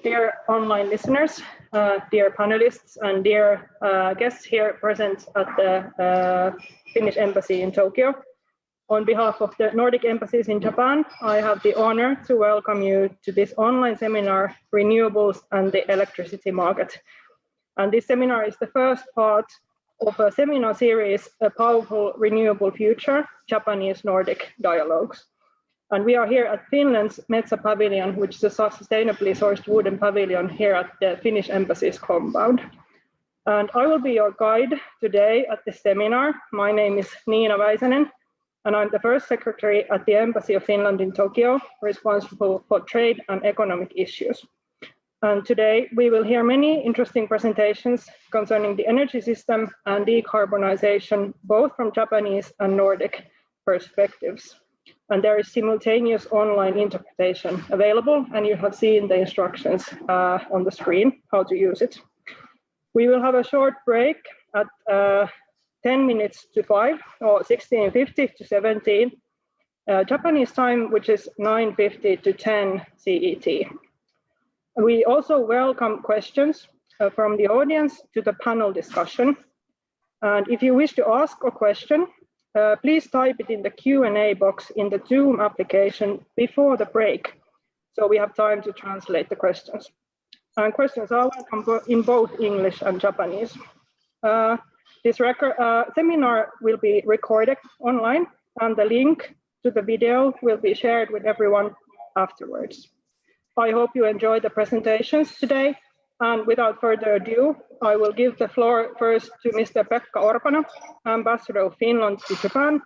Dear online listeners, dear panelists, and dear guests here present at the Finnish Embassy in Tokyo. On behalf of the Nordic Embassies in Japan, I have the honor to welcome you to this online seminar, Renewables and the Electricity Market. And this seminar is the first part of a seminar series, A Powerful Renewable Future, Japanese Nordic Dialogues. And we are here at Finland's Metsä Pavilion, which is a sustainably sourced wooden pavilion here at the Finnish Embassy's compound. And I will be your guide today at this seminar. My name is Niina Väisänen, and I'm the first secretary at the Embassy of Finland in Tokyo, responsible for trade and economic issues. And today we will hear many interesting presentations concerning the energy system and decarbonization, both from Japanese and Nordic perspectives. And there is simultaneous online interpretation available, and you have seen the instructions on the screen, how to use it. We will have a short break at 10 minutes to 5, or 16:50 to 17 Japanese time, which is 9:50 to 10 CET. We also welcome questions from the audience to the panel discussion. And if you wish to ask a question, please type it in the Q&A box in the Zoom application before the break, so we have time to translate the questions. And questions are welcome in both English and Japanese. This seminar will be recorded online, and the link to the video will be shared with everyone afterwards. I hope you enjoy the presentations today. And without further ado, I will give the floor first to Mr. Pekka Orpana, Ambassador of Finland to Japan,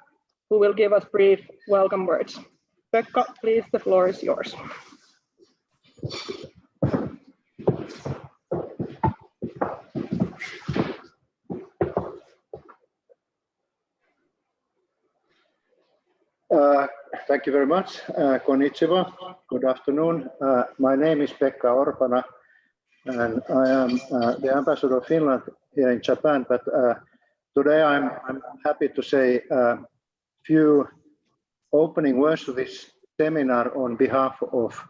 who will give us brief welcome words. Pekka, please, the floor is yours. Thank you very much. Konnichiwa. Good afternoon. My name is Pekka Orpana, and I am the Ambassador of Finland here in Japan. But today I'm happy to say a few opening words to this seminar on behalf of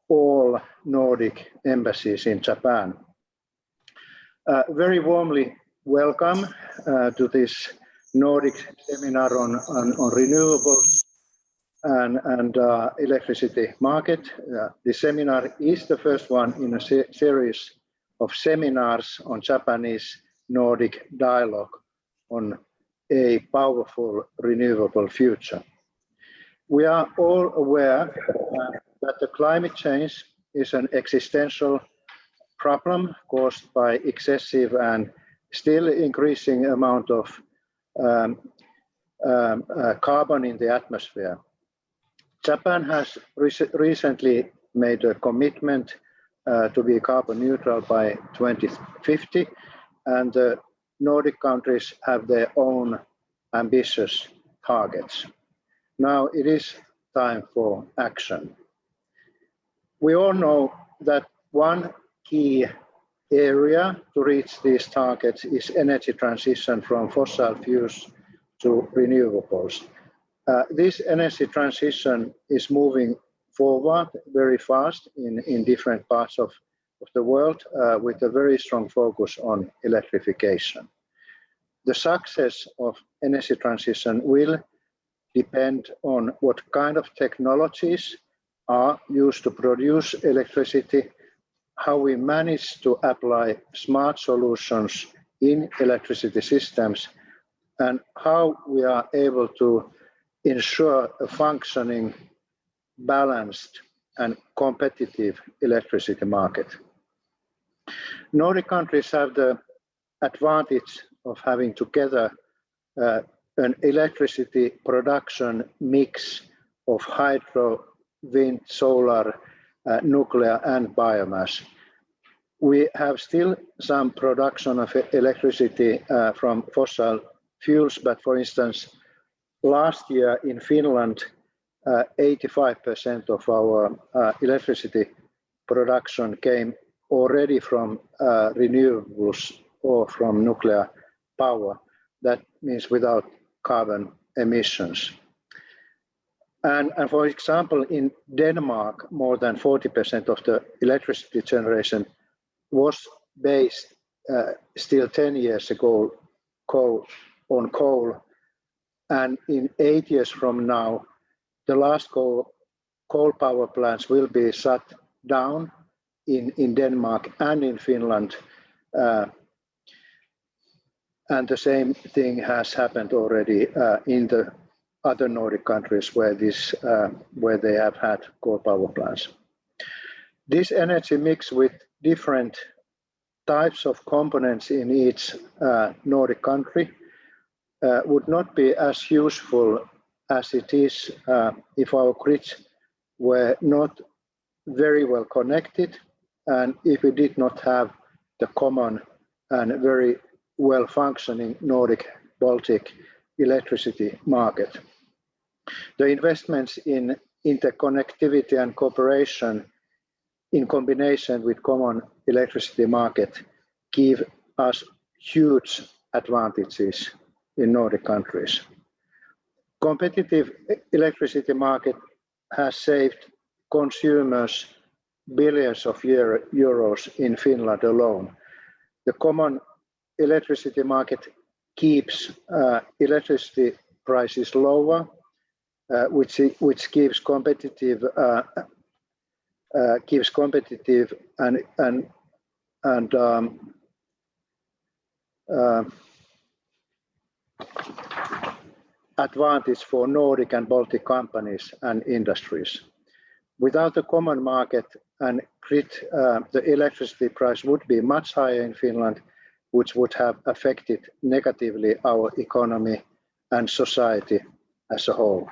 all Nordic embassies in Japan. Very warmly welcome to this Nordic seminar on renewables and electricity market. The seminar is the first one in a series of seminars on Japanese Nordic dialogue on a powerful renewable future. We are all aware that the climate change is an existential problem caused by excessive and still increasing amount of carbon in the atmosphere. Japan has recently made a commitment to be carbon neutral by 2050, and the Nordic countries have their own ambitious targets. Now it is time for action. We all know that one key area to reach these targets is energy transition from fossil fuels to renewables. This energy transition is moving forward very fast in different parts of the world with a very strong focus on electrification. The success of energy transition will depend on what kind of technologies are used to produce electricity, how we manage to apply smart solutions in electricity systems, and how we are able to ensure a functioning, balanced, and competitive electricity market. Nordic countries have the advantage of having together an electricity production mix of hydro, wind, solar, nuclear, and biomass. We have still some production of electricity from fossil fuels, but for instance, last year in Finland, 85% of our electricity production came already from renewables or from nuclear power. That means without carbon emissions. And for example, in Denmark, more than 40% of the electricity generation was based still 10 years ago on coal. And in 8 years from now, the last coal power plants will be shut down in Denmark and in Finland. And the same thing has happened already in the other Nordic countries where they have had coal power plants. This energy mix with different types of components in each Nordic country would not be as useful as it is if our grids were not very well connected and if we did not have the common and very well functioning Nordic Baltic electricity market. The investments in interconnectivity and cooperation in combination with common electricity market give us huge advantages in Nordic countries. Competitive electricity market has saved consumers billions of euros in Finland alone. The common electricity market keeps electricity prices lower, which gives competitive and advantage for Nordic and Baltic companies and industries. Without a common market and grid, the electricity price would be much higher in Finland, which would have affected negatively our economy and society as a whole.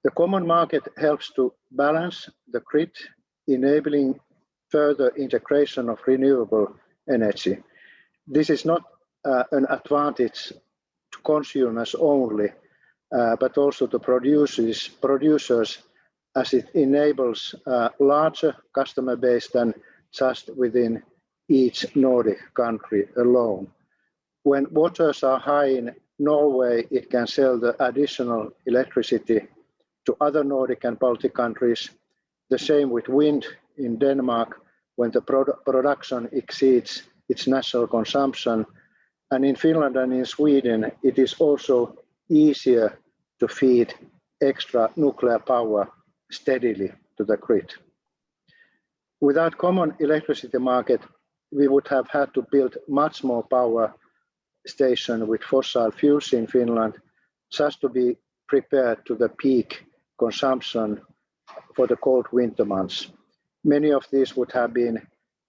The common market helps to balance the grid, enabling further integration of renewable energy. This is not an advantage to consumers only, but also to producers, as it enables a larger customer base than just within each Nordic country alone. When waters are high in Norway, it can sell the additional electricity to other Nordic and Baltic countries. The same with wind in Denmark when the production exceeds its national consumption. And in Finland and in Sweden, it is also easier to feed extra nuclear power steadily to the grid. Without common electricity market, we would have had to build much more power stations with fossil fuels in Finland just to be prepared to the peak consumption for the cold winter months. Many of these would have been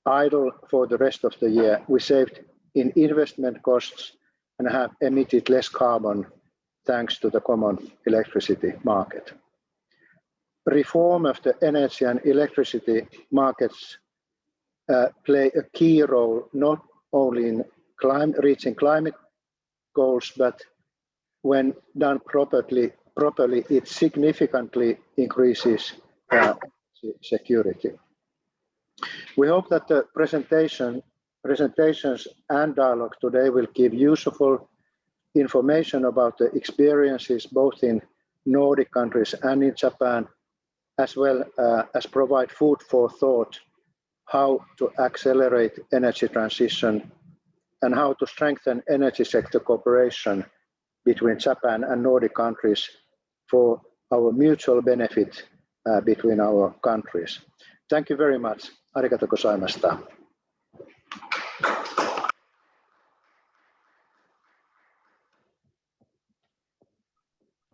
idle for the rest of the year. We saved in investment costs and have emitted less carbon thanks to the common electricity market. Reform of the energy and electricity markets play a key role not only in reaching climate goals, but when done properly, it significantly increases security. We hope that the presentations and dialogue today will give useful information about the experiences both in Nordic countries and in Japan, as well as provide food for thought how to accelerate energy transition and how to strengthen energy sector cooperation between Japan and Nordic countries for our mutual benefit between our countries. Thank you very much. Arigato gozaimashita.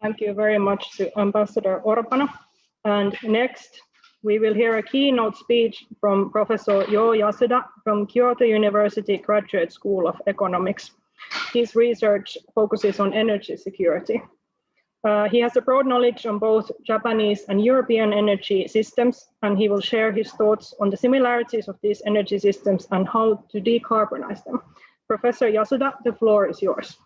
Thank you very much to Ambassador Orpana. And next, we will hear a keynote speech from Professor Jo Yasuda from Kyoto University Graduate School of Economics. His research focuses on energy security. He has a broad knowledge on both Japanese and European energy systems, and he will share his thoughts on the similarities of these energy systems and how to decarbonize them. Professor Yasuda, the floor is yours.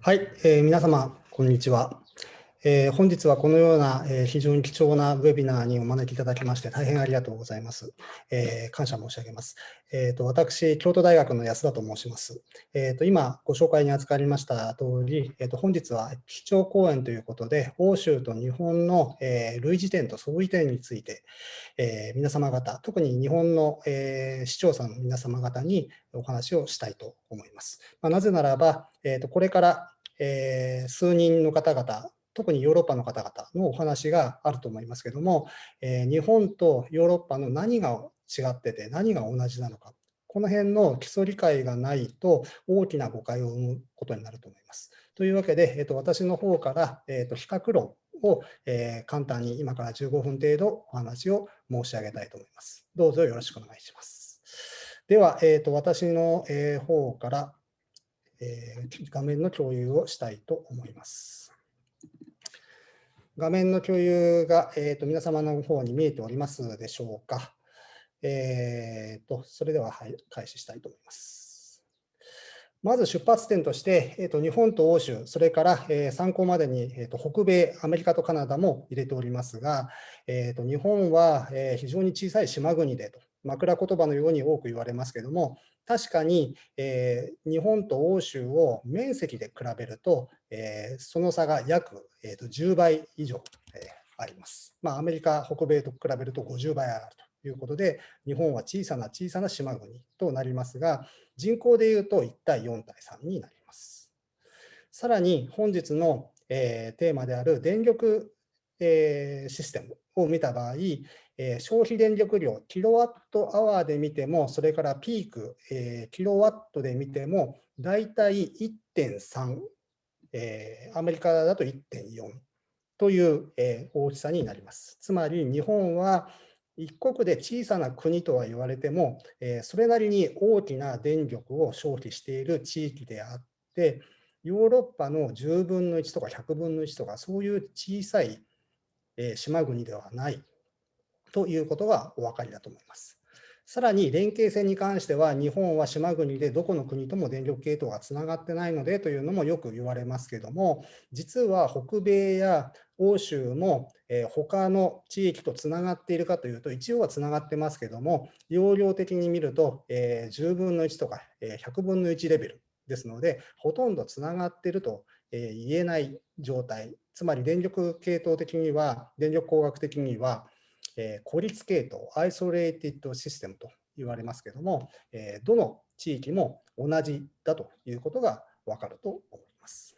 はい、皆様こんにちは。本日はこのような、非常に貴重なウェビナーにお招きいただきまして大変ありがとうございます。感謝申し上げます。私、京都大学の安田と申します。今ご紹介に預かりました通り、本日は基調講演ということで、欧州と日本の、類似点と相違点について、皆様方、特に日本の、視聴者の皆様方にお話をしたいと思います。なぜならば、これから、数人の方々、特にヨーロッパの方々のお話があると思いますけれども、日本とヨーロッパの何が違ってて何が同じなのか、この辺の基礎理解がないと大きな誤解を生むことになると思います。というわけで、私の方から、比較論を、簡単に今から15分程度お話を申し上げたいと思います。どうぞよろしくお願いします。では、私の、方から、画面の共有をしたいと思います。画面の共有が、皆様の方に見えておりますでしょうか。それでは、はい、開始したいと思います。まず出発点として、日本と欧州、それから、参考までに、北米、アメリカとカナダも入れておりますが、日本は、非常に小さい島国でと、枕言葉のように多く言われますけれども、確かに、日本と欧州を面積で比べると、その差が約、10倍以上、あります。アメリカ、北米と比べると50倍あるということで、日本は小さな小さな島国となりますが、人口でいうと1対4対3になります。さらに本日の、テーマである電力、システムを見た場合、消費電力量、キロワットアワーで見ても、それからピーク、キロワットで見ても、だいたい 1.3、アメリカだと 1.4 という、大きさになります。つまり日本は一国で小さな国とは言われても、それなりに大きな電力を消費している地域であって、ヨーロッパの10分の1とか100分の1とか、そういう小さい、島国ではないということがお分かりだと思います。さらに連携線に関しては、日本は島国でどこの国とも電力系統がつながってないのでというのもよく言われますけれども、実は北米や欧州も他の地域とつながっているかというと、一応はつながってますけれども、容量的に見ると10分の1とか100分の1レベルですので、ほとんどつながっていると言えない状態、つまり電力系統的には、電力工学的には、孤立系統、アイソレーティッドシステムと言われますけれども、どの地域も同じだということが分かると思います。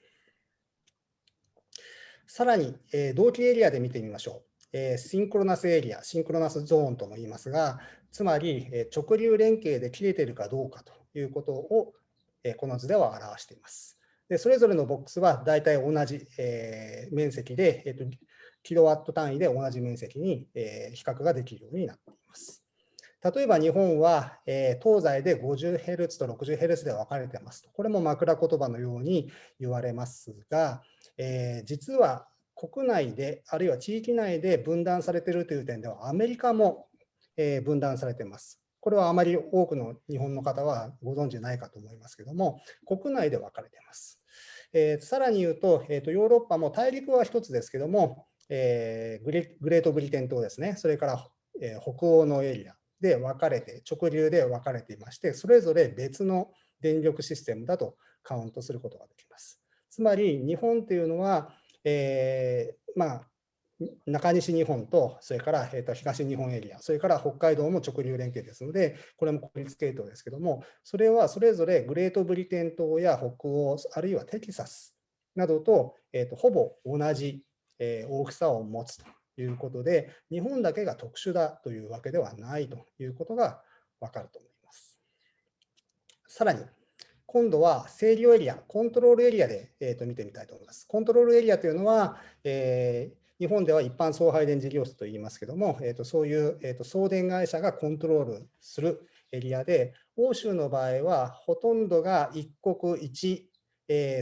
さらに、同期エリアで見てみましょう。シンクロナスエリア、シンクロナスゾーンとも言いますが、つまり直流連携で切れているかどうかということをこの図では表しています。でそれぞれのボックスは大体同じ面積で、キロワット単位で同じ面積に比較ができるようになっています。例えば日本は東西で 50Hz と 60Hz で分かれていますと。これも枕言葉のように言われますが、実は国内であるいは地域内で分断されているという点ではアメリカも分断されています。これはあまり多くの日本の方はご存知ないかと思いますけれども、国内で分かれています。さらに言うと、ヨーロッパも大陸は一つですけれども、グレートブリテン島ですね、それから、北欧のエリアで分かれて、直流で分かれていまして、それぞれ別の電力システムだとカウントすることができます。つまり日本というのは、中西日本と、それから東日本エリア、それから北海道も直流連携ですので、これも孤立系統ですけども、それはそれぞれグレートブリテン島や北欧、あるいはテキサスなどと、ほぼ同じ大きさを持つということで、日本だけが特殊だというわけではないということがわかると思います。さらに、今度は制御エリア、コントロールエリアで見てみたいと思います。コントロールエリアというのは、日本では一般送配電事業者といいますけれども、そういう送電会社がコントロールするエリアで、欧州の場合はほとんどが一国一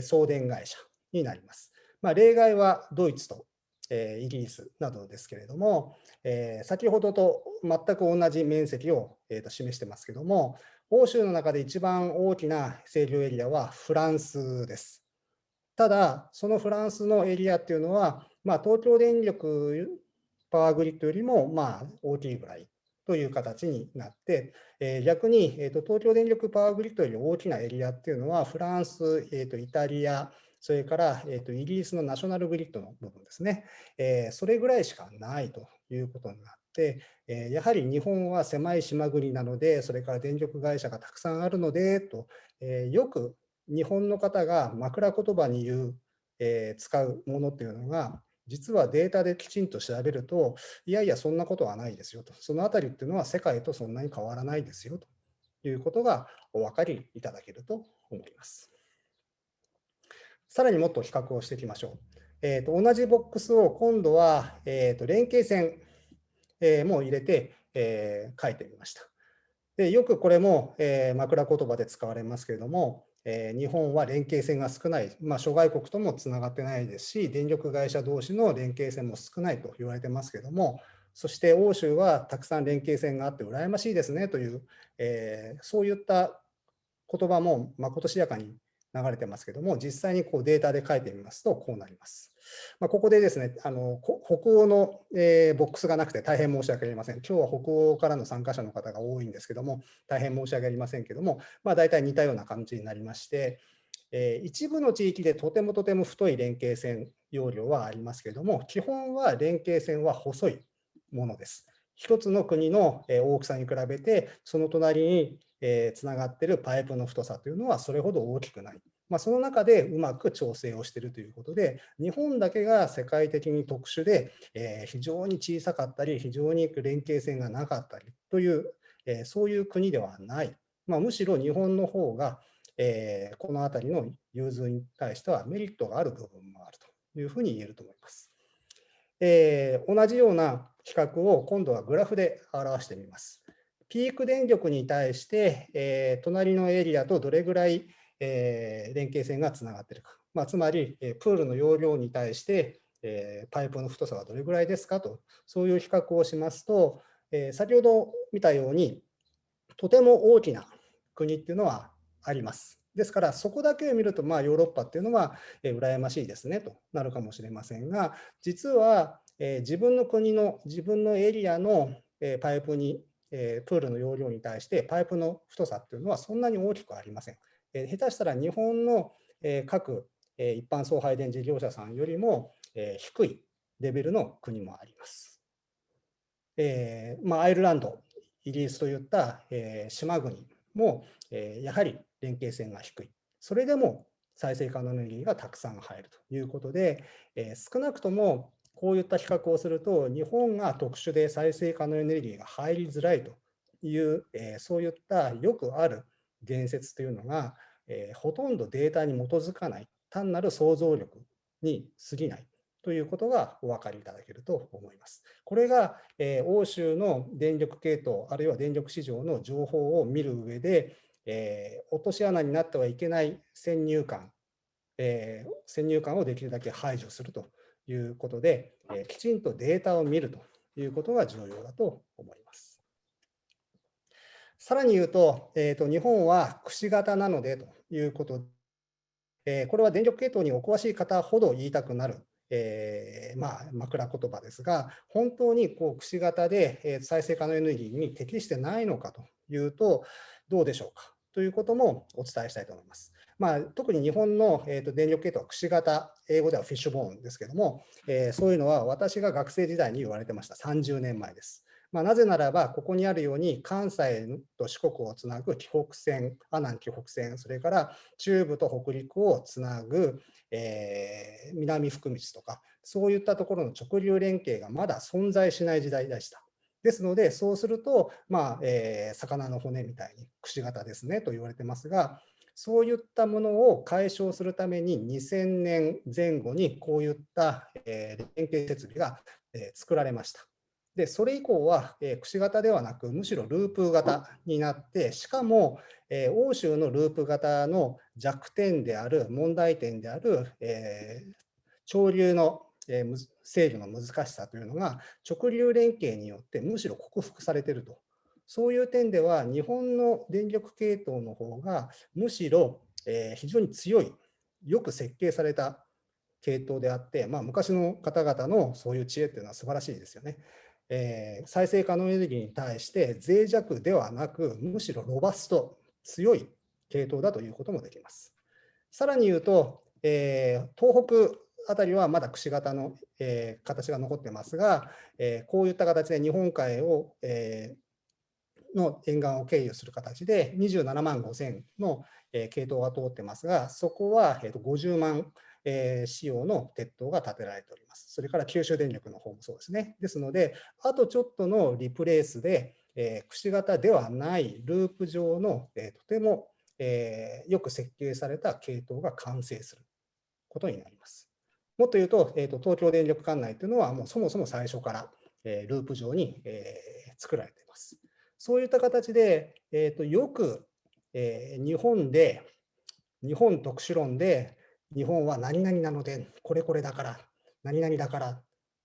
送電会社になります。例外はドイツとイギリスなどですけれども、先ほどと全く同じ面積を示してますけれども、欧州の中で一番大きな制御エリアはフランスです。ただ、そのフランスのエリアっていうのは、東京電力パワーグリッドよりも大きいぐらいという形になって、逆に、東京電力パワーグリッドより大きなエリアっていうのは、フランス、イタリア、それから、イギリスのナショナルグリッドの部分ですね、それぐらいしかないということになって、やはり日本は狭い島国なので、それから電力会社がたくさんあるのでと、よく日本の方が枕言葉に言う、使うものっていうのが、実はデータできちんと調べると、いやいや、そんなことはないですよと、そのあたりっていうのは世界とそんなに変わらないですよということがお分かりいただけると思います。さらにもっと比較をしていきましょう。同じボックスを今度は、連携線、も入れて、書いてみました。でよくこれも、枕言葉で使われますけれども、日本は連携線が少ない、諸外国ともつながってないですし、電力会社同士の連携線も少ないと言われてますけれども、そして欧州はたくさん連携線があって羨ましいですねという、そういった言葉もまことしやかに流れてますけども、実際にこうデータで書いてみますとこうなります。ここでですね、北欧の、ボックスがなくて大変申し訳ありません。今日は北欧からの参加者の方が多いんですけども、大変申し訳ありませんけども、大体似たような感じになりまして、一部の地域でとても太い連携線容量はありますけれども、基本は連携線は細いものです。一つの国の大きさに比べて、その隣につながっているパイプの太さというのはそれほど大きくない。その中でうまく調整をしているということで、日本だけが世界的に特殊で、非常に小さかったり、非常に連携線がなかったりという、そういう国ではない。むしろ日本の方が、このあたりの融通に対してはメリットがある部分もあるというふうに言えると思います。同じような比較を今度はグラフで表してみます。ピーク電力に対して、隣のエリアとどれぐらい、連携線がつながっているか、つまり、プールの容量に対して、パイプの太さはどれぐらいですかと、そういう比較をしますと、先ほど見たように、とても大きな国っていうのはあります。ですから、そこだけを見ると、ヨーロッパっていうのは、羨ましいですねとなるかもしれませんが、実は、自分の国の、自分のエリアの、パイプに、プールの容量に対して、パイプの太さっていうのはそんなに大きくありません。下手したら日本の、各、一般送配電事業者さんよりも、低いレベルの国もあります。アイルランド、イギリスといった、島国も、やはり連携線が低い。それでも再生可能エネルギーがたくさん入るということで、少なくともこういった比較をすると、日本が特殊で再生可能エネルギーが入りづらいという、そういったよくある言説というのが、ほとんどデータに基づかない、単なる想像力に過ぎないということがお分かりいただけると思います。これが、欧州の電力系統、あるいは電力市場の情報を見る上で、落とし穴になってはいけない先入観をできるだけ排除するということで、きちんとデータを見るということが重要だと思います。さらに言うと、日本はくし形なのでということで、これは電力系統にお詳しい方ほど言いたくなる、枕言葉ですが、本当にこうくし形で再生可能エネルギーに適してないのかというと、どうでしょうかということもお伝えしたいと思います。特に日本の電力系統はくし形、英語ではフィッシュボーンですけども、そういうのは私が学生時代に言われてました。30年前です。なぜならば、ここにあるように関西と四国をつなぐ紀北線、阿南紀北線、それから中部と北陸をつなぐ、南福道とか、そういったところの直流連携がまだ存在しない時代でした。ですので、そうすると、魚の骨みたいにくし形ですねと言われてますが、そういったものを解消するために2000年前後にこういった連携設備が作られました。で、それ以降はくし形ではなく、むしろループ型になって、しかも欧州のループ型の弱点である、問題点である潮流の制御の難しさというのが直流連携によってむしろ克服されていると。そういう点では日本の電力系統の方がむしろ非常に強い、よく設計された系統であって、昔の方々のそういう知恵っていうのは素晴らしいですよね。再生可能エネルギーに対して脆弱ではなく、むしろロバスト、強い系統だということもできます。さらに言うと、東北あたりはまだくし形の、形が残ってますが、こういった形で日本海を、の沿岸を経由する形で27万5000の系統が通ってますが、そこは50万仕様の鉄塔が建てられております。それから九州電力の方もそうですね。ですので、あとちょっとのリプレイスで、くし形ではないループ上のとてもよく設計された系統が完成することになります。もっと言うと、東京電力管内というのはもうそもそも最初からループ上に作られています。そういった形で、よく日本特殊論で、日本は何々なので、これこれだから、何々だから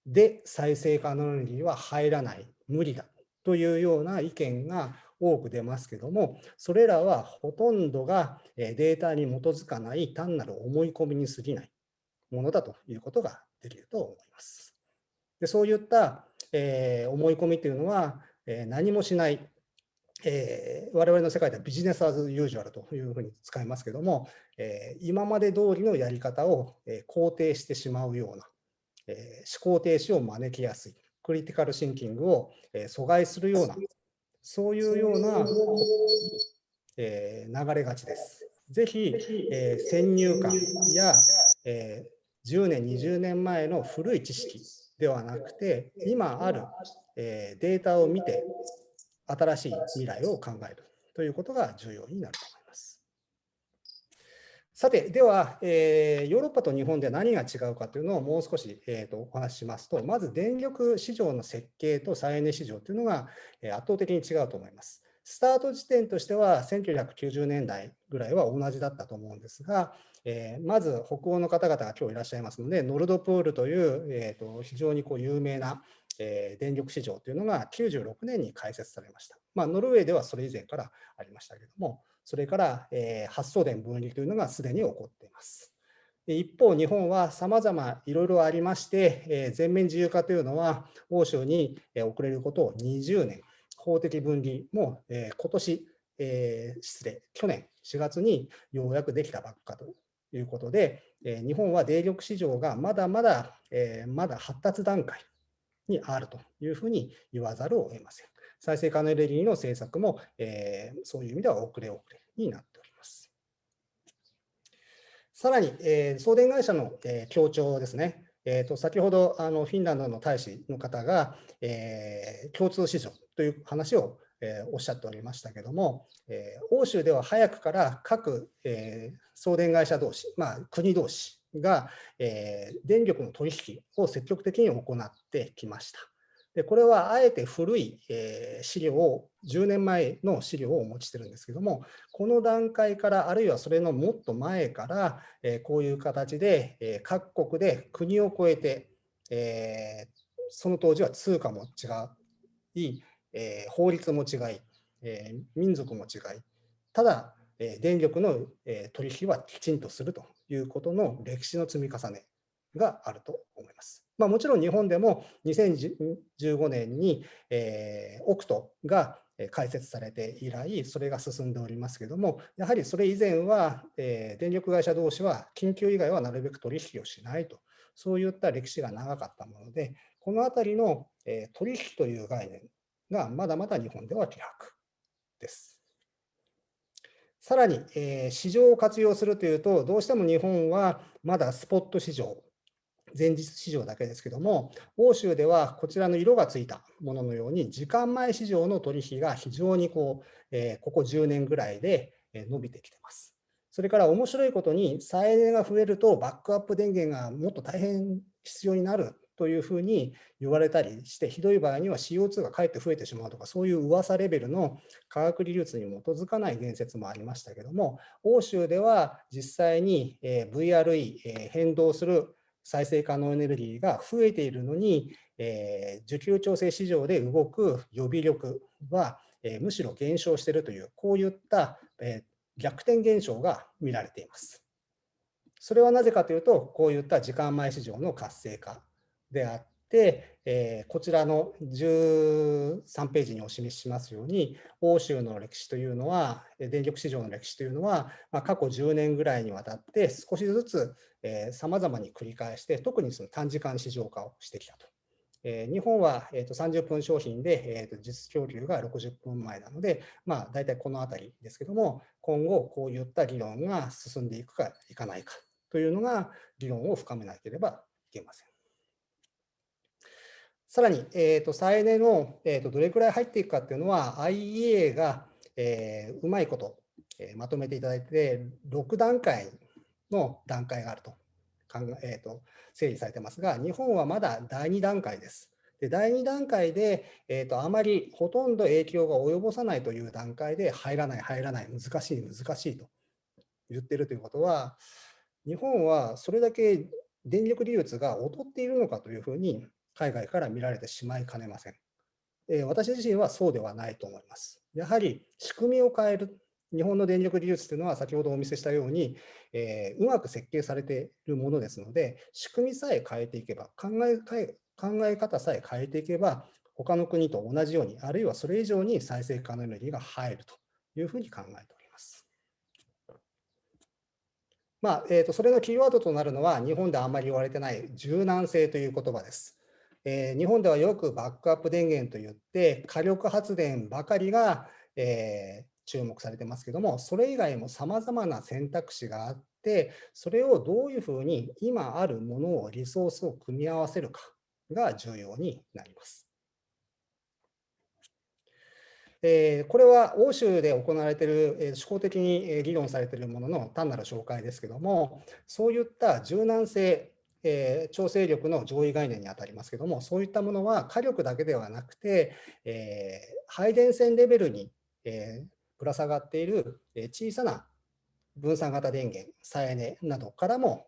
で再生可能エネルギーは入らない、無理だというような意見が多く出ますけども、それらはほとんどがデータに基づかない単なる思い込みに過ぎないものだということができると思います。でそういった、思い込みというのは、何もしない、我々の世界ではビジネスアズユージュアルというふうに使いますけども、今まで通りのやり方を肯定してしまうような、思考停止を招きやすい、クリティカルシンキングを阻害するような、そういうような、流れがちです。ぜひ、先入観や、10年、20年前の古い知識ではなくて、今ある、データを見て、新しい未来を考えるということが重要になると思います。さて、では、ヨーロッパと日本で何が違うかというのをもう少し、お話ししますと、まず電力市場の設計と再エネ市場というのが圧倒的に違うと思います。スタート時点としては1990年代ぐらいは同じだったと思うんですが、まず北欧の方々が今日いらっしゃいますので、ノルドプールという、非常に有名な電力市場というのが96年に開設されました。ノルウェーではそれ以前からありましたけれども、それから、発送電分離というのがすでに起こっています。一方、日本はさまざまいろいろありまして、全面自由化というのは欧州に遅れることを20年、法的分離も今年、去年4月にようやくできたばっかということで、日本は電力市場がまだまだ発達段階にあるというふうに言わざるを得ません。再生可能エネルギーの政策も、そういう意味では遅れになっております。さらに、送電会社の、協調ですね。先ほどフィンランドの大使の方が、共通市場という話を、おっしゃっておりましたけども、欧州では早くから各、送電会社同士、国同士が、電力の取引を積極的に行ってきました。でこれはあえて古い資料を、10年前の資料をお持ちしてるんですけども、この段階から、あるいはそれのもっと前から、こういう形で各国で国を越えて、その当時は通貨も違い、法律も違い、民族も違い、ただ、電力の取引はきちんとするということの歴史の積み重ねがあると思います。もちろん日本でも2015年に、オクトが開設されて以来、それが進んでおりますけれども、やはりそれ以前は、電力会社同士は緊急以外はなるべく取引をしないと、そういった歴史が長かったもので、このあたりの取引という概念がまだまだ日本では希薄です。さらに、市場を活用するというと、どうしても日本はまだスポット市場、前日市場だけですけども、欧州ではこちらの色がついたもののように、時間前市場の取引が非常にここ10年ぐらいで伸びてきています。それから面白いことに、再エネが増えると、バックアップ電源がもっと大変必要になるというふうに言われたりして、ひどい場合には CO2 がかえって増えてしまうとか、そういう噂レベルの科学技術に基づかない言説もありましたけども、欧州では実際に VRE、変動する再生可能エネルギーが増えているのに、需給調整市場で動く予備力は、むしろ減少しているという、こういった、逆転現象が見られています。それはなぜかというと、こういった時間前市場の活性化であって、こちらの13ページにお示ししますように、欧州の歴史というのは、電力市場の歴史というのは、過去10年ぐらいにわたって少しずつさまざまに繰り返して、特にその短時間市場化をしてきたと。日本は30分商品で実供給が60分前なので、大体このあたりですけども、今後こういった議論が進んでいくかいかないかというのが議論を深めなければいけません。さらに、再エネのどれくらい入っていくかというのは、IEA がうまいことまとめていただいて、6段階の段階があると整理されてますが、日本はまだ第2段階です。で、第2段階で、あまりほとんど影響が及ぼさないという段階で、入らない、難しいと言っているということは、日本はそれだけ電力利率が劣っているのかというふうに、海外から見られてしまいかねません。私自身はそうではないと思います。やはり仕組みを変える。日本の電力利率というのは先ほどお見せしたように、うまく設計されているものですので、仕組みさえ変えていけば、考え方さえ変えていけば、他の国と同じように、あるいはそれ以上に再生可能エネルギーが入るというふうに考えております。それのキーワードとなるのは、日本であまり言われてない柔軟性という言葉です。日本ではよくバックアップ電源といって、火力発電ばかりが、注目されてますけども、それ以外もさまざまな選択肢があって、それをどういうふうに今あるものを、リソースを組み合わせるかが重要になります。これは欧州で行われている、手法的に議論されているものの単なる紹介ですけども、そういった柔軟性、調整力の上位概念にあたりますけども、そういったものは火力だけではなくて、配電線レベルに、ぶら下がっている小さな分散型電源、再エネなどからも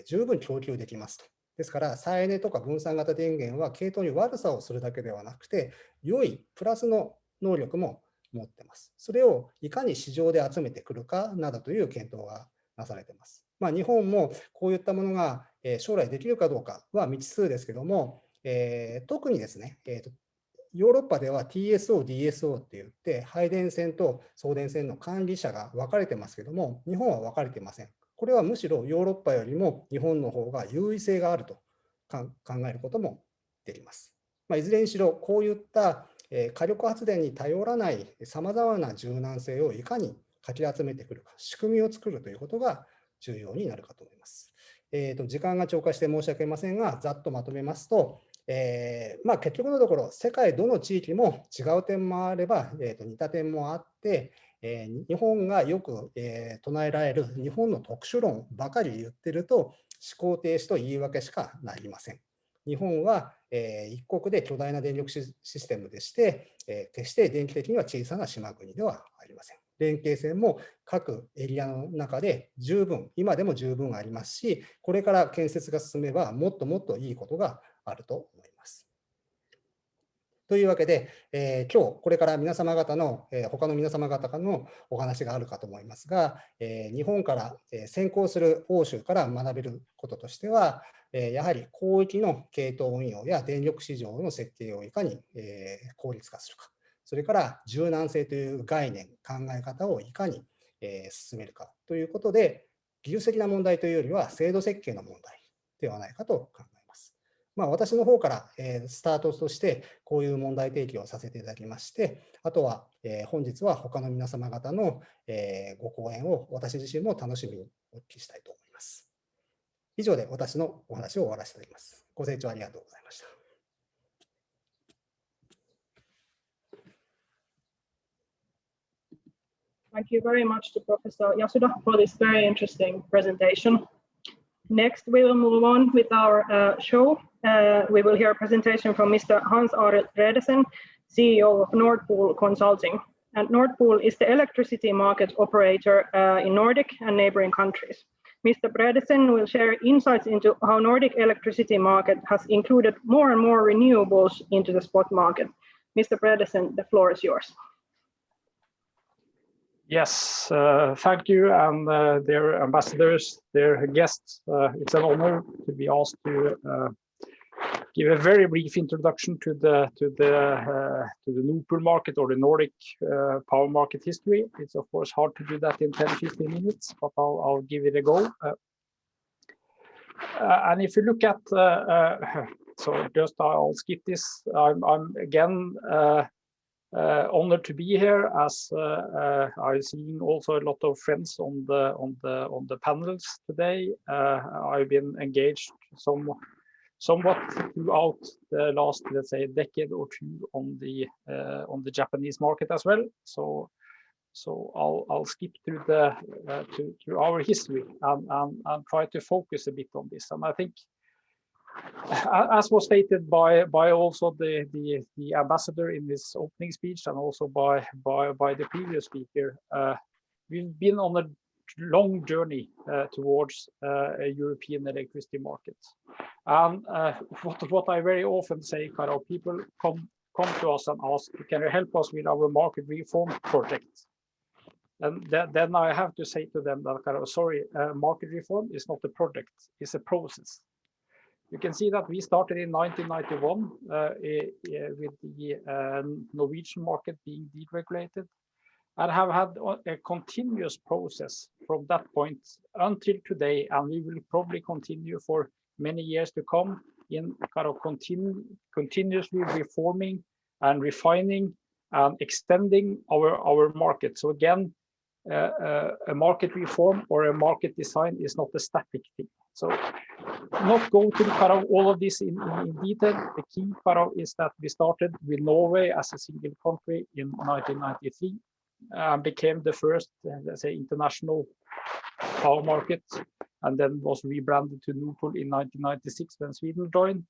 十分供給できますと。ですから、再エネとか分散型電源は系統に悪さをするだけではなくて、良いプラスの能力も持っています。それをいかに市場で集めてくるかなどという検討がなされています。日本もこういったものが将来できるかどうかは未知数ですけども、特にですね、ヨーロッパでは TSO、DSO って言って、配電線と送電線の管理者が分かれてますけども、日本は分かれていません。これはむしろヨーロッパよりも日本の方が優位性があると考えることもできます。いずれにしろ、こういった火力発電に頼らないさまざまな柔軟性をいかにかき集めてくるか、仕組みを作るということが重要になるかと思います。時間が超過して申し訳ありませんが、ざっとまとめますと、結局のところ、世界どの地域も違う点もあれば、似た点もあって、日本がよく、唱えられる日本の特殊論ばかり言ってると、思考停止と言い訳しかなりません。日本は、一国で巨大な電力システムでして、決して電気的には小さな島国ではありません。連携線も各エリアの中で十分、今でも十分ありますし、これから建設が進めば、もっともっといいことがあると思います。というわけで、今日これから皆様方の、他の皆様方からのお話があるかと思いますが、日本から先行する欧州から学べることとしては、やはり広域の系統運用や電力市場の設計をいかに効率化するか、それから柔軟性という概念、考え方をいかに進めるかということで、技術的な問題というよりは制度設計の問題ではないかと考えます。私の方からスタートとしてこういう問題提起をさせていただきまして、あとは本日は他の皆様方のご講演を私自身も楽しみにお聞きしたいと思います。以上で私のお話を終わらせていただきます。ご清聴ありがとうございました。Thank you very much to Professor Yasuda for this very interesting presentation. Next, we will move on with our show. We will hear a presentation from Mr. Hans-Are Bredesen, CEO of Nord Pool Consulting. And Nord Pool is the electricity market operator in Nordic and neighboring countries. Mr. Bredesen will share insights into how Nordic electricity market has included more and more renewables into the spot market. Mr. Bredesen, the floor is yours. Yes, thank you, and dear ambassadors, dear guests. It's an honor to be asked to give a very brief introduction to the Nord Pool market or the Nordic power market history. It's of course hard to do that in 10-15 minutes, but I'll give it a go. And if you look at, so just I'll skip this. I'm again honored to be here, as I'm seeing also a lot of friends on the panels today. I've been engaged somewhat throughout the last, let's say, decade or two on the Japanese market as well. So I'll skip through to our history and try to focus a bit on this. And I think, as was stated by also the ambassador in his opening speech, and also by the previous speaker, we've been on a long journey towards a European electricity market. And what I very often say, kind of, people come to us and ask, can you help us with our market reform project? And then I have to say to them that, kind of, sorry, market reform is not a project, it's a process. You can see that we started in 1991 with the Norwegian market being deregulated, and have had a continuous process from that point until today, and we will probably continue for many years to come in kind of continuously reforming and refining and extending our market. So again, a market reform or a market design is not a static thing. So not go to kind of all of this in detail. The key part of is that we started with Norway as a single country in 1993 and became the first, let's say, international power market, and then was rebranded to Nord Pool in 1996 when Sweden joined,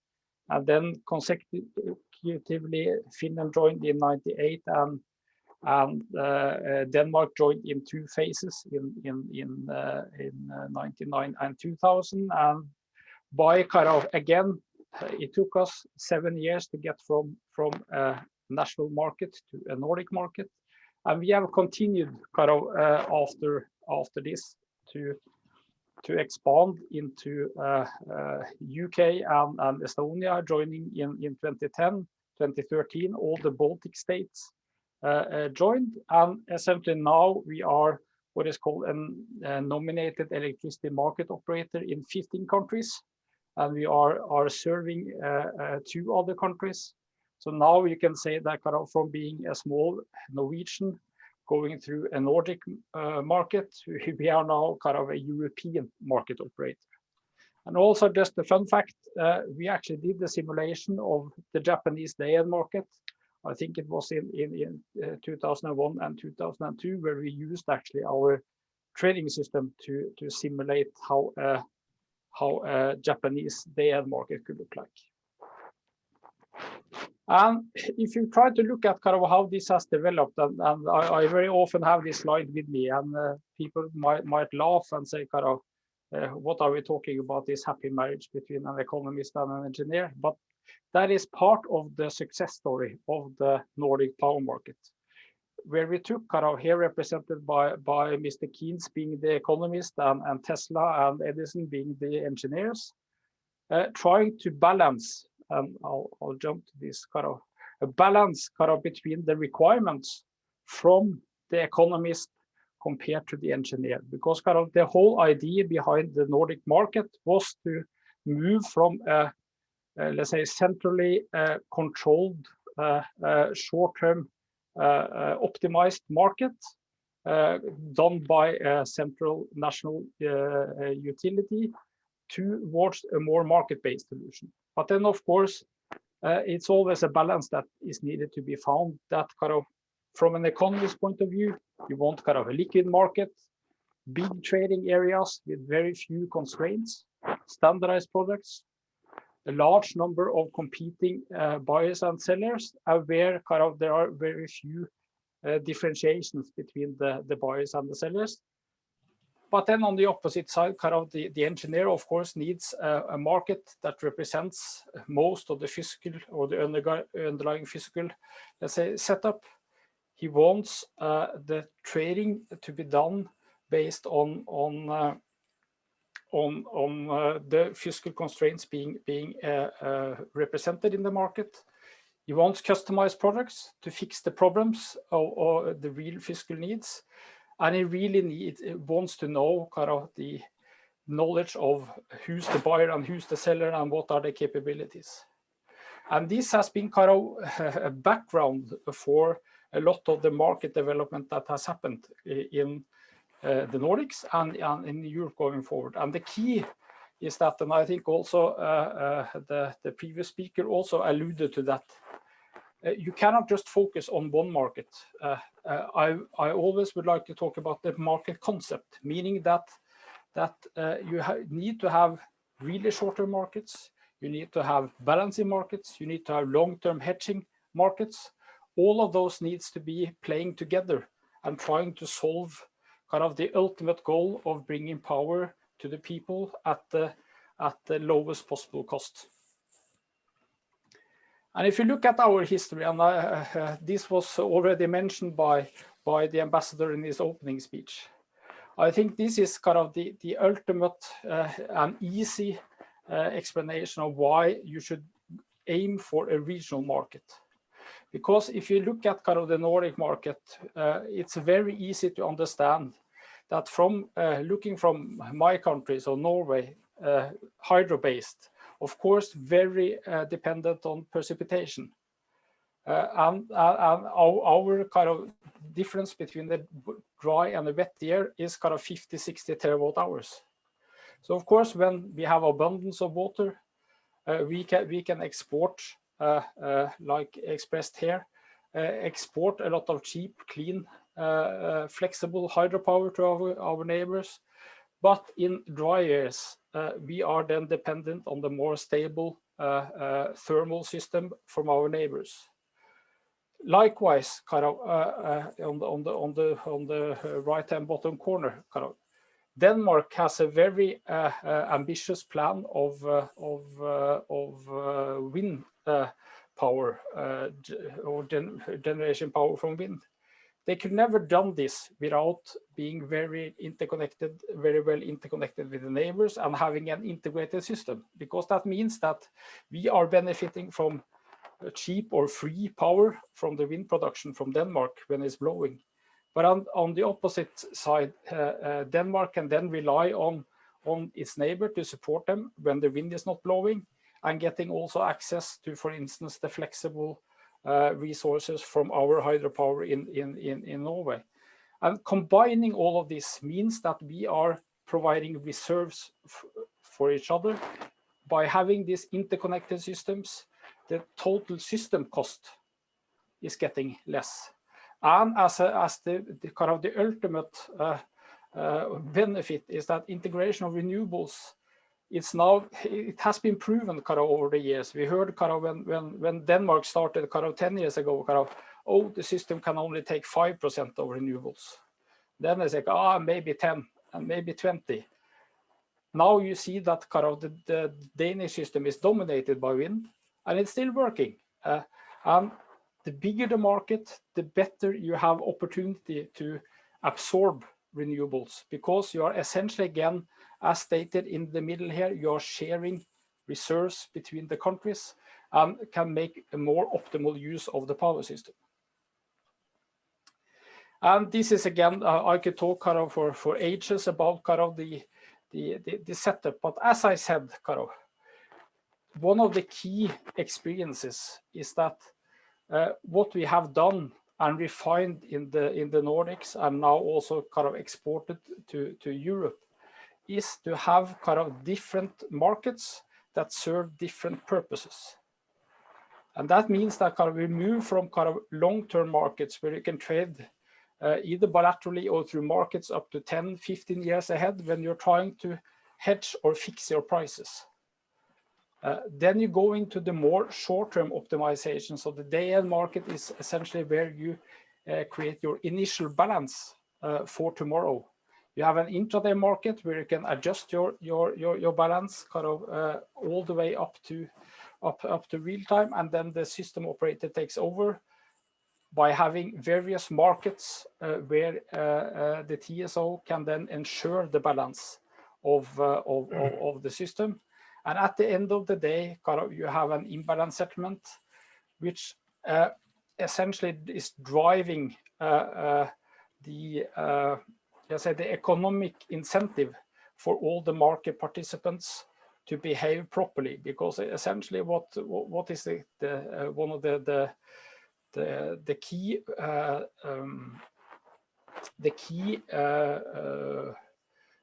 and then consecutively Finland joined in 98 and Denmark joined in two phases in 99 and 2000. And by kind of, again, it took us 7 years to get from a national market to a Nordic market, and we have continued kind of after this to expand into UK and Estonia, joining in 2010, 2013. All the Baltic states joined, and essentially now we are what is called a nominated electricity market operator in 15 countries, and we are serving 2 other countries. So now you can say that kind of from being a small Norwegian going through a Nordic market, we are now kind of a European market operator. And also just a fun fact, we actually did the simulation of the Japanese day-ahead market. I think it was in 2001 and 2002, where we used actually our trading system to simulate how a Japanese day-ahead market could look like. And if you try to look at kind of how this has developed, and I very often have this slide with me, and people might laugh and say, kind of, what are we talking about, this happy marriage between an economist and an engineer? But that is part of the success story of the Nordic power market, where we took kind of here represented by Mr. Keynes being the economist and Tesla and Edison being the engineers, trying to balance. I'll jump to this kind of a balance kind of between the requirements from the economist compared to the engineer, because kind of the whole idea behind the Nordic market was to move from a let's say centrally controlled short-term optimized market done by a central national utility towards a more market-based solution. But then, of course, it's always a balance that is needed to be found. That kind of, from an economist point of view, you want kind of a liquid market, big trading areas with very few constraints, standardized products, a large number of competing buyers and sellers, where kind of there are very few differentiations between the buyers and the sellers. But then on the opposite side, kind of the engineer, of course, needs a market that represents most of the physical or the underlying physical, let's say, setup. he wants the trading to be done based on the fiscal constraints being represented in the market. He wants customized products to fix the problems or the real fiscal needs, and he really wants to know kind of the knowledge of who's the buyer and who's the seller and what are the capabilities. And this has been kind of a background for a lot of the market development that has happened in the Nordics and in Europe going forward. And the key is that, and I think also the previous speaker also alluded to that, you cannot just focus on one market. I always would like to talk about the market concept, meaning that you need to have really short-term markets, you need to have balancing markets, you need to have long-term hedging markets. All of those needs to be playing together and trying to solve kind of the ultimate goal of bringing power to the people at the lowest possible cost. And if you look at our history, and this was already mentioned by the ambassador in his opening speech, I think this is kind of the ultimate and easy explanation of why you should aim for a regional market. Because if you look at kind of the Nordic market, it's very easy to understand that from looking from my country, so Norway, hydro-based, of course, very dependent on precipitation. And our kind of difference between the dry and the wet year is kind of 50, 60 terawatt hours. So of course, when we have abundance of water, we can export, like expressed here, export a lot of cheap, clean, flexible hydropower to our neighbors. But in dry years, we are then dependent on the more stable thermal system from our neighbors. Likewise, kind of on the right-hand bottom corner, kind of Denmark has a very ambitious plan of wind power or generation power from wind. They could never done this without being very well interconnected with the neighbors and having an integrated system, because that means that we are benefiting from cheap or free power from the wind production from Denmark when it's blowing. But on the opposite side, Denmark can then rely on its neighbor to support them when the wind is not blowing, and getting also access to, for instance, the flexible resources from our hydropower in Norway. And combining all of this means that we are providing reserves for each other. By having these interconnected systems, the total system cost is getting less. And as the kind of the ultimate benefit is that integration of renewables, it has been proven kind of over the years. We heard kind of when Denmark started kind of 10 years ago, kind of, oh, the system can only take 5% of renewables. Then they say, maybe 10 and maybe 20. Now you see that kind of the Danish system is dominated by wind, and it's still working. And the bigger the market, the better you have opportunity to absorb renewables, because you are essentially, again, as stated in the middle here, you are sharing reserves between the countries and can make a more optimal use of the power system. And this is, again, I could talk kind of for ages about kind of the setup. But as I said, kind of, one of the key experiences is that what we have done and refined in the Nordics and now also kind of exported to Europe is to have kind of different markets that serve different purposes. And that means that kind of we move from kind of long-term markets where you can trade either bilaterally or through markets up to 10, 15 years ahead when you're trying to hedge or fix your prices. Then you go into the more short-term optimization. So the day-end market is essentially where you create your initial balance for tomorrow. You have an intraday market where you can adjust your balance kind of all the way up to real time, and then the system operator takes over by having various markets where the TSO can then ensure the balance of the system. And at the end of the day, you have an imbalance settlement, which essentially is driving the economic incentive for all the market participants to behave properly, because essentially what is one of the key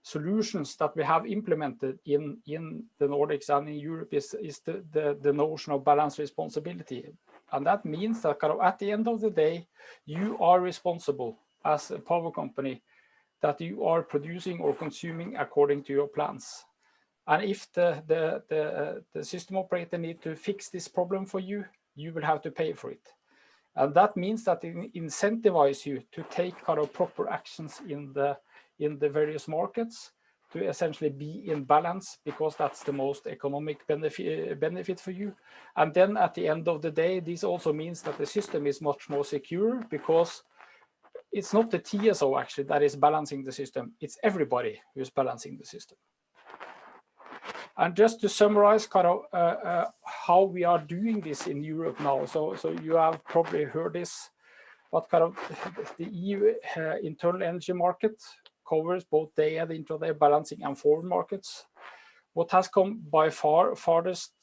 solutions that we have implemented in the Nordics and in Europe is the notion of balanced responsibility. And that means that at the end of the day, you are responsible as a power company that you are producing or consuming according to your plans. And if the system operator needs to fix this problem for you, you will have to pay for it. And that means that it incentivizes you to take proper actions in the various markets to essentially be in balance, because that's the most economic benefit for you. And then at the end of the day, this also means that the system is much more secure, because it's not the TSO actually that is balancing the system, it's everybody who's balancing the system. And just to summarize how we are doing this in Europe now, so you have probably heard this, but the EU internal energy market covers both day-ahead, intraday balancing and forward markets. What has come by far farthest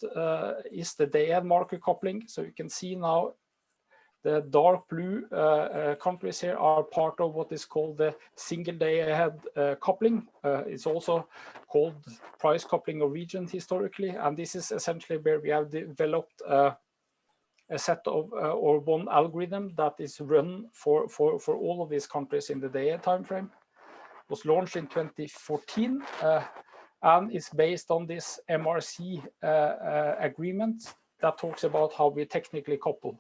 is the day-ahead market coupling. So you can see now the dark blue countries here are part of what is called the single day-ahead coupling. It's also called price coupling of regions historically, and this is essentially where we have developed a set of or one algorithm that is run for all of these countries in the day-ahead time frame. It was launched in 2014 and it's based on this MRC agreement that talks about how we technically couple.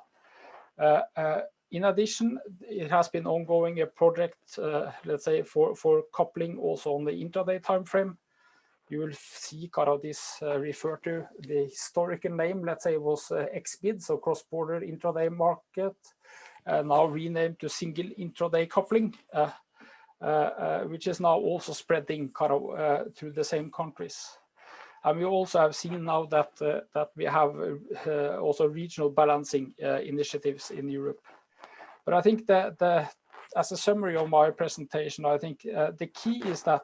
In addition, it has been ongoing a project, let's say, for coupling also on the intraday time frame. You will see this referred to the historical name, let's say it was XBID, so cross-border intraday market, now renamed to single intraday coupling, which is now also spreading through the same countries. And we also have seen now that we have also regional balancing initiatives in Europe. But I think that as a summary of my presentation, I think the key is that,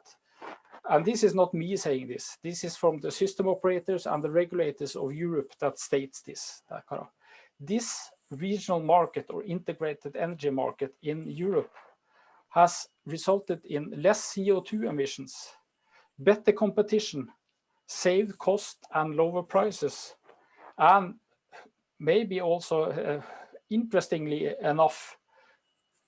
and this is not me saying this, this is from the system operators and the regulators of Europe that states this. This regional market or integrated energy market in Europe has resulted in less CO2 emissions, better competition, saved cost and lower prices, and maybe also, interestingly enough,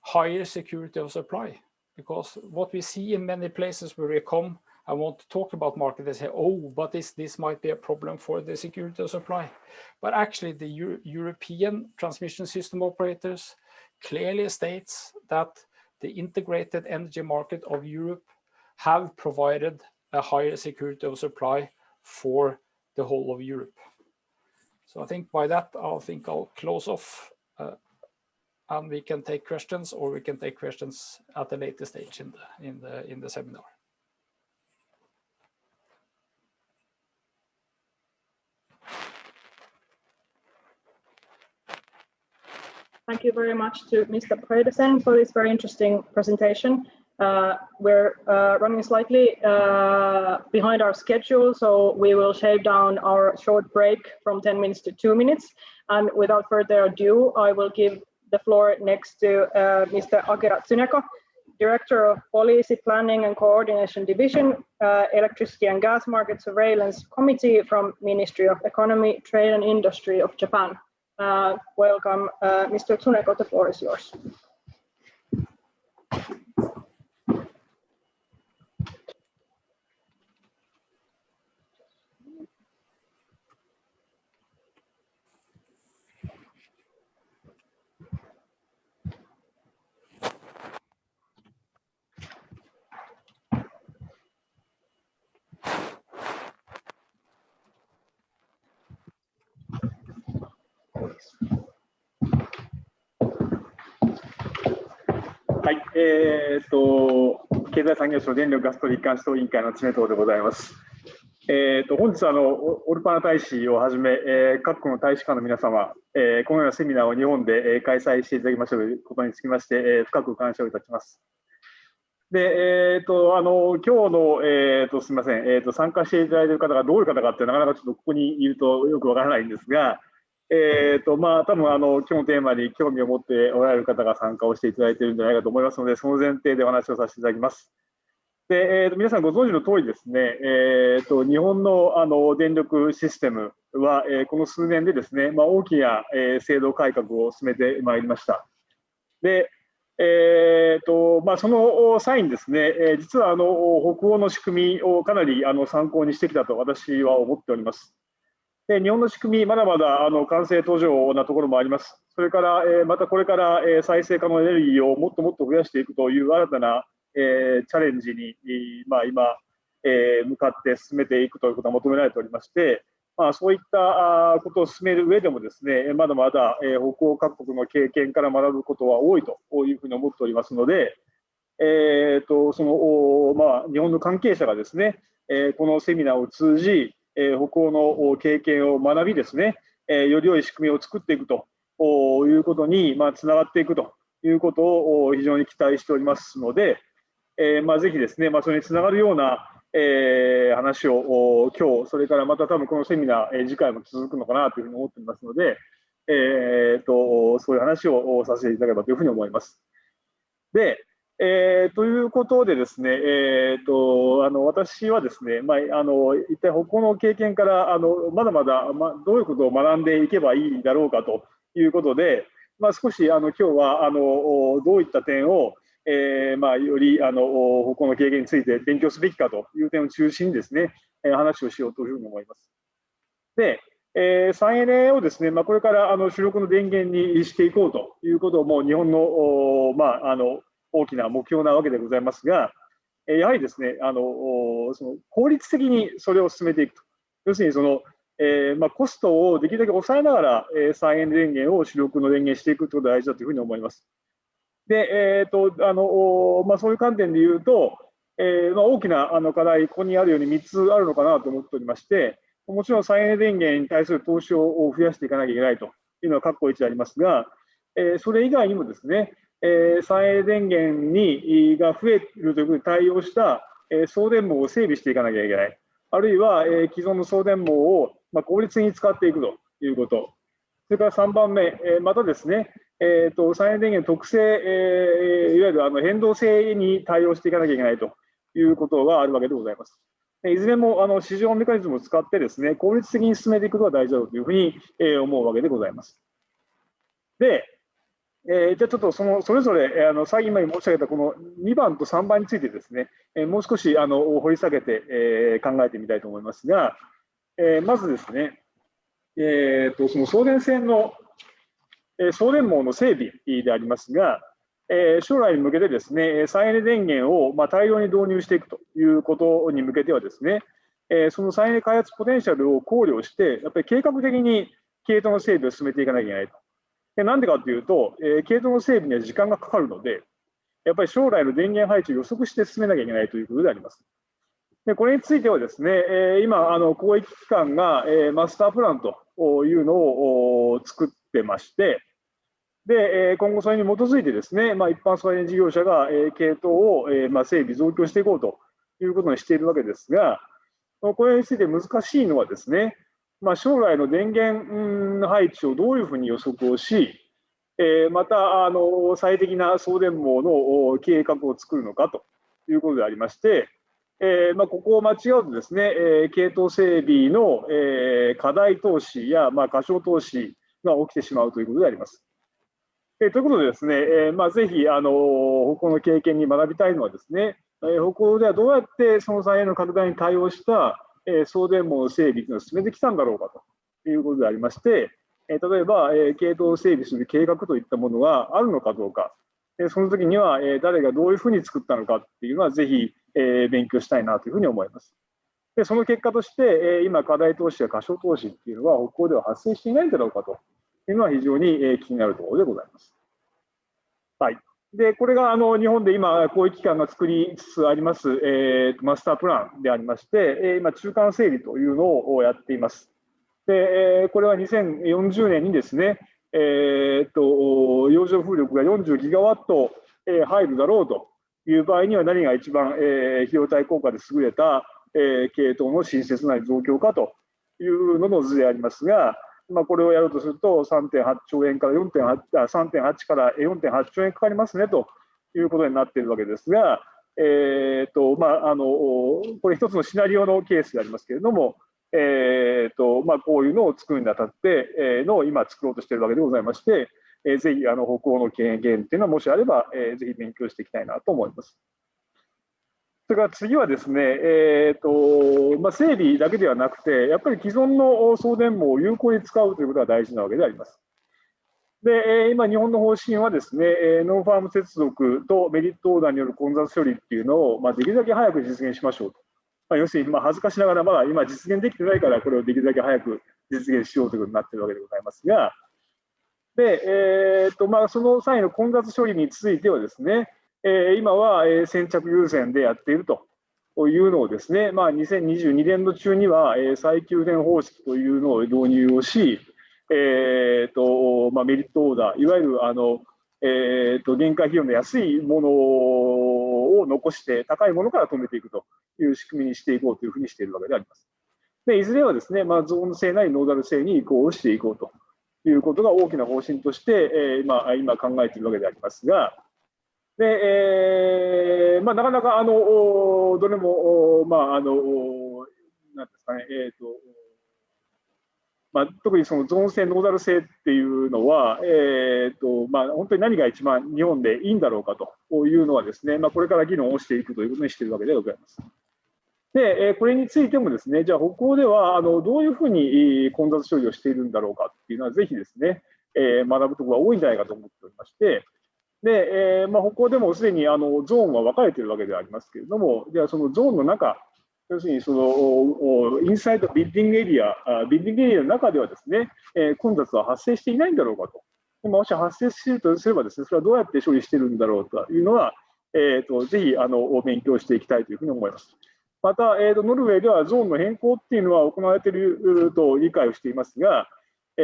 higher security of supply. Because what we see in many places where we come and want to talk about market, they say, oh, but this might be a problem for the security of supply. But actually the European transmission system operators clearly states that the integrated energy market of Europe have provided a higher security of supply for the whole of Europe. So I think by that, I'll close off and we can take questions, or we can take questions at a later stage in the seminar. Thank you very much to Mr. Pedersen for this very interesting presentation. We're running slightly behind our schedule, so we will shave down our short break from 10 minutes to 2 minutes. And without further ado, I will give the floor next to Mr. Akira Tsuneko, Director of Policy Planning and Coordination Division, Electricity and Gas Market Surveillance Committee from Ministry of Economy, Trade and Industry of Japan. Welcome, Mr. Tsuneko, the floor is yours. はい、経済産業省電力ガス取り監視等委員会の知名等でございます。本日オルパナ大使をはじめ、各国の大使館の皆様、このようなセミナーを日本で開催していただきましたことにつきまして、深く感謝をいたします。で、今日の、すみません、参加していただいている方がどういう方かってなかなかちょっとここにいるとよくわからないんですが、多分今日のテーマに興味を持っておられる方が参加をしていただいているんじゃないかと思いますので、その前提でお話をさせていただきます。で、皆さんご存知の通りですね、日本の電力システムは、この数年でですね、大きな制度改革を進めてまいりました。で、その際にですね、実は北欧の仕組みをかなり参考にしてきたと私は思っております。で、日本の仕組み、まだまだ完成途上なところもあります。それから、またこれから再生可能エネルギーをもっともっと増やしていくという新たなチャレンジに、今、向かって進めていくということが求められておりまして、そういったことを進める上でもですね、まだまだ北欧各国の経験から学ぶことは多いというふうに思っておりますので、日本の関係者がですね、このセミナーを通じ、北欧の経験を学びですね、より良い仕組みを作っていくということにつながっていくということを非常に期待しておりますので、ぜひですね、それにつながるような話を今日、それからまた多分このセミナー、次回も続くのかなというふうに思っておりますので、そういう話をさせていただければというふうに思います。で、ということでですね、私はですね、一体北欧の経験からまだまだ、どういうことを学んでいけばいいだろうかということで、少し今日はどういった点をより北欧の経験について勉強すべきかという点を中心にですね、話をしようというふうに思います。で、再エネをですね、これから主力の電源にしていこうということも日本の大きな目標なわけでございますが、やはりですね、その効率的にそれを進めていくと。要するにコストをできるだけ抑えながら再エネ電源を主力の電源にしていくことが大事だというふうに思います。で、そういう観点で言うと、大きな課題、ここにあるように3つあるのかなと思っておりまして、もちろん再エネ電源に対する投資を増やしていかなきゃいけないというのは確固一でありますが、それ以外にもですね、再エネ電源が増えるということに対応した送電網を整備していかなきゃいけない。あるいは既存の送電網を効率的に使っていくということ。それから3番目、またですね、再エネ電源特性、いわゆる変動性に対応していかなきゃいけないということがあるわけでございます。いずれも市場メカニズムを使ってですね、効率的に進めていくことが大事だろうというふうに思うわけでございます。で、じゃあちょっとそれぞれ今申し上げたこの2番と3番についてですね、もう少し掘り下げて考えてみたいと思いますが、まずですね、その送電線の送電網の整備でありますが、将来に向けてですね、再エネ電源を大量に導入していくということに向けてはですね、その再エネ開発ポテンシャルを考慮して、やっぱり計画的に系統の整備を進めていかなきゃいけないと。なんでかというと、系統の整備には時間がかかるので、やっぱり将来の電源配置を予測して進めなきゃいけないということであります。でこれについてはですね、今、公益機関がマスタープランというのを作ってまして、で今後それに基づいてですね、一般再エネ事業者が系統を整備、増強していこうということにしているわけですが、これについて難しいのはですね、将来の電源配置をどういうふうに予測をし、また最適な送電網の計画を作るのかということでありまして、ここを間違うとですね、系統整備の過大投資や過小投資が起きてしまうということであります。ということでですね、ぜひ北欧の経験に学びたいのはですね、北欧ではどうやってその再エネの拡大に対応した送電網の整備というのを進めてきたんだろうかということでありまして、例えば系統を整備する計画といったものがあるのかどうか、その時には誰がどういうふうに作ったのかっていうのはぜひ勉強したいなというふうに思います。でその結果として今過大投資や過小投資っていうのは北欧では発生していないんだろうかというのは非常に気になるところでございます。はい。で、これが日本で今、こういう機関が作りつつあります、マスタープランでありまして、今、中間整理というのをやっています。で、これは2040年にですね、洋上風力が40ギガワット入るだろうという場合には、何が一番費用対効果で優れた系統の新設なり増強かというのの図でありますが、これをやろうとすると3.8兆円から3.8から4.8兆円かかりますねということになっているわけですが、これ一つのシナリオのケースでありますけれども、こういうのを作るにあたってのを今作ろうとしているわけでございまして、ぜひ北欧の権限っていうのはもしあれば、ぜひ勉強していきたいなと思います。それから次はですね、整備だけではなくて、やっぱり既存の送電網を有効に使うということが大事なわけであります。で、今、日本の方針はですね、ノンファーム接続とメリットオーダーによる混雑処理っていうのを、できるだけ早く実現しましょうと。要するに、恥ずかしながらまだ今実現できてないから、これをできるだけ早く実現しようということになっているわけでございますが、で、その際の混雑処理についてはですね、今は先着優先でやっているというのをですね、2022年度中には再給電方式というのを導入をし、メリットオーダー、いわゆる限界費用の安いものを残して高いものから止めていくという仕組みにしていこうというふうにしているわけであります。でいずれはですね、ゾーン制なりノーダル制に移行をしていこうということが大きな方針として、今考えているわけでありますが、でなかなかどれも、なんですかね、特にそのゾーン制、ノーダル制っていうのは、本当に何が一番日本でいいんだろうかというのはですね、これから議論をしていくということにしているわけでございます。で、これについてもですね、じゃあ北欧ではどういうふうに混雑処理をしているんだろうかっていうのは、ぜひですね、学ぶところが多いんじゃないかと思っておりまして、で、北欧でもすでにゾーンは分かれているわけではありますけれども、じゃあそのゾーンの中、要するにそのインサイドビルディングエリアの中ではですね、混雑は発生していないんだろうかと。もし発生しているとすればですね、それはどうやって処理しているんだろうというのは、ぜひ勉強していきたいというふうに思います。また、ノルウェーではゾーンの変更っていうのは行われていると理解をしていますが、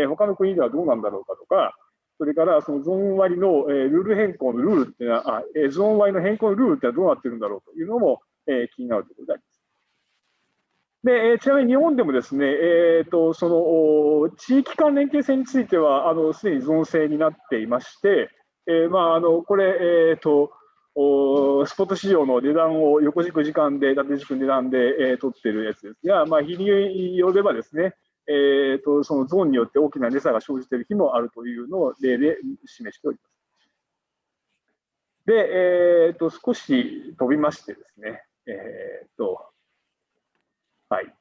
他の国ではどうなんだろうかとか、それからそのゾーン割のルール変更のルールっていうのは、ゾーン割の変更のルールってのはどうなっているんだろうというのも気になるところであります。でちなみに日本でもですね、その地域間連携性についてはすでにゾーン制になっていまして、これ、スポット市場の値段を横軸時間で縦軸値段で取っているやつですが、日によればですね、そのゾーンによって大きな値差が生じている日もあるというのを例で示しております。で、少し飛びましてですね、はい。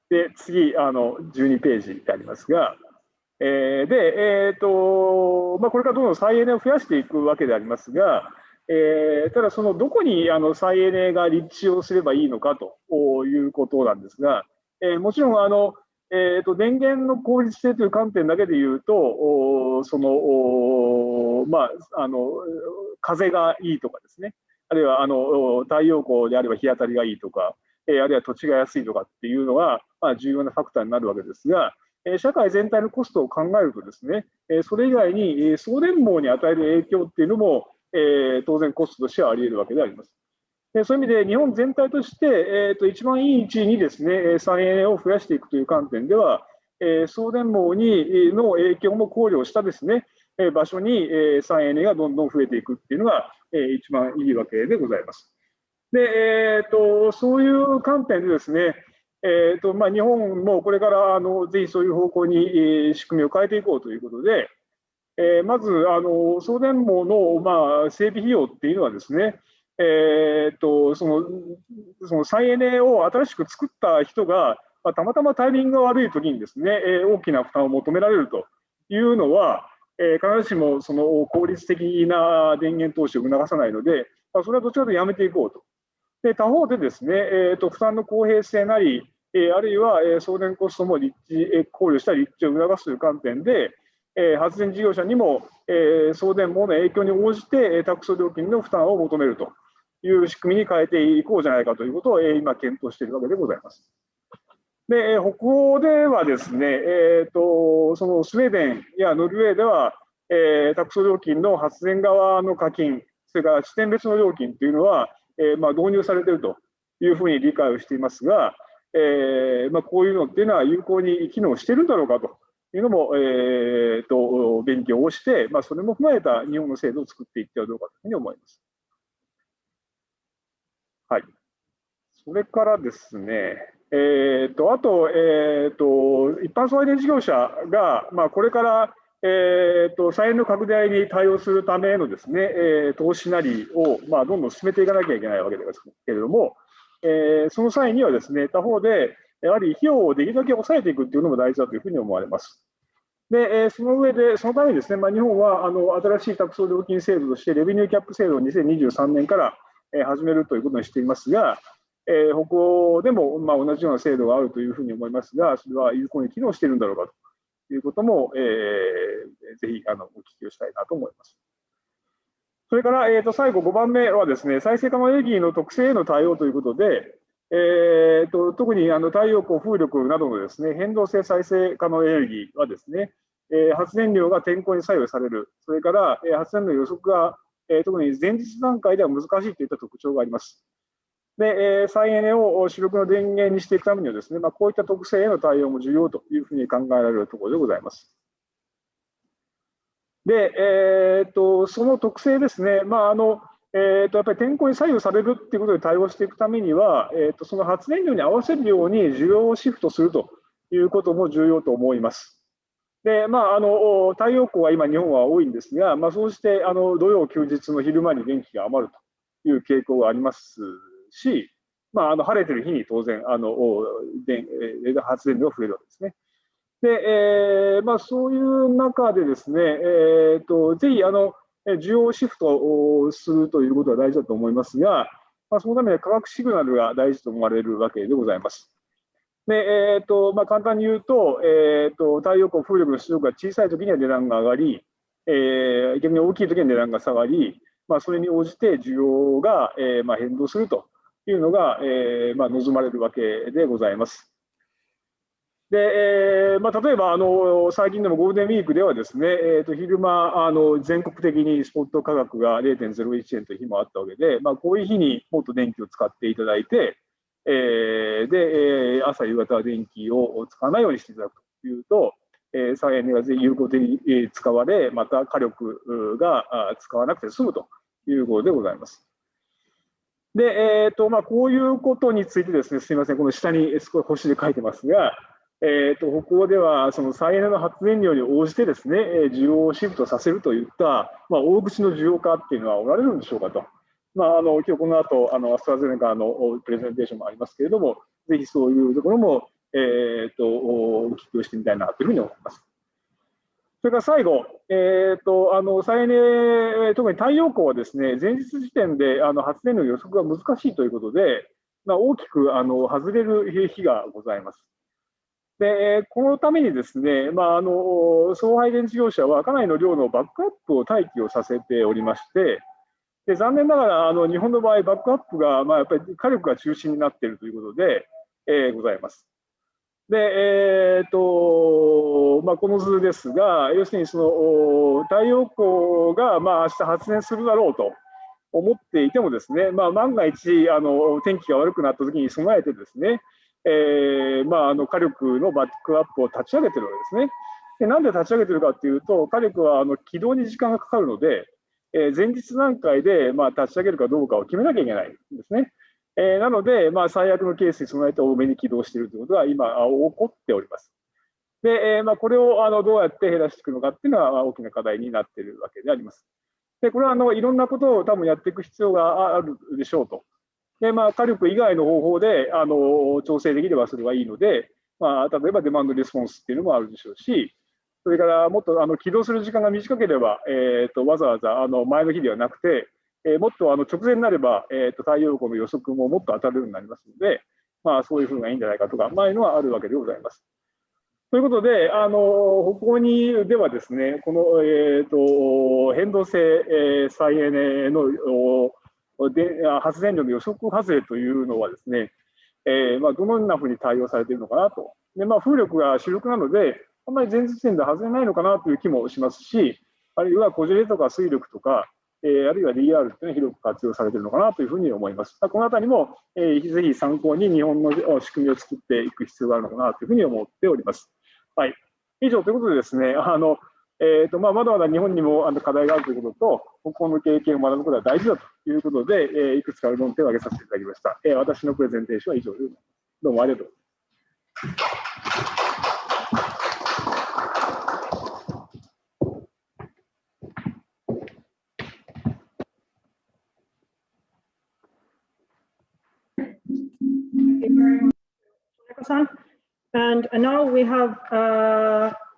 で、次、12ページでありますが、これからどんどん再エネを増やしていくわけでありますが、ただ、そのどこに再エネが立地をすればいいのかということなんですが、もちろん電源の効率性という観点だけでいうと、風がいいとかですね、あるいは太陽光であれば日当たりがいいとか、あるいは土地が安いとかっていうのが重要なファクターになるわけですが、社会全体のコストを考えるとですね、それ以外に送電網に与える影響っていうのも当然コストとしてはあり得るわけであります。そういう意味で日本全体として一番いい位置にですね、再エネを増やしていくという観点では、送電網の影響も考慮したですね、場所に再エネがどんどん増えていくっていうのが一番いいわけでございます。で、そういう観点でですね、日本もこれからぜひそういう方向に仕組みを変えていこうということで、まず送電網の整備費用っていうのはですね、その再エネを新しく作った人が、たまたまタイミングが悪いときにですね、大きな負担を求められるというのは、必ずしもその効率的な電源投資を促さないので、それはどちらかというとやめていこうと。で他方でですね、負担の公平性なり、あるいは送電コストも考慮した立地を促すという観点で、発電事業者にも、送電網の影響に応じて託送料金の負担を求めるという仕組みに変えていこうじゃないかということを、今検討しているわけでございます。で、北欧ではですね、そのスウェーデンやノルウェーでは、託送料金の発電側の課金、それから地点別の料金というのは、導入されているというふうに理解をしていますが、こういうのっていうのは有効に機能しているんだろうかというのも、勉強をして、それも踏まえた日本の制度を作っていってはどうかというふうに思います。はい。それからですね、あと、一般送配電事業者が、これから、再エネの拡大に対応するためのですね、投資なりを、どんどん進めていかなきゃいけないわけですけれども、その際にはですね、他方で、やはり費用をできるだけ抑えていくというのも大事だというふうに思われます。で、その上で、そのためにですね、日本は新しい託送料金制度として、レベニューキャップ制度を2023年から始めるということにしていますが、北欧でも同じような制度があるというふうに思いますが、それは有効に機能しているんだろうかということも、ぜひお聞きをしたいなと思います。それから、最後5番目はですね、再生可能エネルギーの特性への対応ということで、特に太陽光、風力などのですね、変動性再生可能エネルギーはですね、発電量が天候に左右される、それから発電の予測が、特に前日段階では難しいといった特徴があります。で、再エネを主力の電源にしていくためにはですね、こういった特性への対応も重要というふうに考えられるところでございます。で、その特性ですね、やっぱり天候に左右されるということで対応していくためには、その発電量に合わせるように需要をシフトするということも重要と思います。で、太陽光は今、日本は多いんですが、そうして土曜、休日の昼間に電気が余るという傾向がありますし、晴れてる日に当然発電量が増えるわけですね。で、そういう中でですね、ぜひ需要シフトをするということは大事だと思いますが、そのためには化学シグナルが大事と思われるわけでございます。で、簡単に言うと、太陽光、風力の出力が小さいときには値段が上がり、逆に大きいときには値段が下がり、それに応じて需要が、変動するというのが、望まれるわけでございます。で、例えば最近でもゴールデンウィークではですね、昼間全国的にスポット価格が 0.01 円という日もあったわけで、こういう日にもっと電気を使っていただいて、で、朝夕方は電気を使わないようにしていただくというと、再エネが有効的に使われ、また火力が使わなくて済むということでございます。で、こういうことについてですね、すみません、この下に少し星で書いてますが、北欧ではその再エネの発電量に応じてですね、需要をシフトさせるといった、大口の需要家っていうのはおられるんでしょうかと。今日この後アストラゼネカのプレゼンテーションもありますけれども、ぜひそういうところも、お聞きをしてみたいなというふうに思います。それから最後、再エネ、特に太陽光はですね、前日時点で発電の予測が難しいということで、大きく外れる日がございます。で、このためにですね、送配電事業者はかなりの量のバックアップを待機をさせておりまして、で残念ながら日本の場合、バックアップがやっぱり火力が中心になっているということで、ございます。で、この図ですが、要するにその太陽光が明日発電するだろうと思っていてもですね、万が一天気が悪くなったときに備えてですね、火力のバックアップを立ち上げているわけですね。でなんで立ち上げているかというと、火力は起動に時間がかかるので、前日段階で立ち上げるかどうかを決めなきゃいけないんですね。なので、最悪のケースに備えて多めに起動しているということが今起こっております。で、これをどうやって減らしていくのかっていうのは大きな課題になっているわけであります。で、これはいろんなことを多分やっていく必要があるでしょうと。で、火力以外の方法で調整できればそれはいいので、例えばデマンドレスポンスっていうのもあるでしょうし、それからもっと起動する時間が短ければ、わざわざ前の日ではなくて、もっと直前になれば、太陽光の予測ももっと当たるようになりますので、そういうふうがいいんじゃないかとか、いうのはあるわけでございます。ということで、北欧にではですね、この、変動性、再エネの発電量の予測発令というのはですね、どのようなふうに対応されているのかなと。で、風力が主力なので、あんまり前日点で外れないのかなという気もしますし、あるいはコジェレとか水力とか、あるいは DR というのは広く活用されているのかなというふうに思います。このあたりも、ぜひ参考に日本の仕組みを作っていく必要があるのかなというふうに思っております。はい。以上ということでですね、まだまだ日本にも課題があるということと、北欧の経験を学ぶことは大事だということで、いくつか論点を挙げさせていただきました。私のプレゼンテーションは以上です。どうもありがとうございます。And now we have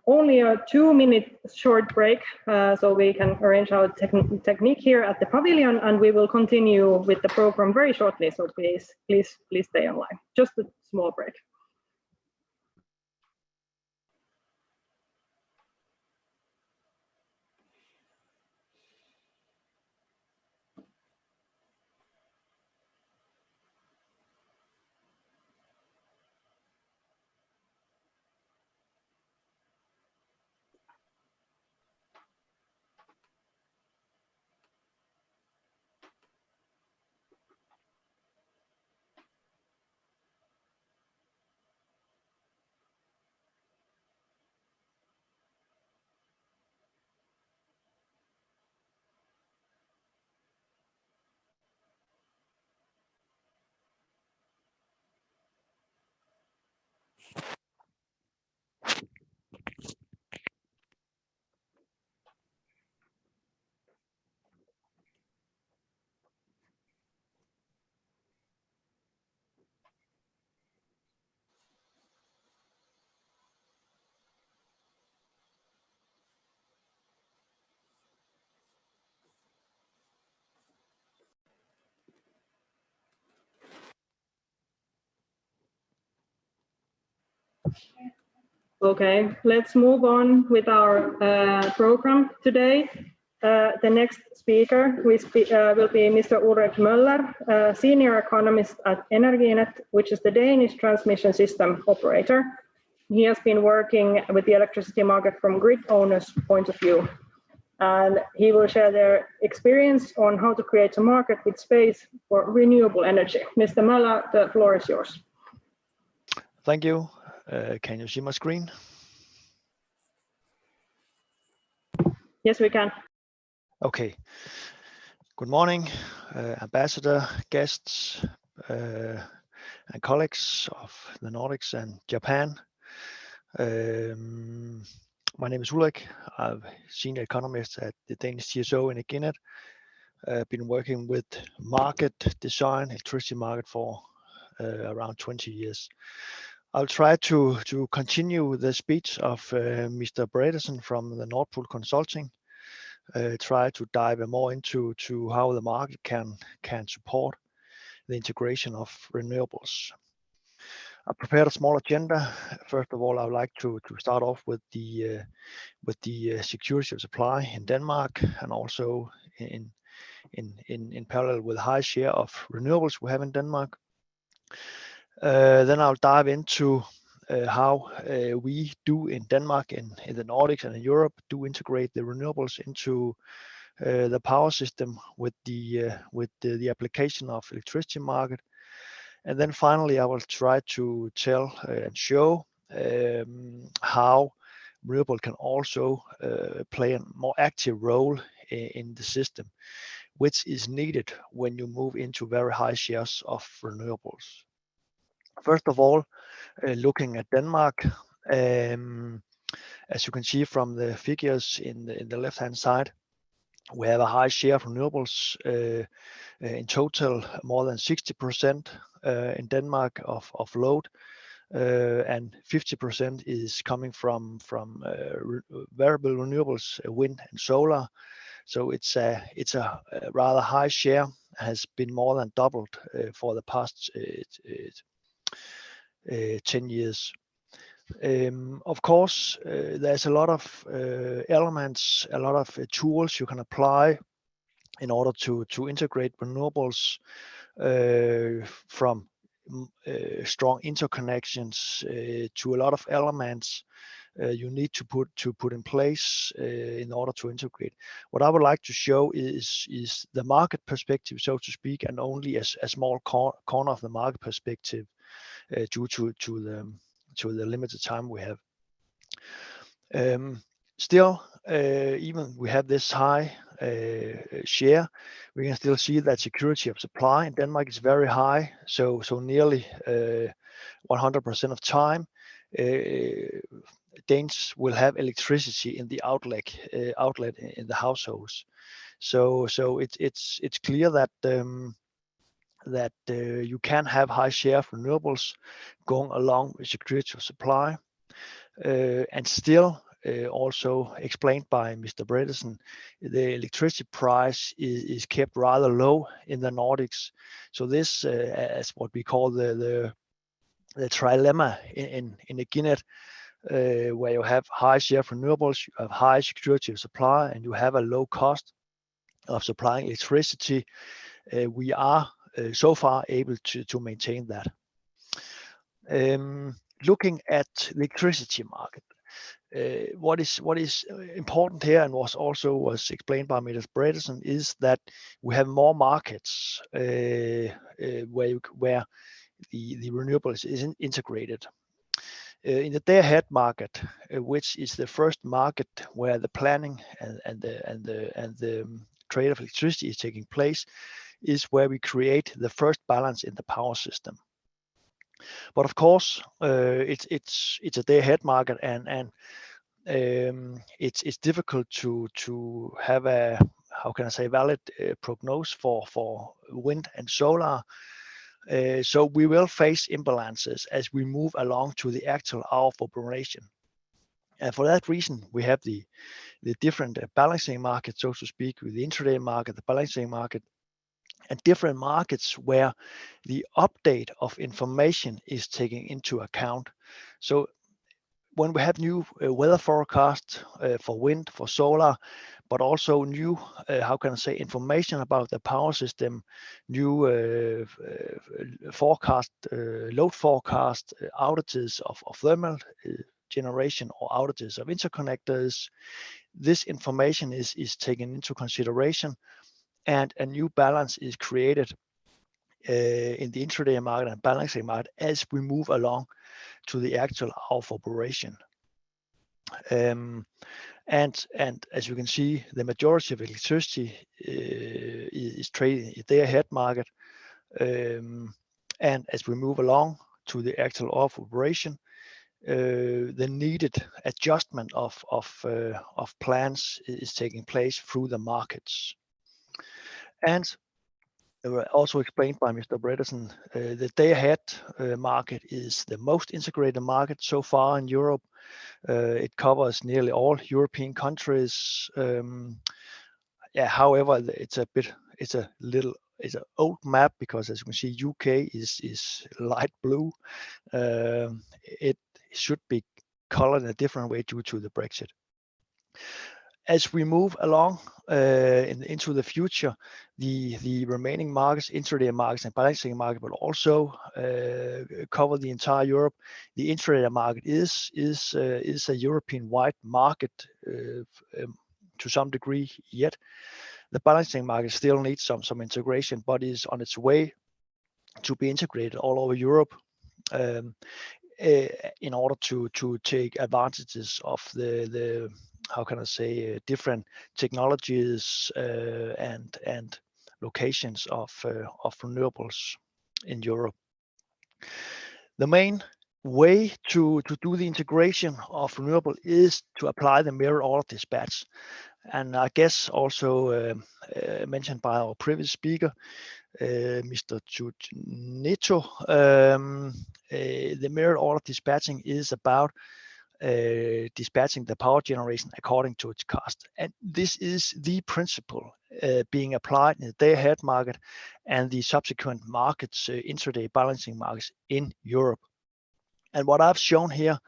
only a 2-minute short break, so we can arrange our technique here at the pavilion, and we will continue with the program very shortly. So please stay online. Just a small break. Okay, let's move on with our program today. The next speaker will be Mr. Ulrik Möller, Senior Economist at Energinet, which is the Danish transmission system operator. He has been working with the electricity market from grid owners' point of view. And he will share their experience on how to create a market with space for renewable energy. Mr. Möller, the floor is yours. Thank you. Can you see my screen? Yes, we can. Okay. Good morning, ambassador, guests, and colleagues of the Nordics and Japan. My name is Ulrik. I'm senior economist at the Danish TSO in Energinet. I've been working with market design, electricity market for around 20 years. I'll try to continue the speech of Mr. Bredesen from the Nord Pool Consulting. Try to dive more into how the market can support the integration of renewables. I prepared a small agenda. First of all, I would like to start off with the security of supply in Denmark, and also in parallel with high share of renewables we have in Denmark. Then I'll dive into how we do in Denmark, in the Nordics and in Europe, do integrate the renewables into the power system with the application of electricity market. And then finally, I will try to tell and show how renewable can also play a more active role in the system, which is needed when you move into very high shares of renewables. First of all, looking at Denmark, as you can see from the figures in the left-hand side, we have a high share of renewables, in total more than 60% in Denmark of load, and 50% is coming from variable renewables, wind and solar. So it's a rather high share, has been more than doubled for the past 10 years. Of course, there's a lot of elements, a lot of tools you can apply in order to integrate renewables, from strong interconnections to a lot of elements you need to put in place in order to integrate. What I would like to show is the market perspective, so to speak, and only a small corner of the market perspective due to the limited time we have. Still, even we have this high share, we can still see that security of supply in Denmark is very high. So nearly 100% of time, Danes will have electricity in the outlet in the households. So it's clear that you can have high share of renewables going along with security of supply, and still. Also explained by Mr. Bredesen, the electricity price is kept rather low in the Nordics. So this, as what we call the trilemma in Eginet, where you have high share of renewables, you have high security of supply, and you have a low cost of supplying electricity. We are so far able to maintain that. Looking at the electricity market. What is important here, and was explained by Mr. Bredesen, is that we have more markets where the renewables is integrated. In the day-ahead market, which is the first market where the planning and the trade of electricity is taking place, is where we create the first balance in the power system. But of course, it's a day-ahead market, and it's difficult to have a, how can I say, valid prognosis for wind and solar. So we will face imbalances as we move along to the actual hour of operation. And for that reason, we have the different balancing markets, so to speak, with the intraday market, the balancing market, and different markets where the update of information is taken into account. So when we have new weather forecasts for wind, for solar, but also new, how can I say, information about the power system, new forecast, load forecast, outages of thermal generation or outages of interconnectors, this information is taken into consideration, and a new balance is created in the intraday market and balancing market as we move along to the actual hour of operation. And as you can see, the majority of electricity is traded in the day-ahead market. And as we move along to the actual hour of operation, the needed adjustment of plans is taking place through the markets. And also explained by Mr. Bredesen, the day-ahead market is the most integrated market so far in Europe. It covers nearly all European countries. However, it's an old map, because as you can see, UK is light blue. It should be colored in a different way due to the Brexit. As we move along into the future, the remaining markets, intraday markets and balancing market, will also cover the entire Europe. The intraday market is a European-wide market to some degree yet. The balancing market still needs some integration, but is on its way to be integrated all over Europe. In order to take advantages of the how can I say, different technologies and locations of renewables in Europe. The main way to do the integration of renewable is to apply the mirror order dispatch. And I guess also mentioned by our previous speaker, Mr. Neto, the mirror order dispatching is about dispatching the power generation according to its cost. And this is the principle being applied in the day-ahead market and the subsequent markets, intraday balancing markets in Europe. And what I've shown here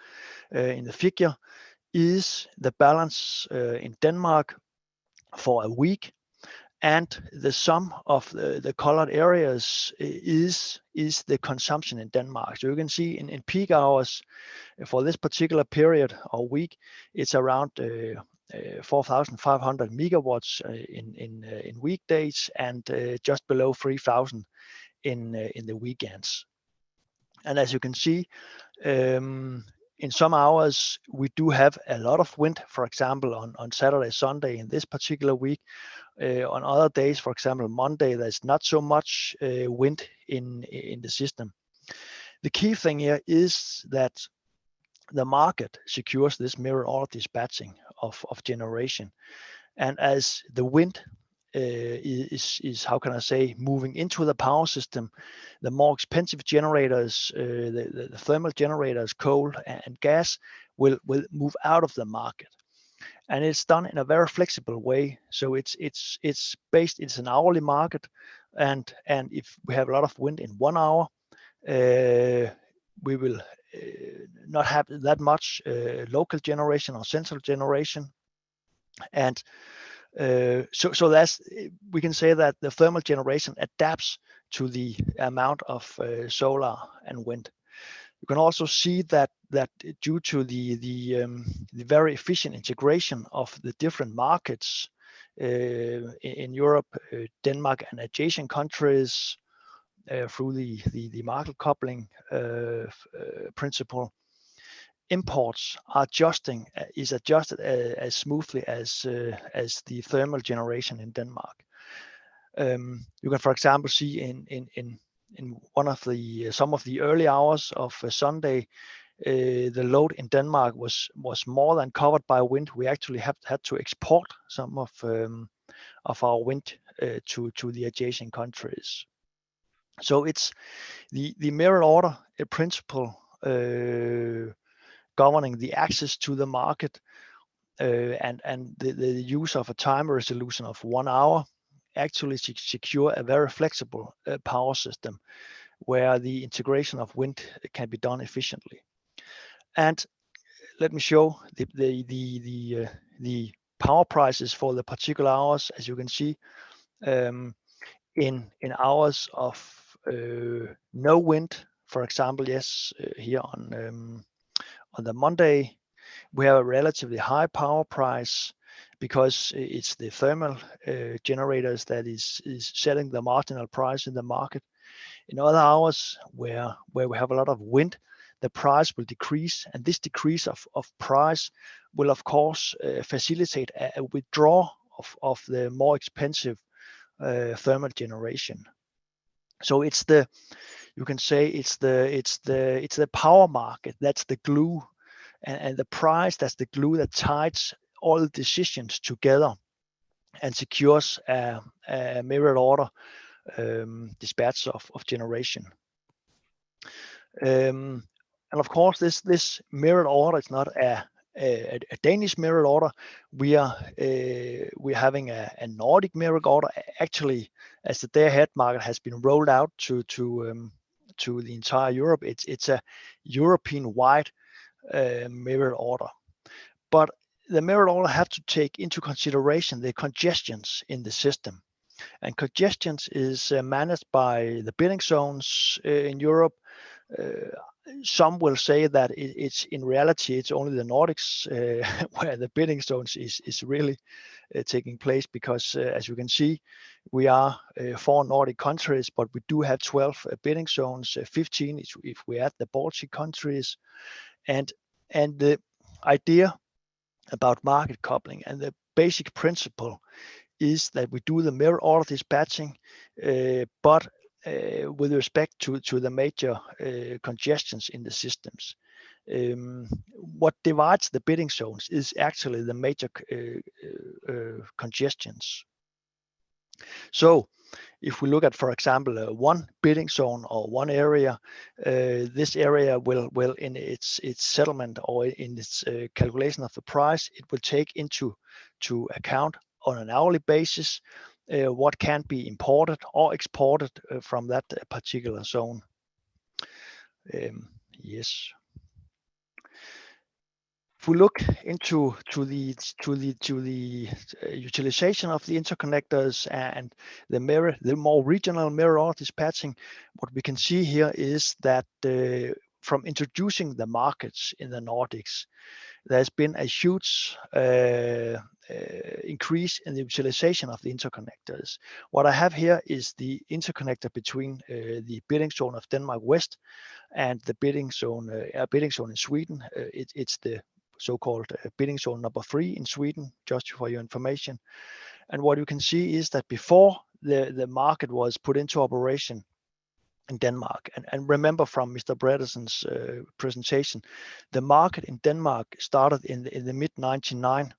in the figure is the balance in Denmark for a week, and the sum of the colored areas is the consumption in Denmark. So you can see in peak hours for this particular period or week, it's around 4,500 megawatts in weekdays, and just below 3,000 in the weekends. And as you can see, in some hours we do have a lot of wind, for example on Saturday, Sunday in this particular week. On other days, for example Monday, there's not so much wind in the system. The key thing here is that the market secures this mirror order dispatching of generation, and as the wind is how can I say, moving into the power system, the more expensive generators, the thermal generators, coal and gas, will move out of the market. And it's done in a very flexible way. So it's an hourly market, and if we have a lot of wind in 1 hour, we will not have that much local generation or central generation. And so that's, we can say that the thermal generation adapts to the amount of solar and wind. You can also see that due to the very efficient integration of the different markets in Europe, Denmark and adjacent countries through the market coupling principle, imports are is adjusted as smoothly as the thermal generation in Denmark. You can, for example, see in one of some of the early hours of Sunday, the load in Denmark was more than covered by wind. We actually had to export some of our wind to the adjacent countries. So it's the mirror order principle governing the access to the market and the use of a time resolution of 1 hour actually secure a very flexible power system where the integration of wind can be done efficiently. And let me show the power prices for the particular hours. As you can see, in hours of no wind, for example, here on the Monday, we have a relatively high power price because it's the thermal generators that is setting the marginal price in the market. In other hours where we have a lot of wind, the price will decrease, and this decrease of price will of course facilitate a withdrawal of the more expensive thermal generation. So it's you can say it's the power market that's the glue, and the price that's the glue that ties all the decisions together and secures a mirrored order dispatch of generation. And of course, this mirrored order is not a Danish mirrored order. We're having a Nordic mirrored order. Actually, as the day-ahead market has been rolled out to the entire Europe, it's a European-wide mirrored order. But the mirrored order have to take into consideration the congestions in the system, and congestions is managed by the bidding zones in Europe. Some will say that it's in reality it's only the Nordics where the bidding zones is really taking place, because as you can see, we are 4 Nordic countries, but we do have 12 bidding zones, 15 if we add the Baltic countries. And the idea about market coupling and the basic principle is that we do the mirror order dispatching, but with respect to the major congestions in the systems. What divides the bidding zones is actually the major congestions. So if we look at, for example, one bidding zone or one area, this area will in its settlement or in its calculation of the price, it will take into account on an hourly basis what can be imported or exported from that particular zone. Yes. we look into the utilization of the interconnectors and the more regional mirror dispatching, what we can see here is that from introducing the markets in the Nordics, there's been a huge increase in the utilization of the interconnectors. What I have here is the interconnector between the bidding zone of Denmark West and the bidding zone in Sweden. It's the so-called bidding zone number 3 in Sweden, just for your information. And what you can see is that before the market was put into operation in Denmark, and remember from Mr. Bredeson's presentation, the market in Denmark started in the mid-99.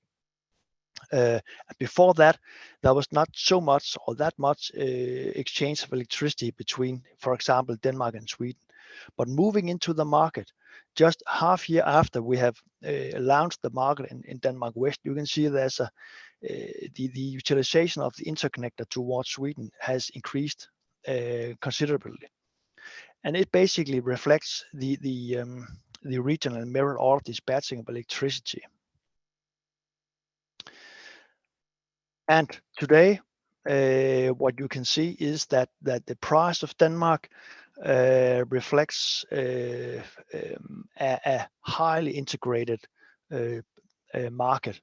Before that, there was not so much or that much exchange of electricity between, for example, Denmark and Sweden. But moving into the market, just half year after we have launched the market in Denmark West, you can see there's the utilization of the interconnector towards Sweden has increased considerably, and it basically reflects the regional mirror order dispatching of electricity. And today, what you can see is that the price of Denmark reflects a highly integrated market.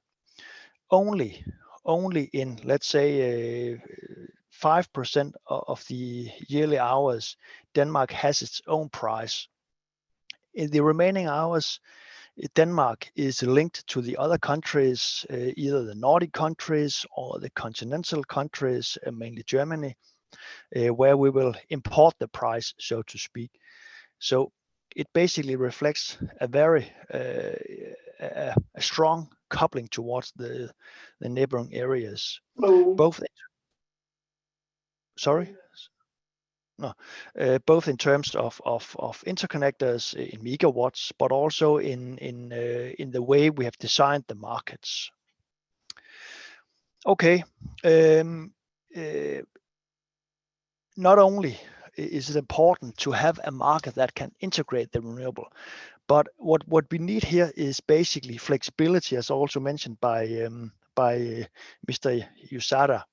Only in, let's say, 5% of the yearly hours, Denmark has its own price. In the remaining hours, Denmark is linked to the other countries, either the Nordic countries or the continental countries, mainly Germany, where we will import the price, so to speak. So it basically reflects a very a strong coupling towards the neighboring areas. Both in terms of interconnectors in megawatts, but also in the way we have designed the markets. Okay, not only is it important to have a market that can integrate the renewable, but what we need here is basically flexibility, as also mentioned by Mr. Usada.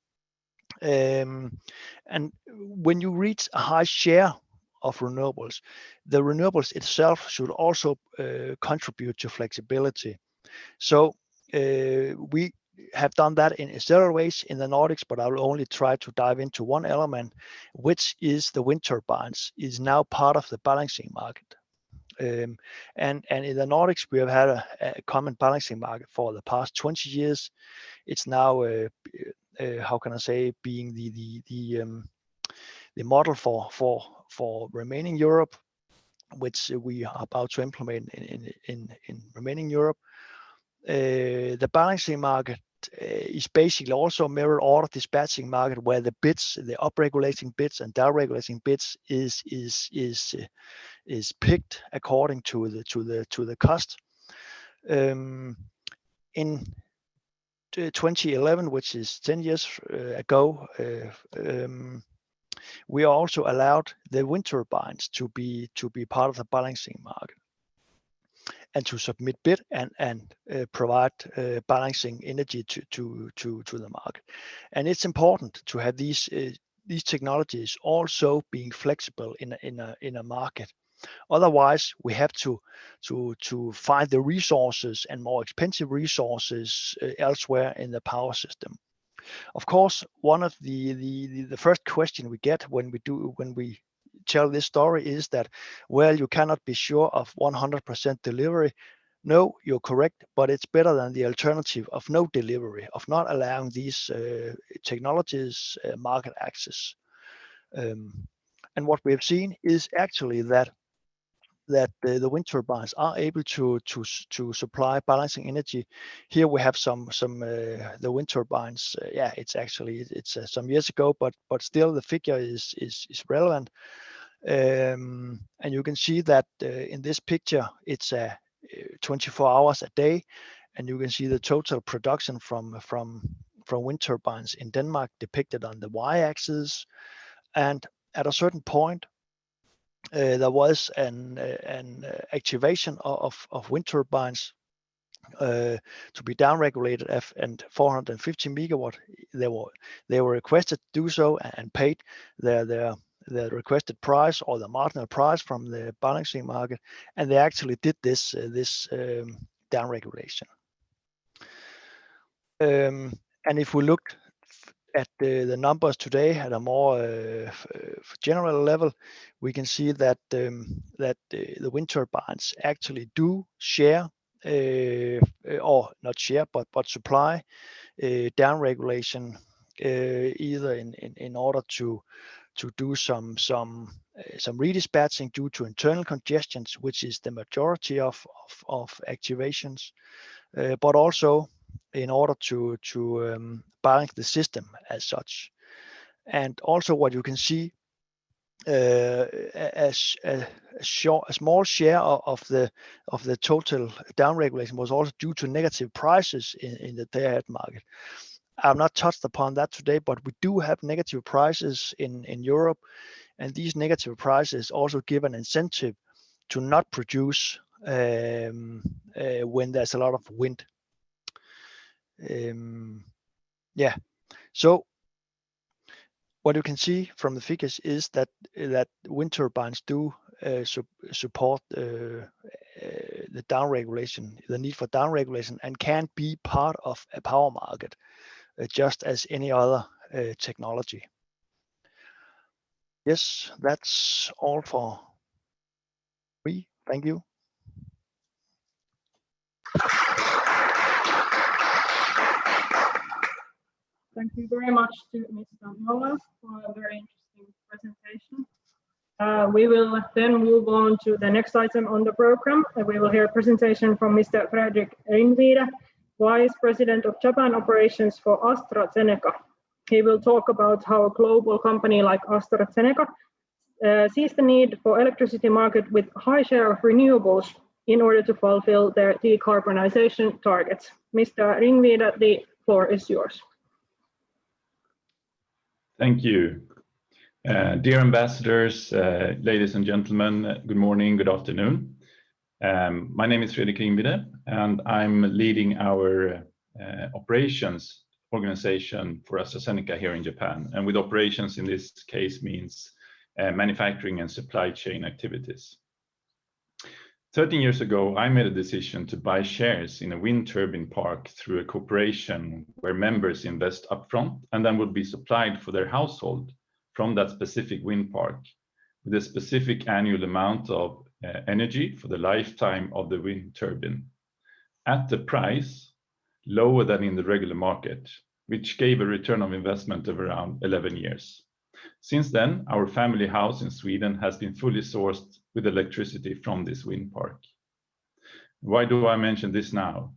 And when you reach a high share of renewables, the renewables itself should also contribute to flexibility. So we have done that in several ways in the Nordics, but I will only try to dive into one element, which is the wind turbines is now part of the balancing market. And in the Nordics, we have had a common balancing market for the past 20 years. It's now how can I say, being the model for remaining Europe, which we are about to implement in remaining Europe. The balancing market is basically also a mirror order dispatching market where the bids, the up-regulating bids and down-regulating bids is picked according to the cost. In 2011, which is 10 years ago, we also allowed the wind turbines to be part of the balancing market and to submit bid and provide balancing energy to the market. And it's important to have these technologies also being flexible in a market. Otherwise, we have to find the resources and more expensive resources elsewhere in the power system. Of course, one of the first question we get when we tell this story is that, well, you cannot be sure of 100% delivery. No, you're correct, but it's better than the alternative of no delivery, of not allowing these technologies market access. And what we have seen is actually that the wind turbines are able to supply balancing energy. Here we have some the wind turbines. Yeah, it's some years ago, but still the figure is relevant. And you can see that in this picture it's 24 hours a day, and you can see the total production from wind turbines in Denmark depicted on the y-axis. And at a certain point, there was an activation of wind turbines to be downregulated, and 450 megawatt, they were requested to do so and paid their requested price or the marginal price from the balancing market, and they actually did this downregulation. And if we look at the numbers today at a more general level, we can see that the wind turbines actually do share, or not share, but supply downregulation, either in order to do some redispatching due to internal congestions, which is the majority of activations, but also in order to balance the system as such. And also what you can see, a small share of the total downregulation was also due to negative prices in the day-ahead market. I've not touched upon that today, but we do have negative prices in Europe, and these negative prices also give an incentive to not produce when there's a lot of wind. Yeah, so what you can see from the figures is that wind turbines do support the downregulation, the need for downregulation, and can be part of a power market, just as any other technology. Yes, that's all for me. Thank you. Thank you very much to Mr. Nolas for a very interesting presentation. We will then move on to the next item on the program. We will hear a presentation from Mr. Fredrik Ringvide, Vice President of Japan Operations for AstraZeneca. He will talk about how a global company like AstraZeneca sees the need for electricity market with high share of renewables in order to fulfill their decarbonization targets. Mr. Ringvide, the floor is yours. Thank you. Dear ambassadors, ladies and gentlemen, good morning, good afternoon. My name is Fredrik Ringvide, and I'm leading our operations organization for AstraZeneca here in Japan. And with operations in this case means manufacturing and supply chain activities. 13 years ago, I made a decision to buy shares in a wind turbine park through a corporation where members invest upfront and then would be supplied for their household from that specific wind park with a specific annual amount of energy for the lifetime of the wind turbine at the price lower than in the regular market, which gave a return on investment of around 11 years. Since then, our family house in Sweden has been fully sourced with electricity from this wind park. Why do I mention this now?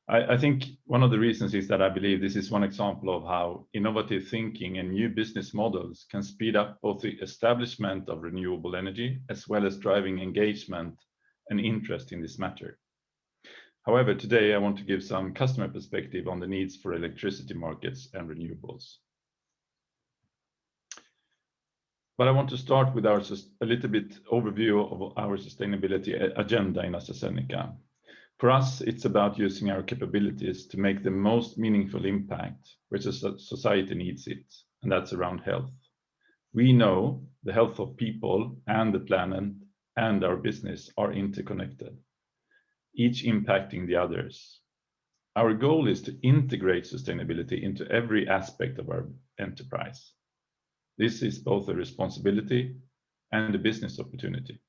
I think one of the reasons is that I believe this is one example of how innovative thinking and new business models can speed up both the establishment of renewable energy as well as driving engagement and interest in this matter. However, today I want to give some customer perspective on the needs for electricity markets and renewables. But I want to start with a little bit overview of our sustainability agenda in AstraZeneca. For us, it's about using our capabilities to make the most meaningful impact where society needs it, and that's around health. We know the health of people and the planet and our business are interconnected, each impacting the others. Our goal is to integrate sustainability into every aspect of our enterprise. This is both a responsibility and a business opportunity.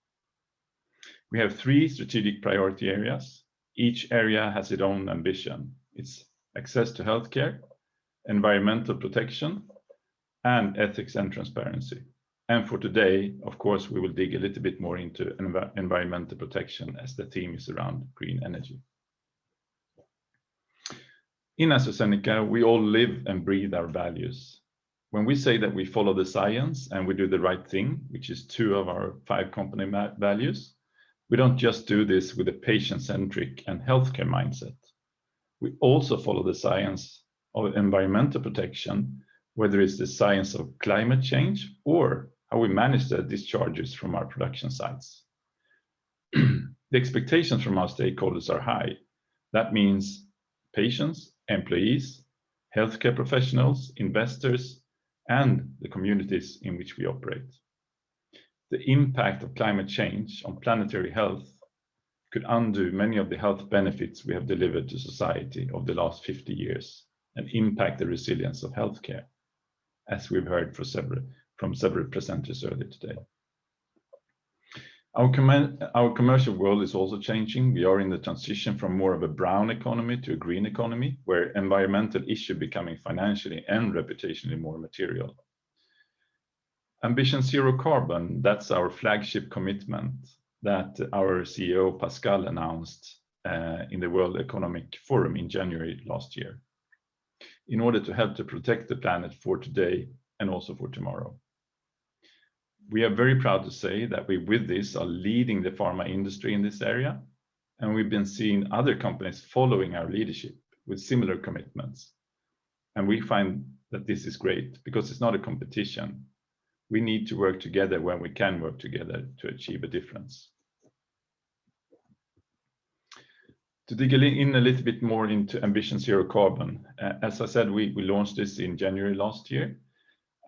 We have 3 strategic priority areas. Each area has its own ambition. It's access to healthcare, environmental protection, and ethics and transparency. And for today, of course, we will dig a little bit more into environmental protection as the theme is around green energy. In AstraZeneca, we all live and breathe our values. When we say that we follow the science and we do the right thing, which is 2 of our 5 company values, we don't just do this with a patient-centric and healthcare mindset. We also follow the science of environmental protection, whether it's the science of climate change or how we manage the discharges from our production sites. The expectations from our stakeholders are high. That means patients, employees, healthcare professionals, investors, and the communities in which we operate. The impact of climate change on planetary health could undo many of the health benefits we have delivered to society over the last 50 years and impact the resilience of healthcare, as we've heard from several presenters earlier today. Our commercial world is also changing. We are in the transition from more of a brown economy to a green economy, where environmental issues becoming financially and reputationally more material. Ambition Zero Carbon, that's our flagship commitment that our CEO Pascal announced in the World Economic Forum in January last year, in order to help to protect the planet for today and also for tomorrow. We are very proud to say that we, with this, are leading the pharma industry in this area, and we've been seeing other companies following our leadership with similar commitments. And we find that this is great because it's not a competition. We need to work together when we can work together to achieve a difference. To dig in a little bit more into Ambition Zero Carbon, as I said, we launched this in January last year,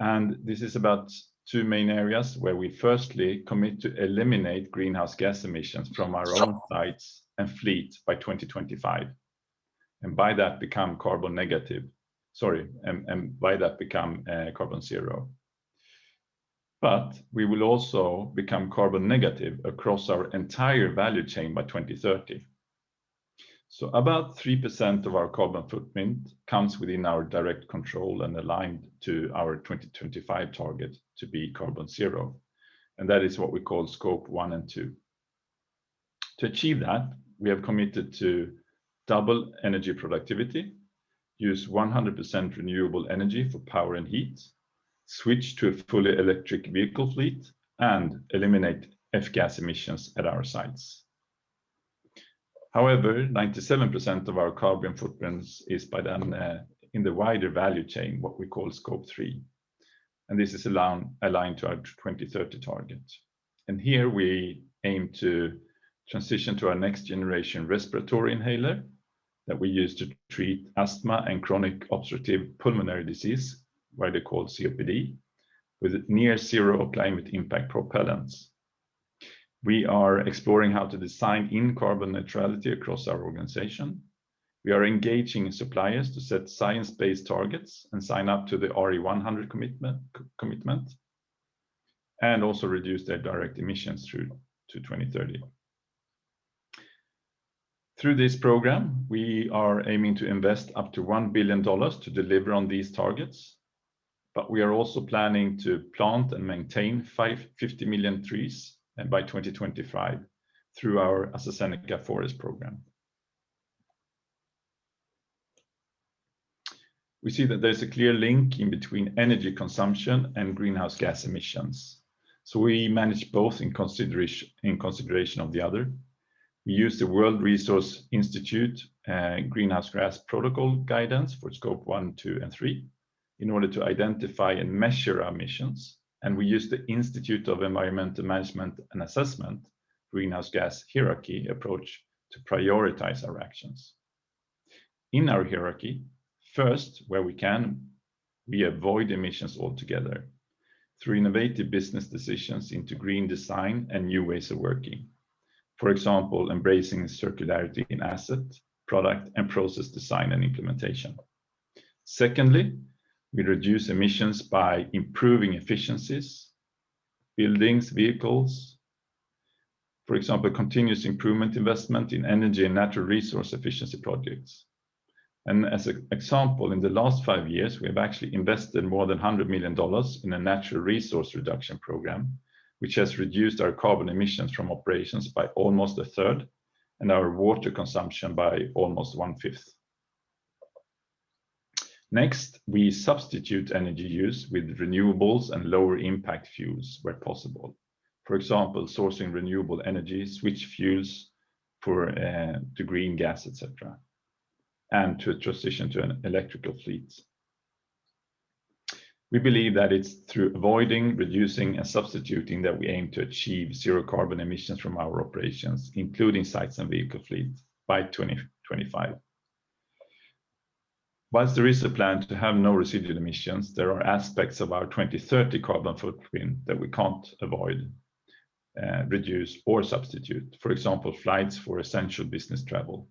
and this is about two main areas where we firstly commit to eliminate greenhouse gas emissions from our own sites and fleet by 2025, and by that become carbon negative. And by that become carbon zero. But we will also become carbon negative across our entire value chain by 2030. So about 3% of our carbon footprint comes within our direct control and aligned to our 2025 target to be carbon zero. And that is what we call scope 1 and 2. To achieve that, we have committed to double energy productivity, use 100% renewable energy for power and heat, switch to a fully electric vehicle fleet, and eliminate F-gas emissions at our sites. However, 97% of our carbon footprints is by then in the wider value chain, what we call scope 3. And this is aligned to our 2030 target. And here we aim to transition to our next generation respiratory inhaler that we use to treat asthma and chronic obstructive pulmonary disease, widely called COPD, with near zero climate impact propellants. We are exploring how to design in carbon neutrality across our organization. We are engaging suppliers to set science-based targets and sign up to the RE100 commitment, and also reduce their direct emissions through to 2030. Through this program, we are aiming to invest up to $1 billion to deliver on these targets, but we are also planning to plant and maintain 50 million trees and by 2025 through our AstraZeneca Forest program. We see that there's a clear link in between energy consumption and greenhouse gas emissions. So we manage both in consideration of the other. We use the World Resources Institute greenhouse gas protocol guidance for scope 1, 2, and 3 in order to identify and measure our emissions. And we use the Institute of Environmental Management and Assessment greenhouse gas hierarchy approach to prioritize our actions. In our hierarchy, first, where we can, we avoid emissions altogether through innovative business decisions into green design and new ways of working. For example, embracing circularity in asset, product, and process design and implementation. Secondly, we reduce emissions by improving efficiencies, buildings, vehicles, for example, continuous improvement investment in energy and natural resource efficiency projects. And as an example, in the last 5 years, we have actually invested more than $100 million in a natural resource reduction program, which has reduced our carbon emissions from operations by almost 1/3 and our water consumption by almost 1/5. Next, we substitute energy use with renewables and lower impact fuels where possible. For example, sourcing renewable energy, switch fuels to green gas, etc., and to transition to an electrical fleet. We believe that it's through avoiding, reducing, and substituting that we aim to achieve zero carbon emissions from our operations, including sites and vehicle fleet, by 2025. Whilst there is a plan to have no residual emissions, there are aspects of our 2030 carbon footprint that we can't avoid, reduce or substitute. For example, flights for essential business travel.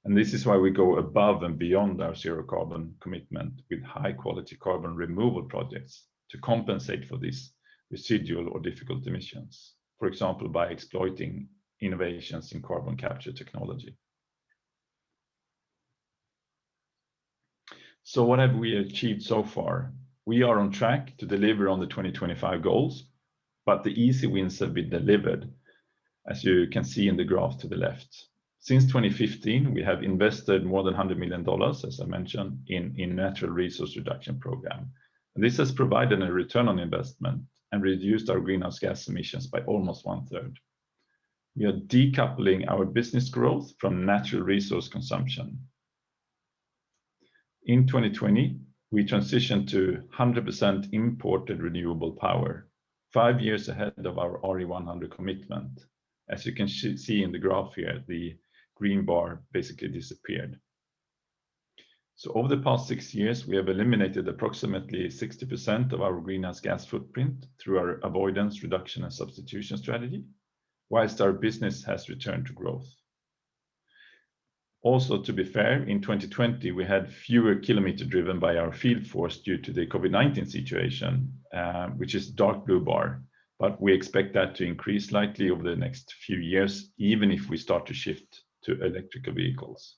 And this is why we go above and beyond our zero carbon commitment with high quality carbon removal projects to compensate for these residual or difficult emissions. For example, by exploiting innovations in carbon capture technology. So what have we achieved so far? We are on track to deliver on the 2025 goals, but the easy wins have been delivered, as you can see in the graph to the left. Since 2015, we have invested more than $100 million, as I mentioned, in natural resource reduction program. And this has provided a return on investment and reduced our greenhouse gas emissions by almost 1/3. We are decoupling our business growth from natural resource consumption. In 2020, we transitioned to 100% imported renewable power, 5 years ahead of our RE100 commitment. As you can see in the graph here, the green bar basically disappeared. So over the past 6 years, we have eliminated approximately 60% of our greenhouse gas footprint through our avoidance, reduction, and substitution strategy, whilst our business has returned to growth. Also, to be fair, in 2020, we had fewer kilometers driven by our field force due to the COVID-19 situation, which is dark blue bar, but we expect that to increase slightly over the next few years, even if we start to shift to electrical vehicles.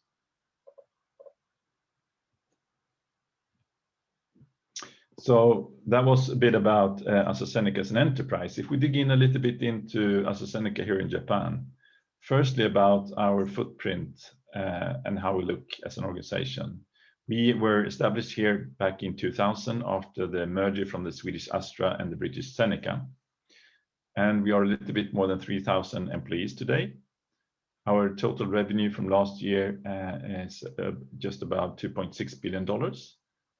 So that was a bit about AstraZeneca as an enterprise. If we dig in a little bit into AstraZeneca here in Japan, firstly about our footprint and how we look as an organization. We were established here back in 2000 after the merger from the Swedish Astra and the British Seneca. And we are a little bit more than 3,000 employees today. Our total revenue from last year is just about $2.6 billion.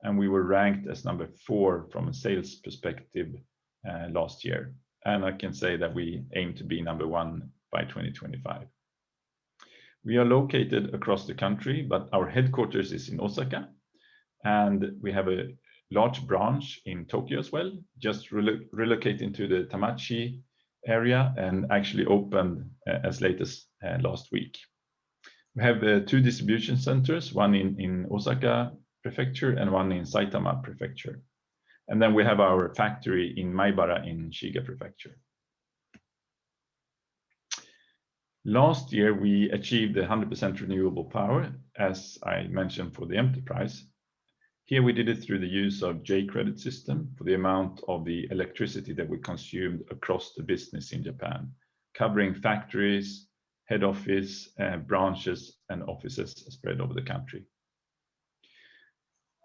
And we were ranked as number 4 from a sales perspective last year. And I can say that we aim to be number 1 by 2025. We are located across the country, but our headquarters is in Osaka. And we have a large branch in Tokyo as well, just relocating to the Tamachi area and actually opened as late as last week. We have 2 distribution centers, one in Osaka Prefecture and one in Saitama Prefecture. And then we have our factory in Maibara in Shiga Prefecture. Last year, we achieved 100% renewable power, as I mentioned, for the enterprise. Here we did it through the use of J-credit system for the amount of the electricity that we consumed across the business in Japan, covering factories, head office, branches, and offices spread over the country.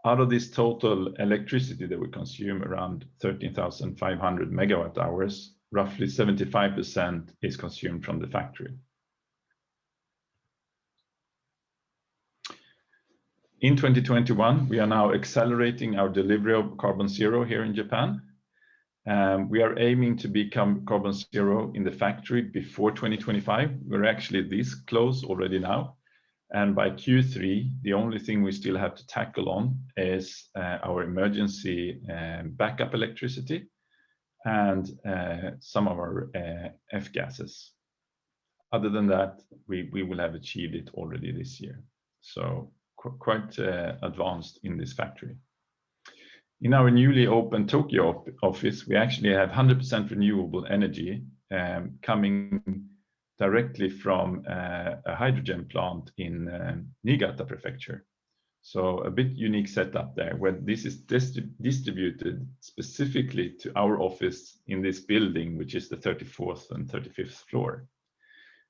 Out of this total electricity that we consume, around 13,500 megawatt hours, roughly 75% is consumed from the factory. In 2021, we are now accelerating our delivery of carbon zero here in Japan. We are aiming to become carbon zero in the factory before 2025. We're actually this close already now. And by Q3, the only thing we still have to tackle on is our emergency backup electricity and some of our F-gases. Other than that, we will have achieved it already this year. So quite advanced in this factory. In our newly opened Tokyo office, we actually have 100% renewable energy coming directly from a hydrogen plant in Niigata Prefecture. So a bit unique setup there, where this is distributed specifically to our office in this building, which is the 34th and 35th floor.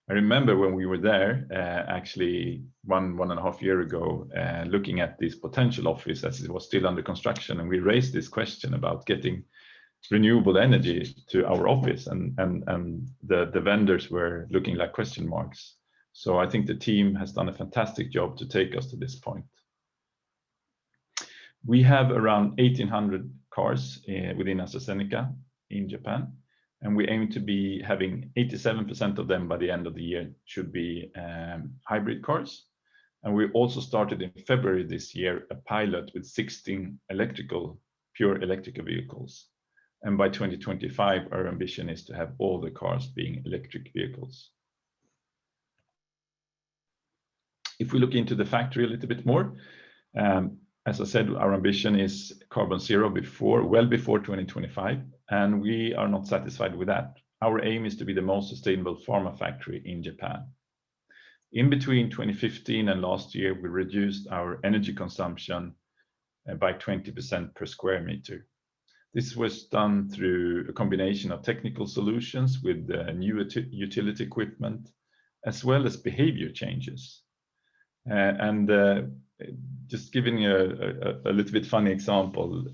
I remember when we were there, actually one and a half year ago, looking at this potential office as it was still under construction, and we raised this question about getting renewable energy to our office, and the vendors were looking like question marks. So I think the team has done a fantastic job to take us to this point. We have around 1,800 cars within AstraZeneca in Japan, and we aim to be having 87% of them by the end of the year should be hybrid cars. And we also started in February this year a pilot with 16 pure electrical vehicles. And by 2025, our ambition is to have all the cars being electric vehicles. If we look into the factory a little bit more, as I said, our ambition is carbon zero well before 2025, and we are not satisfied with that. Our aim is to be the most sustainable pharma factory in Japan. In between 2015 and last year, we reduced our energy consumption by 20% per square meter. This was done through a combination of technical solutions with new utility equipment, as well as behavior changes. Just giving a little bit funny example,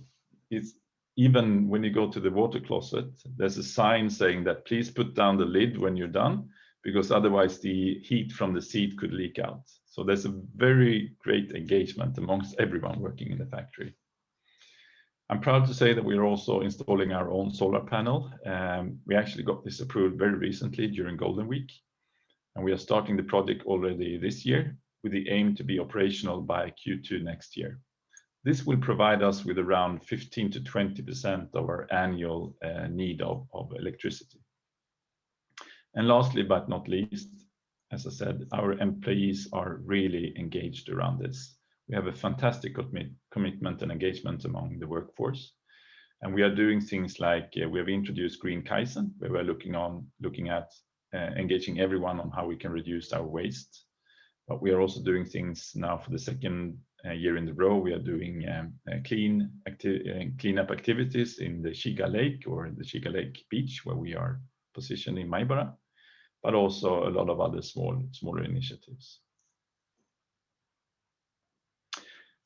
is even when you go to the water closet, there's a sign saying that please put down the lid when you're done, because otherwise the heat from the seat could leak out. So there's a very great engagement amongst everyone working in the factory. I'm proud to say that we are also installing our own solar panel. We actually got this approved very recently during Golden Week, and we are starting the project already this year with the aim to be operational by Q2 next year. This will provide us with around 15 to 20% of our annual need of electricity. And lastly, but not least, as I said, our employees are really engaged around this. We have a fantastic commitment and engagement among the workforce. And we are doing things like we have introduced Green Kaizen, where we're looking at engaging everyone on how we can reduce our waste. But we are also doing things now for the second year in a row. We are doing cleanup activities in the Shiga Lake or the Shiga Lake beach, where we are positioned in Maibara, but also a lot of other smaller initiatives.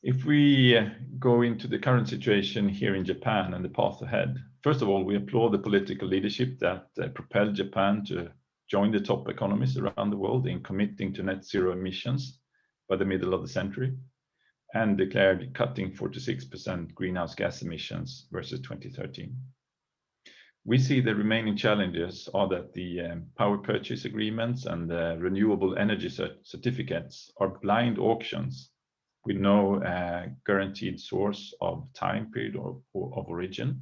If we go into the current situation here in Japan and the path ahead, first of all, we applaud the political leadership that propelled Japan to join the top economies around the world in committing to net zero emissions by the middle of the century and declared cutting 46% greenhouse gas emissions versus 2013. We see the remaining challenges are that the power purchase agreements and the renewable energy certificates are blind auctions with no guaranteed source of time period or of origin.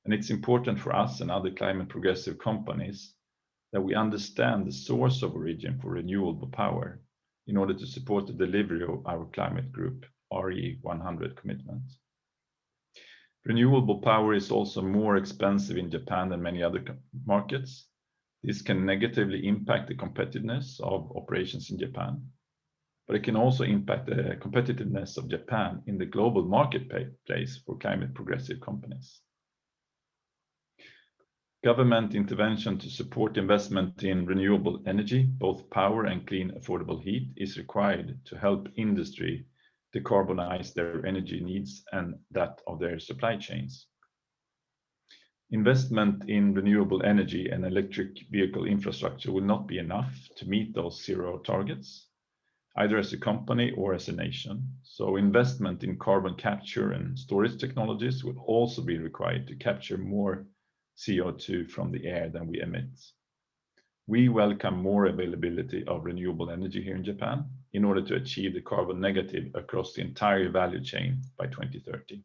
And it's important for us and other climate progressive companies that we understand the source of origin for renewable power in order to support the delivery of our climate group RE100 commitment. Renewable power is also more expensive in Japan than many other markets. This can negatively impact the competitiveness of operations in Japan, but it can also impact the competitiveness of Japan in the global marketplace for climate progressive companies. Government intervention to support investment in renewable energy, both power and clean affordable heat, is required to help industry decarbonize their energy needs and that of their supply chains. Investment in renewable energy and electric vehicle infrastructure will not be enough to meet those zero targets, either as a company or as a nation. So investment in carbon capture and storage technologies will also be required to capture more CO2 from the air than we emit. We welcome more availability of renewable energy here in Japan in order to achieve the carbon negative across the entire value chain by 2030.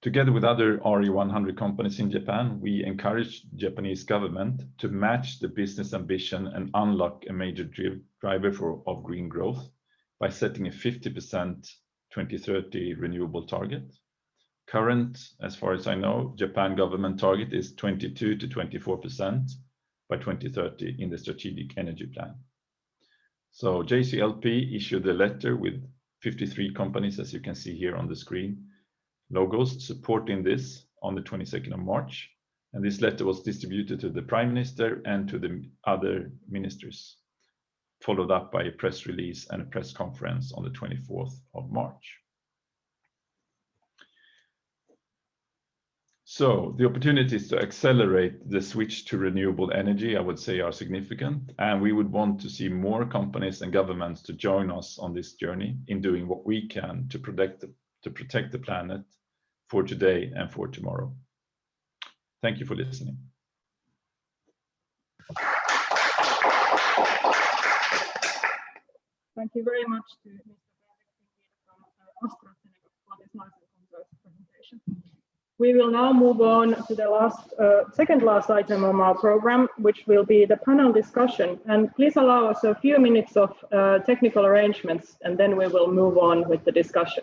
Together with other RE100 companies in Japan, we encourage the Japanese government to match the business ambition and unlock a major driver of green growth by setting a 50% 2030 renewable target. Current, as far as I know, Japan government target is 22 to 24% by 2030 in the strategic energy plan. So JCLP issued a letter with 53 companies, as you can see here on the screen, logos supporting this on the 22nd of March. And this letter was distributed to the Prime Minister and to the other ministers, followed up by a press release and a press conference on the 24th of March. So the opportunities to accelerate the switch to renewable energy, I would say, are significant, and we would want to see more companies and governments to join us on this journey in doing what we can to protect the planet for today and for tomorrow. Thank you for listening. Thank you very much to Mr. from AstraZeneca for this nice and concise presentation. We will now move on to the second last item on our program, which will be the panel discussion. And please allow us a few minutes of technical arrangements, and then we will move on with the discussion.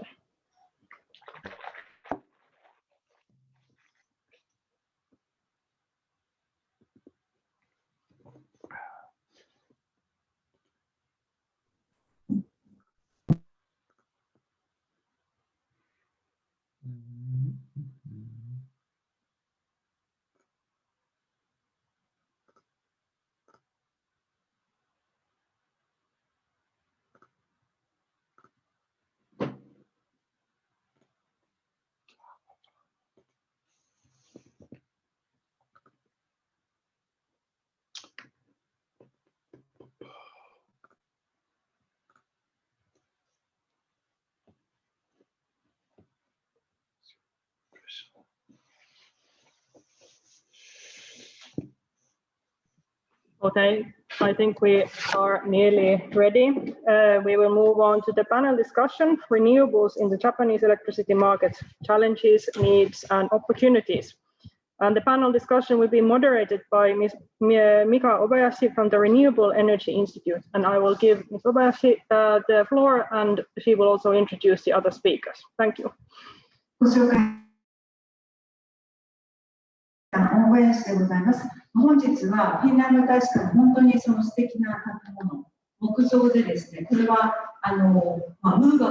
Okay, I think we are nearly ready. We will move on to the panel discussion, Renewables in the Japanese electricity market, Challenges, Needs and Opportunities. And the panel discussion will be moderated by Ms. Mika Obayashi from the Renewable Energy Institute. And I will give Ms. Obayashi the floor, and she will also introduce the other speakers. Thank you. 大林でございます。本日はフィンランド大使館の本当にその素敵な建物、木造でですね、これはムーバブルという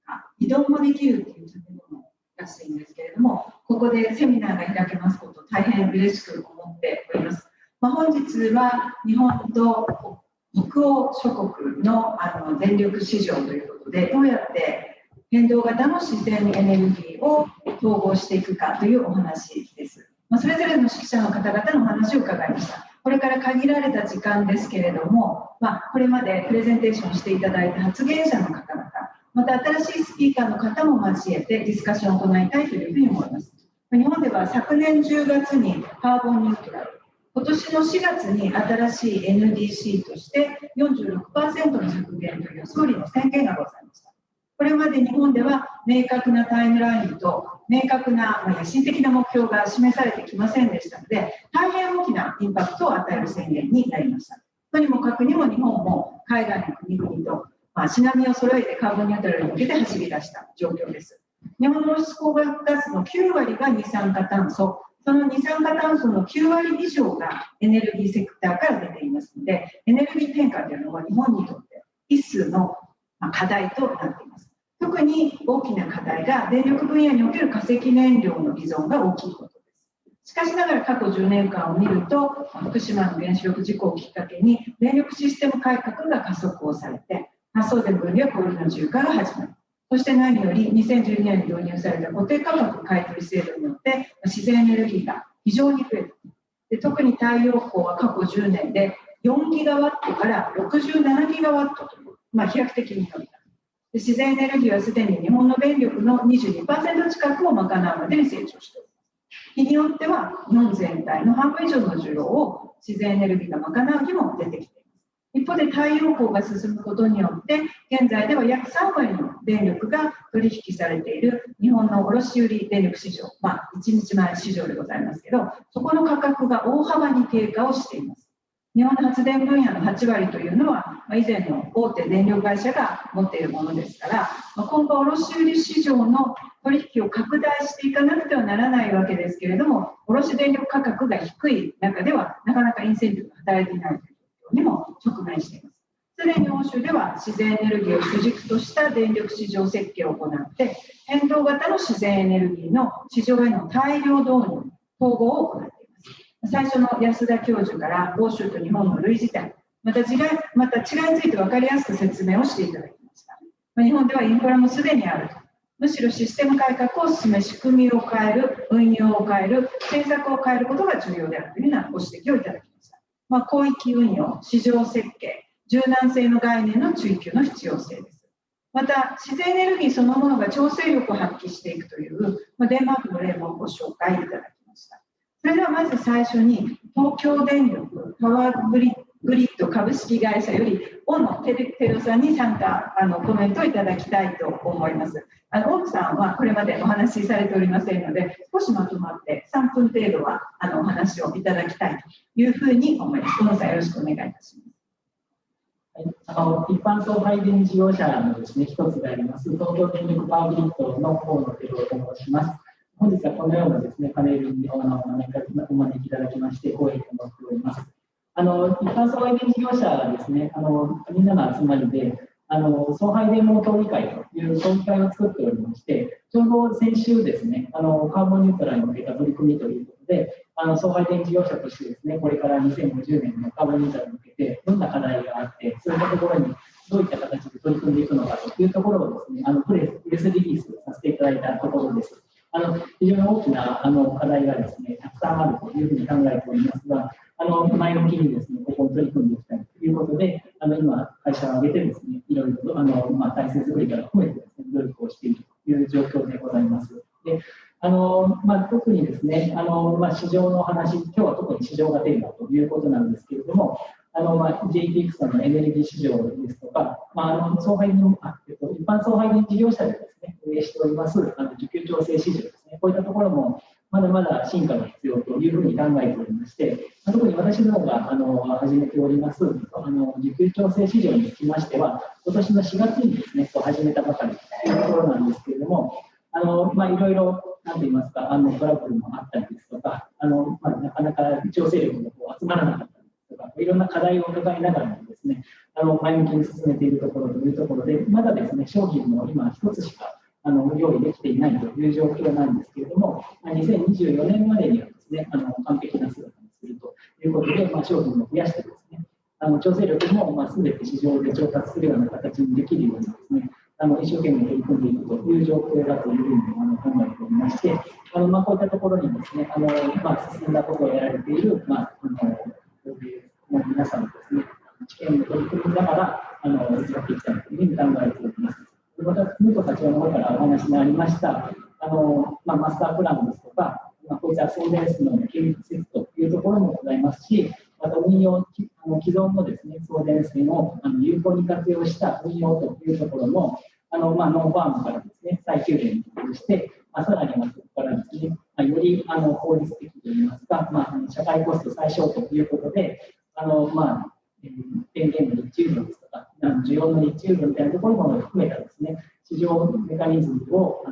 か移動もできるという建物らしいんですけれども、ここでセミナーが開けますことを大変嬉しく思っております。本日は日本と北欧諸国の電力市場ということで、どうやって変動型の自然エネルギーを統合していくかというお話です。それぞれの識者の方々のお話を伺いました。これから限られた時間ですけれども、これまでプレゼンテーションしていただいた発言者の方々、また新しいスピーカーの方も交えてディスカッションを行いたいというふうに思います。日本では昨年10月にカーボンニュートラル、今年の4月に新しい NDC として 46% の削減という総理の宣言がございました。これまで日本では明確なタイムラインと明確な野心的な目標が示されてきませんでしたので、大変大きなインパクトを与える宣言になりました。とにもかくにも日本も海外の国々と足並みを揃えてカーボンニュートラルに向けて走り出した状況です。日本の温室効果ガスの9割が二酸化炭素、その二酸化炭素の9割以上がエネルギーセクターから出ていますので、エネルギー転換というのは日本にとって一数の課題となっています。特に大きな課題が電力分野における化石燃料の依存が大きいことです。しかしながら過去10年間を見ると、福島の原子力事故をきっかけに電力システム改革が加速をされて、発送電分離や小売の自由化が始まる。そして何より2012年に導入された固定価格買取制度によって自然エネルギーが非常に増える。で、特に太陽光は過去10年で4ギガワットから67ギガワットという、飛躍的に伸びた。自然エネルギーはすでに日本の電力の 22% 近くを賄うまでに成長しております。日によっては日本全体の半分以上の需要を自然エネルギーが賄う日も出てきています。一方で太陽光が進むことによって現在では約3割の電力が取引されている日本の卸売電力市場、1日前市場でございますけど、そこの価格が大幅に低下をしています。日本の発電分野の8割というのは以前の大手電力会社が持っているものですから、今後卸売市場の取引を拡大していかなくてはならないわけですけれども、卸電力価格が低い中ではなかなかインセンティブが働いていないという状況にも直面しています。すでに欧州では自然エネルギーを主軸とした電力市場設計を行って変動型の自然エネルギーの市場への大量導入、統合を行っています。最初の安田教授から欧州と日本の類似点、また違いについて分かりやすく説明をしていただきました。日本ではインフラもすでにあると。むしろシステム改革を進め、仕組みを変える、運用を変える、政策を変えることが重要であるというようなご指摘をいただきました。広域運用、市場設計、柔軟性の概念の追求の必要性です。また、自然エネルギーそのものが調整力を発揮していくという、デンマークの例もご紹介いただきました。それではまず最初に東京電力パワーグリッド株式会社より大野照夫さんに参加コメントをいただきたいと思います。大野さんはこれまでお話しされておりませんので、少しまとまって3分程度はお話をいただきたいというふうに思います。大野さん、よろしくお願いいたします。はい、一般送配電事業者のですね、一つであります、東京電力パワーグリッドの大野照夫と申します。本日はこのようなですね、パネルにお招きいただきまして、光栄と思っております。一般送配電事業者はですね、みんなの集まりで、送配電網協議会という協議会を作っておりまして、ちょうど先週ですね、カーボンニュートラルに向けた取り組みということで、送配電事業者としてですね、これから2050年のカーボンニュートラルに向けて、どんな課題があって、そういったところにどういった形で取り組んでいくのかというところをですね、プレスリリースさせていただいたところです。非常に大きな課題がですね、たくさんあるというふうに考えておりますが、前向きにですね、ここに取り組んでいきたいということで、今、会社を挙げてですね、いろいろと体制作りから含めてですね、努力をしているという状況でございます。で特にですね、市場の話、今日は特に市場がテーマということなんですけれども、JTX さんのエネルギー市場ですとか、送配電一般送配電事業者でですね、運営しております需給調整市場ですね、こういったところもまだまだ進化が必要というふうに考えておりまして、特に私どもが始めております需給調整市場につきましては、今年の4月にですね、始めたばかりというところなんですけれども、いろいろなんと言いますか、トラブルもあったりですとか、なかなか調整力が集まらなかったりとか、いろんな課題を抱えながらもですね、前向きに進めているところというところで、まだですね、商品も今一つしか用意できていないという状況なんですけれども、2024年までにはですね、完璧な姿にするということで、商品を増やしてですね、調整力もすべて市場で調達するような形にできるようにですね、一生懸命取り組んでいくという状況だというふうに考えておりまして、こういったところにですね、進んだことをやられている、皆さんですね、知見を取り組みながらやっていきたいというふうに考えております。また、武藤課長の方からお話がありました、マスタープランですとか、こういった送電数の建設施設というところもございますし、また運用、既存のですね、送電線を有効に活用した運用というところも、ノンファームからですね、再給電にして、さらにそこからですね、より効率的といいますか、社会コスト最小ということで、電源のリチウムですとか、需要のリチウムみたいなところも含めたですね、市場メカニズムを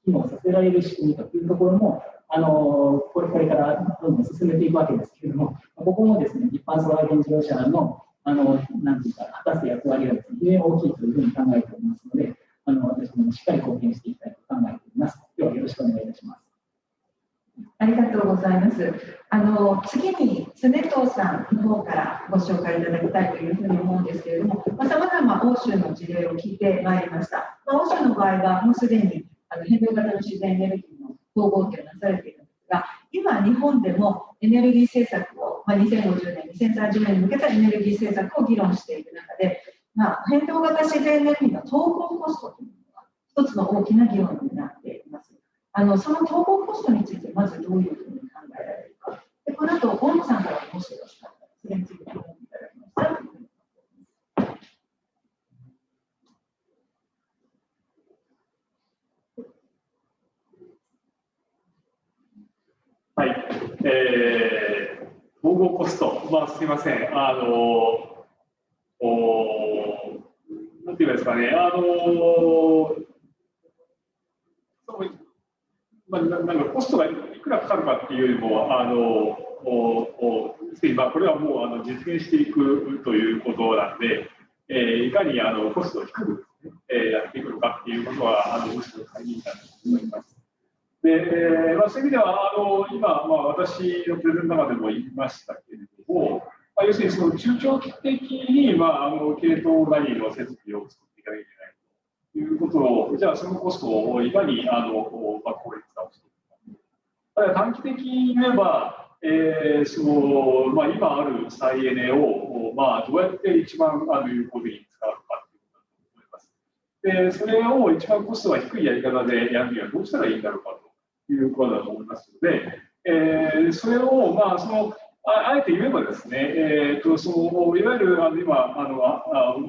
機能させられる仕組みというところも、これからどんどん進めていくわけですけれども、ここもですね、一般送配電事業者のなんていうか、果たす役割がですね、非常に大きいというふうに考えておりますので、私どもしっかり貢献していきたいと考えております。ではよろしくお願いいたします。ありがとうございます。次に常藤さんの方からご紹介いただきたいというふうに思うんですけれども、さまざま欧州の事例を聞いてまいりました。欧州の場合はもうすでに変動型の自然エネルギーの統合というのをなされているんですが、今日本でもエネルギー政策を、2050年、2030年に向けたエネルギー政策を議論している中で、変動型自然エネルギーの統合コストというのが一つの大きな議論になっています。その統合コストについてまずどういうふうに考えられるか。で、この後、大野さんからもしよろしかったら、それについてご覧いただきましたらというふうに思ってはい、統合コスト、すみません、なんて言うんですかね、なんかコストがいくらかかるかっていうよりも、これはもう実現していくということなんで、いかにコストを低く、やっていくのかっていうことは、むしろ大事だと思います。で、そういう意味では今、私のプレゼンの中でも言いましたけれども、要するにその中長期的に、系統なりの設備を作っていかなきゃいけないということを、じゃあそのコストをいかに効率化をしていくか。ただ短期的に言えば、今ある再エネを、どうやって一番有効的に使うのかということだと思います。で、それを一番コストが低いやり方でやるにはどうしたらいいんだろうかということだと思いますので、それを、あえて言えばですね、いわゆる今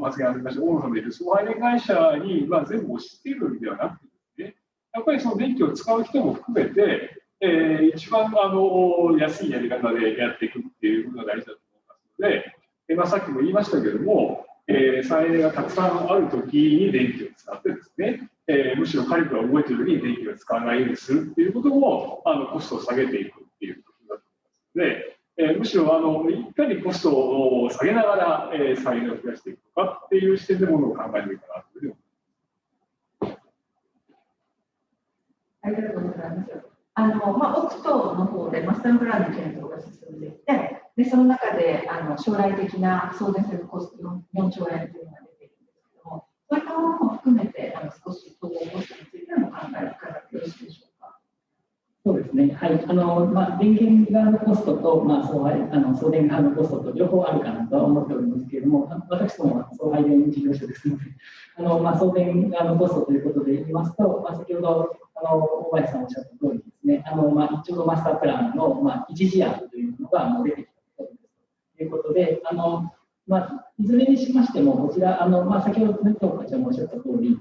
発言ありました大野さんのいる送配電会社に、全部押し付けるんではなくてですね、やっぱりその電気を使う人も含めて、一番安いやり方でやっていくっていうことが大事だと思いますので、さっきも言いましたけれども、再エネがたくさんあるときに電気を使ってですね、むしろ火力が動いているときに電気を使わないようにするっていうこともコストを下げていくっていうことだと思いますので、むしろいかにコストを下げながら再エネを増やしていくのかっていう視点でものを考えていいかなというふうに思います。ありがとうございます。北東の方でマスタープランの検討が進んでいて、でその中で将来的な送電線のコスト4兆円というのが出ているんですけども、そういったものも含めて少し統合コストについても考え伺ってよろしいでしょうか。そうですね、はい、電源側のコストと、送電側のコストと両方あるかなとは思っておりますけれども、私どもは送配電事業者ですので、送電側のコストということで言いますと、先ほど大林さんおっしゃった通りですね、ちょうどマスタープランの、一時案というのが出てきたということで、いずれにしましても、こちら、先ほど東課長もおっしゃった通り、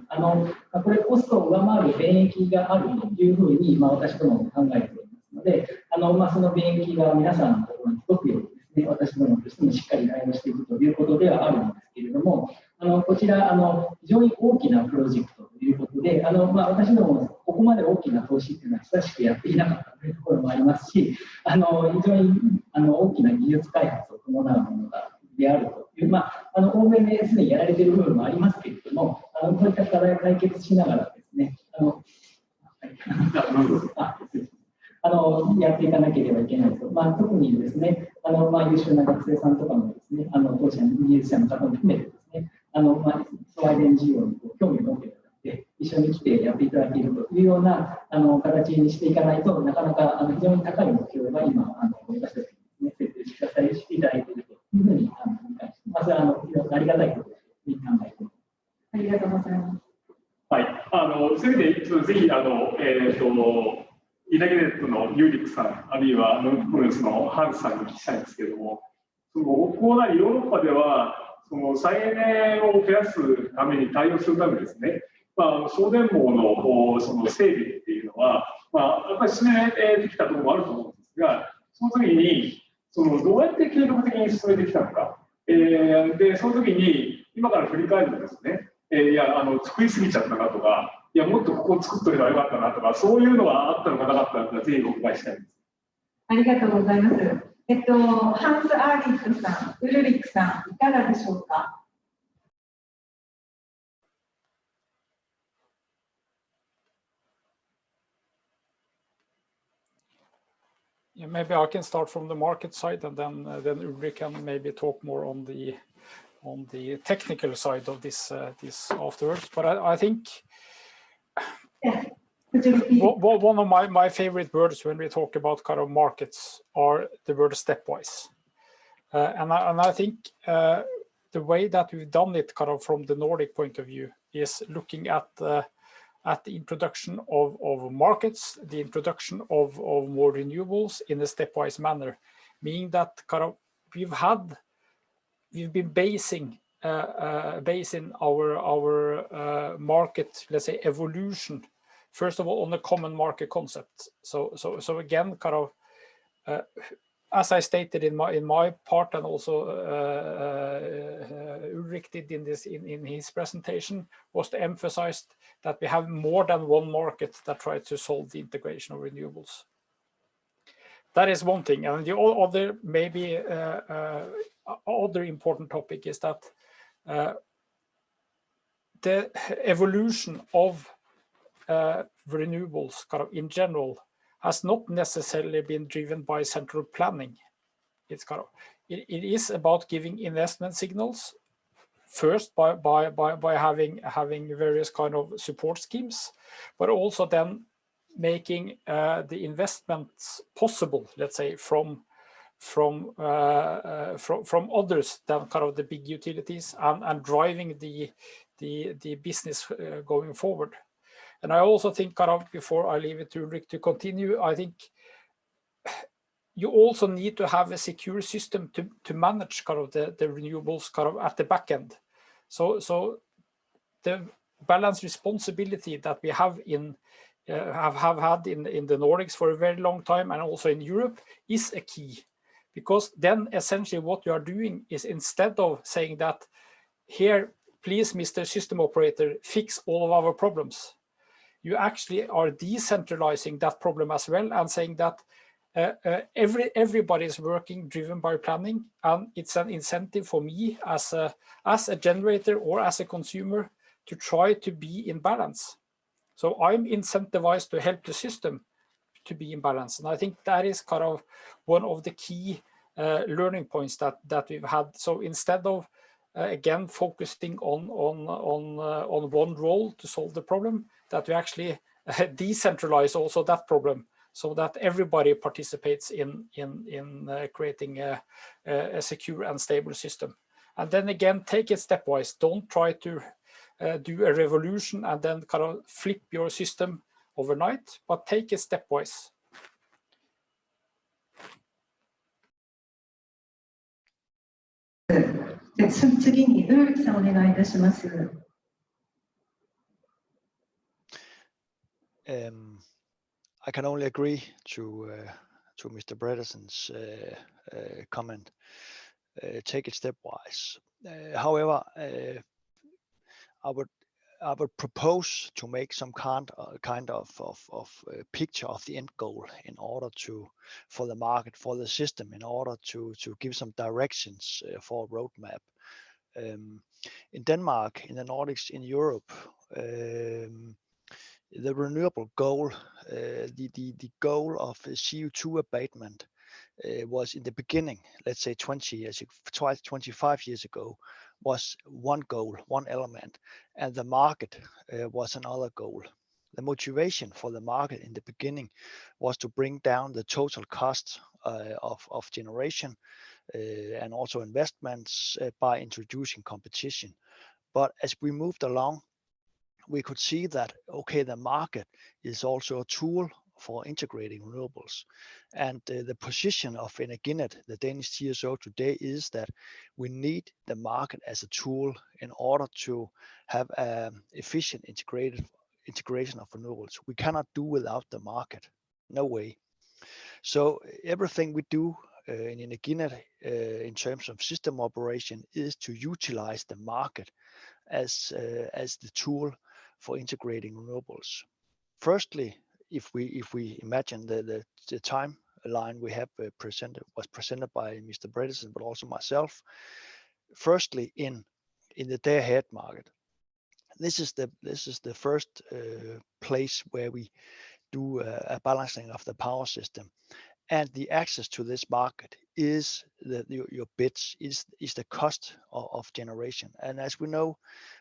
これ、コストを上回る便益があるというふうに、私どもも考えておりますので、その便益が皆さんのところに届くようにですね、私どもとしてもしっかり対応していくということではあるんですけれども、こちら、非常に大きなプロジェクトということで、私ども、ここまで大きな投資というのは久しくやっていなかったというところもありますし、非常に大きな技術開発を伴うものであるという、欧米ですでにやられている部分もありますけれども、そういった課題を解決しながらですね、やっていかなければいけないと、特にですね、優秀な学生さんとかもですね、当社の技術者の方も含めてですね、送配電事業に興味を持っていただいて、一緒に来てやっていただけるというような形にしていかないとなかなか非常に高い目標が今、私たちに設定していただいているというふうに理解しています。ありがたいことに考えています。ありがとうございます。はい、そういう意味で、ぜひイナゲネットのユーリックさん、あるいはノンプロレスのハンスさんに聞きたいんですけれども、北欧なりヨーロッパでは、再エネを増やすために対応するためですね、送電網の整備っていうのは、やっぱり進めてきたところもあると思うんですが、その時にどうやって計画的に進めてきたのか、でその時に今から振り返るとですね、作りすぎちゃったなとか、いやもっとここを作っとけばよかったなとか、そういうのがあったのかなかったのか、ぜひお伺いしたいです。ありがとうございます。ハンス・アーリットさん、ウルリックさん、いかがでしょうか。Yeah, maybe I can start from the market side, and then Ulrich can maybe talk more on the technical side of this afterwards. But I think one of my favorite words when we talk about kind of markets are the word stepwise, and I think the way that we've done it kind of from the Nordic point of view is looking at the introduction of markets, the introduction of more renewables in a stepwise manner, meaning that kind of we've been basing our market, let's say, evolution, first of all on a common market concept. So again, kind of as I stated in my part, and also Ulrich did in his presentation, was to emphasize that we have more than one market that tries to solve the integration of renewables. That is one thing, and the other maybe other important topic is that the evolution of renewables, kind of in general, has not necessarily been driven by central planning. It's kind of it is about giving investment signals first by having various kind of support schemes, but also then making the investments possible, let's say, from others than kind of the big utilities, and driving the business going forward. And I also think, kind of, before I leave it to Ulrich to continue, I think you also need to have a secure system to manage kind of the renewables kind of at the back end. So the balance responsibility that we have in have had in the Nordics for a very long time, and also in Europe, is a key. Because then essentially what you are doing is, instead of saying that, here, please, Mr. System Operator, fix all of our problems, you actually are decentralizing that problem as well, and saying that everybody is working driven by planning, and it's an incentive for me as a generator or as a consumer to try to be in balance. So I'm incentivized to help the system to be in balance, and I think that is kind of one of the key learning points that we've had. So instead of again focusing on one role to solve the problem, that we actually decentralize also that problem, so that everybody participates in creating a secure and stable system. And then again, take it stepwise. Don't try to do a revolution and then kind of flip your system overnight, but take it stepwise.次に野之さんお願いいたします。I can only agree to Mr. Bredeson's comment. Take it stepwise. However, I would propose to make some kind of picture of the end goal in order for the market, for the system, in order to give some directions for a roadmap. In Denmark, in the Nordics, in Europe, the renewable goal, the goal of CO2 abatement was in the beginning, let's say 25 years ago, was one goal, one element, and the market was another goal. The motivation for the market in the beginning was to bring down the total cost of generation and also investments by introducing competition. But as we moved along, we could see that, okay, the market is also a tool for integrating renewables. And the position of Energinet, the Danish TSO today, is that we need the market as a tool in order to have an efficient integration of renewables. We cannot do without the market, no way. So everything we do in Energinet in terms of system operation is to utilize the market as the tool for integrating renewables. Firstly, if we imagine the timeline we have was presented by Mr. Bredeson, but also myself. Firstly, in the day-ahead market, this is the first place where we do a balancing of the power system, and the access to this market is your bids, is the cost of generation. And as we know,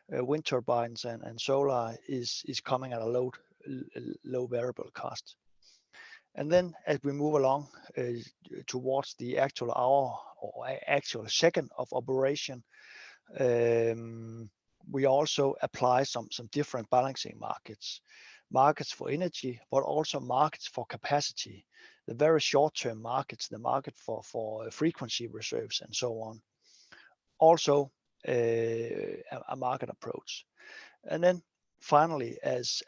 wind turbines and solar is coming at a low variable cost. And then as we move along towards the actual hour or actual second of operation, we also apply some different balancing markets for energy, but also markets for capacity, the very short-term markets, the market for frequency reserves and so on. Also a market approach. And then finally, as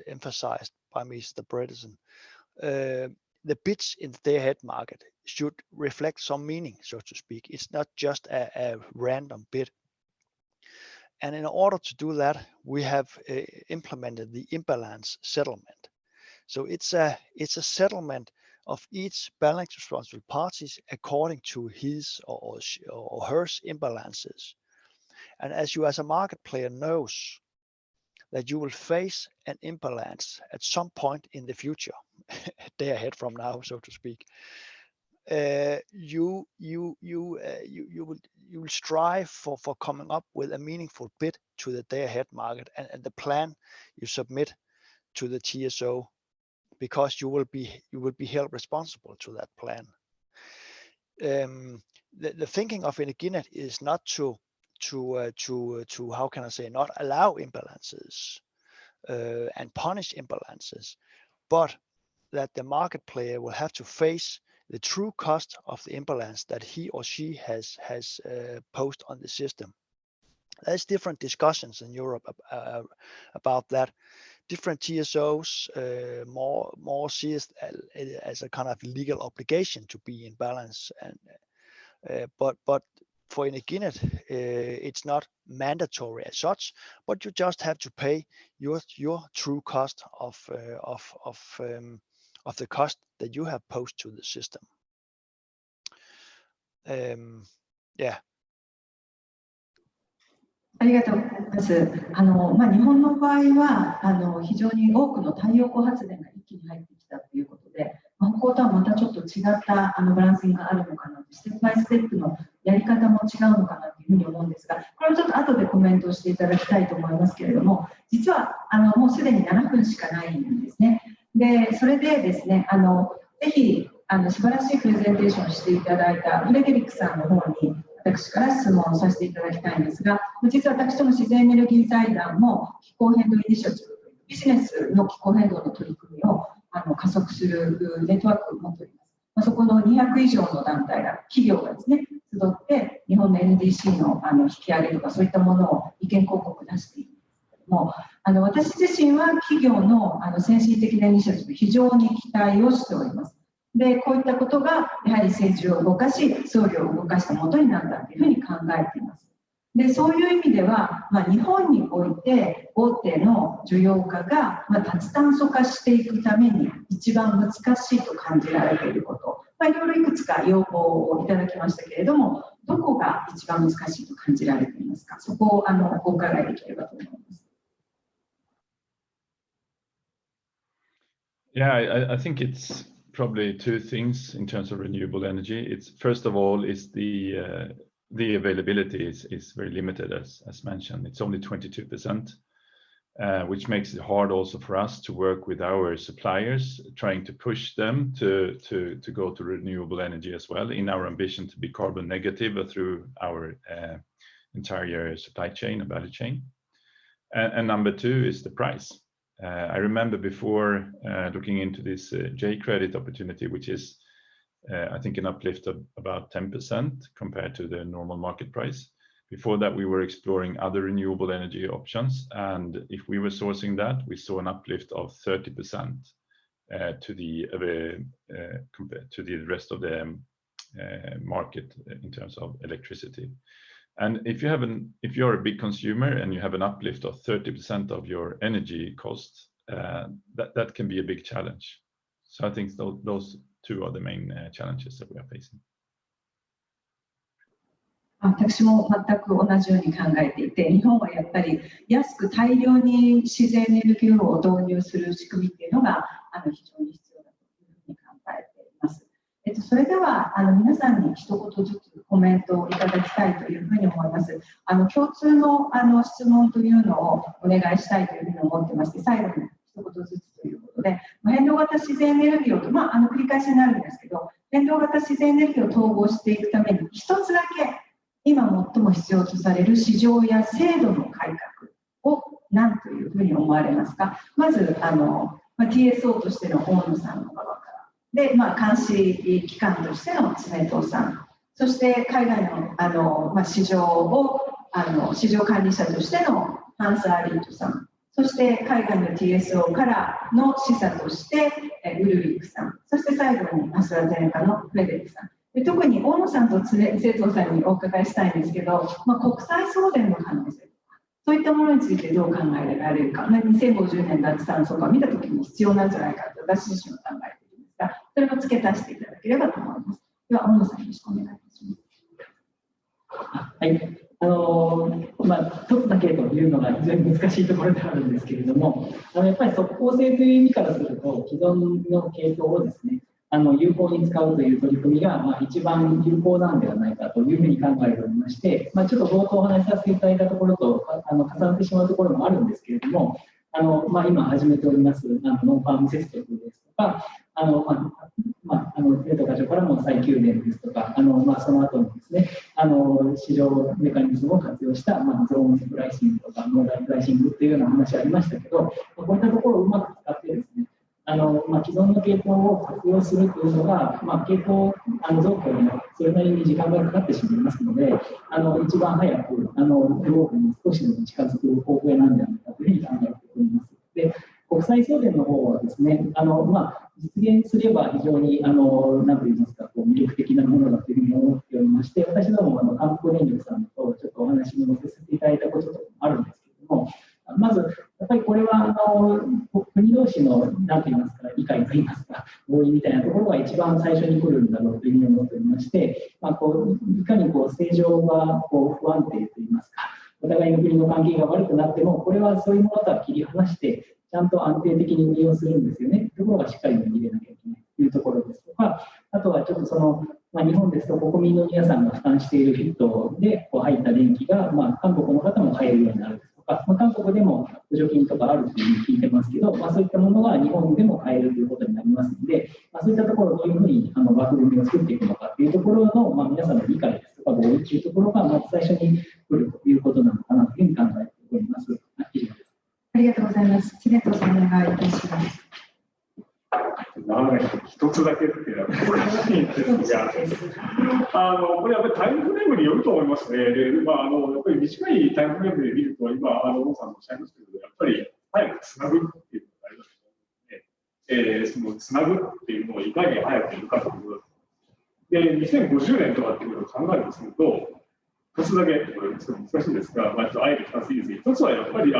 emphasized by Mr. Bredeson, the bids in the day-ahead market should reflect some meaning, so to speak. It's not just a random bid. And in order to do that, we have implemented the imbalance settlement. So it's a settlement of each balance responsible parties according to his or her imbalances. And as you as a market player knows that you will face an imbalance at some point in the future, a day ahead from now, so to speak, you will strive for coming up with a meaningful bid to the day ahead market and the plan you submit to the TSO, because you will be held responsible to that plan. The thinking of Energinet is not to how can I say, not allow imbalances and punish imbalances, but that the market player will have to face the true cost of the imbalance that he or she has posed on the system. There's different discussions in Europe about that. Different TSOs more see it as a kind of legal obligation to be in balance, and but for Energinet, it's not mandatory as such, but you just have to pay your true cost of the cost that you have posed to the system. Yeah. ありがとうございます。日本の場合は非常に多くの太陽光発電が一気に入ってきたということで、北欧とはまたちょっと違ったバランスがあるのかなと、ステップバイステップのやり方も違うのかなというふうに思うんですが、これをちょっと後でコメントしていただきたいと思いますけれども、実はもうすでに7分しかないんですね。で、それでですね、ぜひ素晴らしいプレゼンテーションをしていただいたフレデリックさんの方に私から質問をさせていただきたいんですが、実は私ども自然エネルギー財団も気候変動イニシアチブ、ビジネスの気候変動の取り組みを加速するネットワークを持っております。そこの200以上の団体が、企業がですね、集って日本の NDC の引き上げとかそういったものを意見広告を出しているんですけれども、私自身は企業の先進的なイニシアチブ、非常に期待をしております。で、こういったことがやはり政治を動かし、総理を動かしたもとになったというふうに考えています。で、そういう意味では、日本において大手の需要家が脱炭素化していくために一番難しいと感じられていること、いろいろいくつか要望をいただきましたけれども、どこが一番難しいと感じられていますか。そこをお伺いできればと思います。Yeah, I think it's probably two things in terms of renewable energy. It's first of all is the availability is very limited as mentioned. It's only 22%, which makes it hard also for us to work with our suppliers, trying to push them to go to renewable energy as well in our ambition to be carbon negative through our entire supply chain and value chain. And number two is the price. I remember before looking into this J credit opportunity, which is I think an uplift of about 10% compared to the normal market price. Before that, we were exploring other renewable energy options, and if we were sourcing that, we saw an uplift of 30% compared to the rest of the market in terms of electricity. And if you're a big consumer and you have an uplift of 30% of your energy costs, that can be a big challenge. So I think those two are the main challenges that we are facing. 私も全く同じように考えていて、日本はやっぱり安く大量に自然エネルギーを導入する仕組みっていうのが非常に必要だというふうに考えています。それでは皆さんに一言ずつコメントをいただきたいというふうに思います。共通の質問というのをお願いしたいというふうに思ってまして、最後に一言ずつということで、変動型自然エネルギーを繰り返しになるんですけど、変動型自然エネルギーを統合していくために一つだけ今最も必要とされる市場や制度の改革を何というふうに思われますか。まずTSO としての大野さんの側からで、監視機関としての常藤さん、そして海外の市場管理者としてのハンス・アリートさん、そして海外の TSO からの示唆としてウルリックさん、そして最後にアストラゼネカのフレデリックさん。特に大野さんと常藤さんにお伺いしたいんですけど、国際送電の可能性とか、そういったものについてどう考えられるか、2050年脱炭素化を見たときに必要なんじゃないかと私自身は考えているんですが、それを付け足していただければと思います。では、大野さん、よろしくお願いいたします。はい、一つだけというのが非常に難しいところではあるんですけれども、やっぱり即効性という意味からすると、既存の系統をですね、有効に使うという取り組みが一番有効なのではないかというふうに考えておりまして、ちょっと冒頭お話しさせていただいたところと重なってしまうところもあるんですけれども、今始めておりますノンファーム接続ですとか、レト課長からも再給電ですとか、その後のですね、市場メカニズムを活用した、ゾーンプライシングとかノーダルプライシングというような話ありましたけど、こういったところをうまく使ってですね、既存の系統を活用するというのが、系統増強にそれなりに時間がかかってしまいますので、一番早くグローブに少しでも近づく方法なんじゃないかというふうに考えております。で、国際送電の方はですね、実現すれば非常に何と言いますか、魅力的なものだというふうに思っておりまして、私ども韓国電力さんとちょっとお話に乗せていただいたこともあるんですけれども、まずやっぱりこれは国同士の何と言いますか、理解と言いますか、合意みたいなところが一番最初に来るんだろうというふうに思っておりまして、いかに正常が不安定と言いますか、お互いの国の関係が悪くなっても、これはそういうものとは切り離して、ちゃんと安定的に運用するんですよね。ところがしっかり見れなきゃいけないというところですとか、あとはちょっと日本ですと国民の皆さんが負担しているフィットで入った電気が、韓国の方も買えるようになるですとか、韓国でも補助金とかあるというふうに聞いてますけど、そういったものが日本でも買えるということになりますので、そういったところをどういうふうに枠組みを作っていくのかというところの、皆さんの理解ですとか合意というところがまず最初に来るということなのかなというふうに考えております。以上です。ありがとうございます。知念さんお願いいたします。一つだけっていうのは難しいんですが、これやっぱりタイムフレームによると思いますね。で、やっぱり短いタイムフレームで見ると、今、王さんもおっしゃいましたけど、やっぱり早くつなぐっていうのがありますので、そのつなぐっていうのをいかに早くやるかということで、2050年とかっていうことを考えるとすると、一つだけ、これ難しいんですが、あえて2ついいですね。一つはやっぱり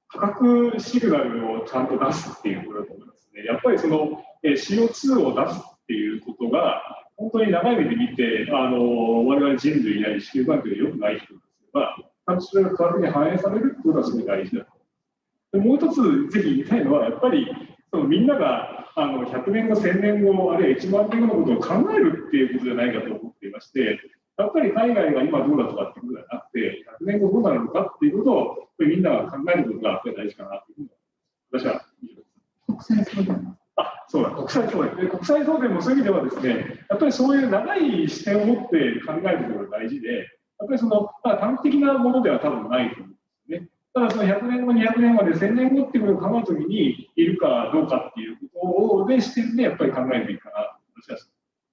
価格シグナルをちゃんと出すっていうことだと思いますね。やっぱりCO2 を出すっていうことが、本当に長い目で見て、我々人類や地球環境で良くない人ですが、ちゃんとそれが価格に反映されるってことはすごい大事だと。もう一つ、ぜひ言いたいのは、やっぱりみんなが100年後、1000年後、あるいは1万年後のことを考えるっていうことじゃないかと思っていまして、やっぱり海外が今どうだとかっていうことではなくて、100年後どうなるのかっていうことをみんなが考えることが大事かなというふうに私は以上です。国際送電。そうだ、国際送電。国際送電もそういう意味ではですね、やっぱりそういう長い視点を持って考えることが大事で、やっぱり短期的なものでは多分ないと思うんですね。ただ100年後、200年後で1000年後っていうことを考えるときに、いるかどうかっていうことで視点でやっぱり考えていくかなと私は。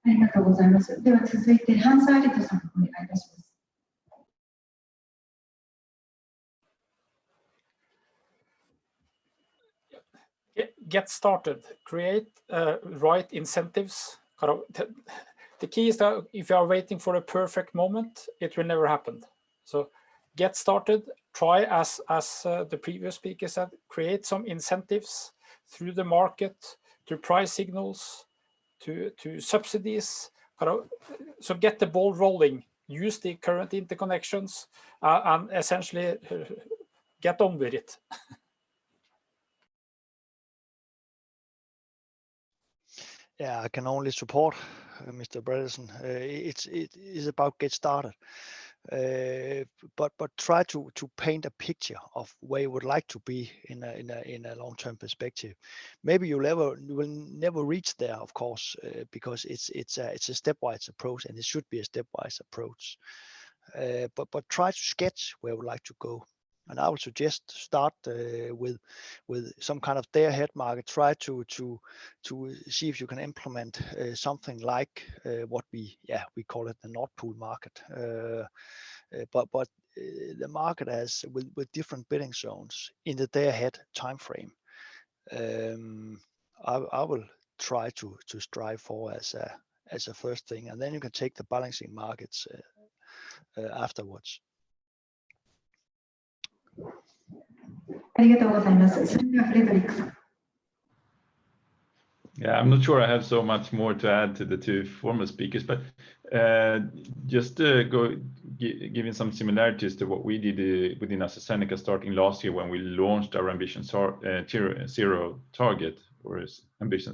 ありがとうございます。では続いて、ハンス・アリトさん、お願いいたします。Get started, create right incentives. The key is that if you are waiting for a perfect moment, it will never happen. So get started, try as the previous speaker said, create some incentives through the market, through price signals, to subsidies. So get the ball rolling, use the current interconnections and essentially get on with it. Yeah, I can only support Mr. Bredesen. It is about get started, but try to paint a picture of where you would like to be in a long-term perspective. Maybe you will never reach there, of course, because it's a stepwise approach, and it should be a stepwise approach. But try to sketch where you would like to go. And I would suggest start with some kind of day-ahead market. Try to see if you can implement something like what we call it the Nord Pool market. But the market has with different bidding zones in the day-ahead time frame. I will try to strive for as a first thing, and then you can take the balancing markets afterwards. ありがとうございます。それではフレドリックさん。Yeah, I'm not sure I have so much more to add to the two former speakers, but just giving some similarities to what we did within AstraZeneca starting last year when we launched our Ambition Zero target, or Ambition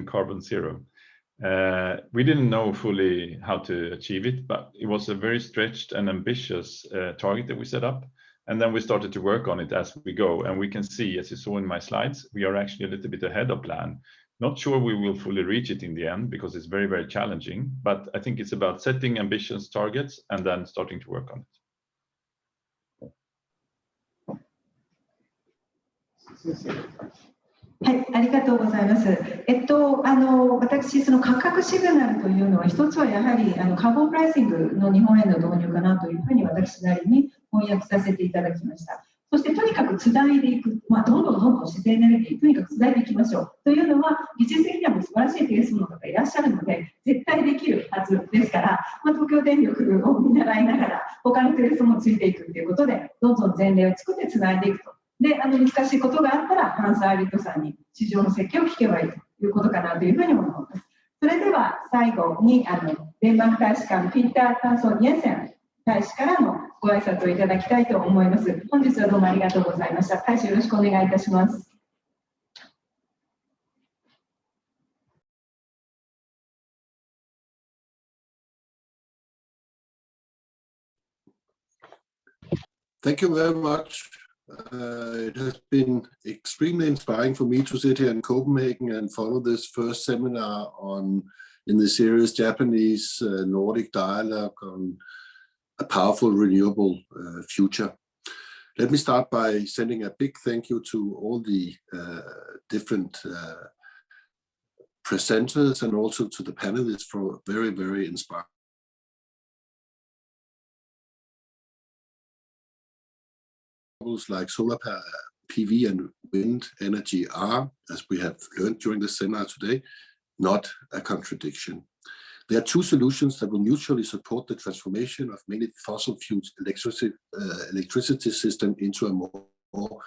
Carbon Zero. We didn't know fully how to achieve it, but it was a very stretched and ambitious target that we set up. And then we started to work on it as we go. And we can see, as you saw in my slides, we are actually a little bit ahead of plan. Not sure we will fully reach it in the end because it's very, very challenging. But I think it's about setting ambitious targets and then starting to work on it. はい、ありがとうございます。私、その価格シグナルというのは、一つはやはりカーボンプライシングの日本への導入かなというふうに私なりに翻訳させていただきました。そしてとにかくつないでいく、どんどん自然エネルギー、とにかくつないでいきましょうというのは、技術的にはもう素晴らしいケースの方がいらっしゃるので、絶対できるはずですから、東京電力を見習いながら、他のテレスもついていくということで、どんどん前例を作ってつないでいくと。で、難しいことがあったら、ハンス・アーリットさんに市場の設計を聞けばいいということかなというふうに思います。それでは最後に、デンマーク大使館、ピーター・タンソン・イエンセン大使からのご挨拶をいただきたいと思います。本日はどうもありがとうございました。大使よろしくお願いいたします。Thank you very much. It has been extremely inspiring for me to sit here in Copenhagen and follow this first seminar in the series Japanese Nordic Dialogue on a powerful renewable future. Let me start by sending a big thank you to all the different presenters and also to the panelists for very, very inspiring. Like solar PV and wind energy are, as we have learned during the seminar today, not a contradiction. There are two solutions that will mutually support the transformation of many fossil fuel electricity system into a more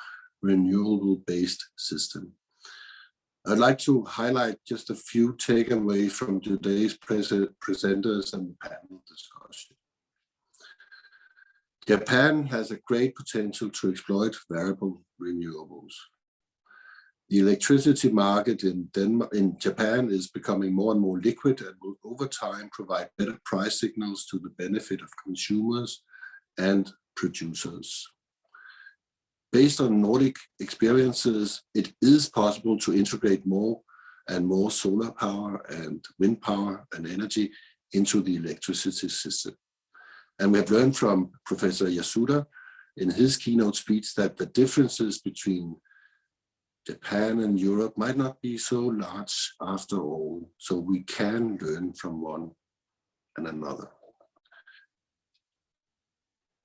renewable-based system. I'd like to highlight just a few takeaways from today's presenters and panel discussion. Japan has a great potential to exploit variable renewables. The electricity market in Japan is becoming more and more liquid and will over time provide better price signals to the benefit of consumers and producers. Based on Nordic experiences, it is possible to integrate more and more solar power and wind power and energy into the electricity system. And we have learned from Professor Yasuda in his keynote speech that the differences between Japan and Europe might not be so large after all, so we can learn from one and another.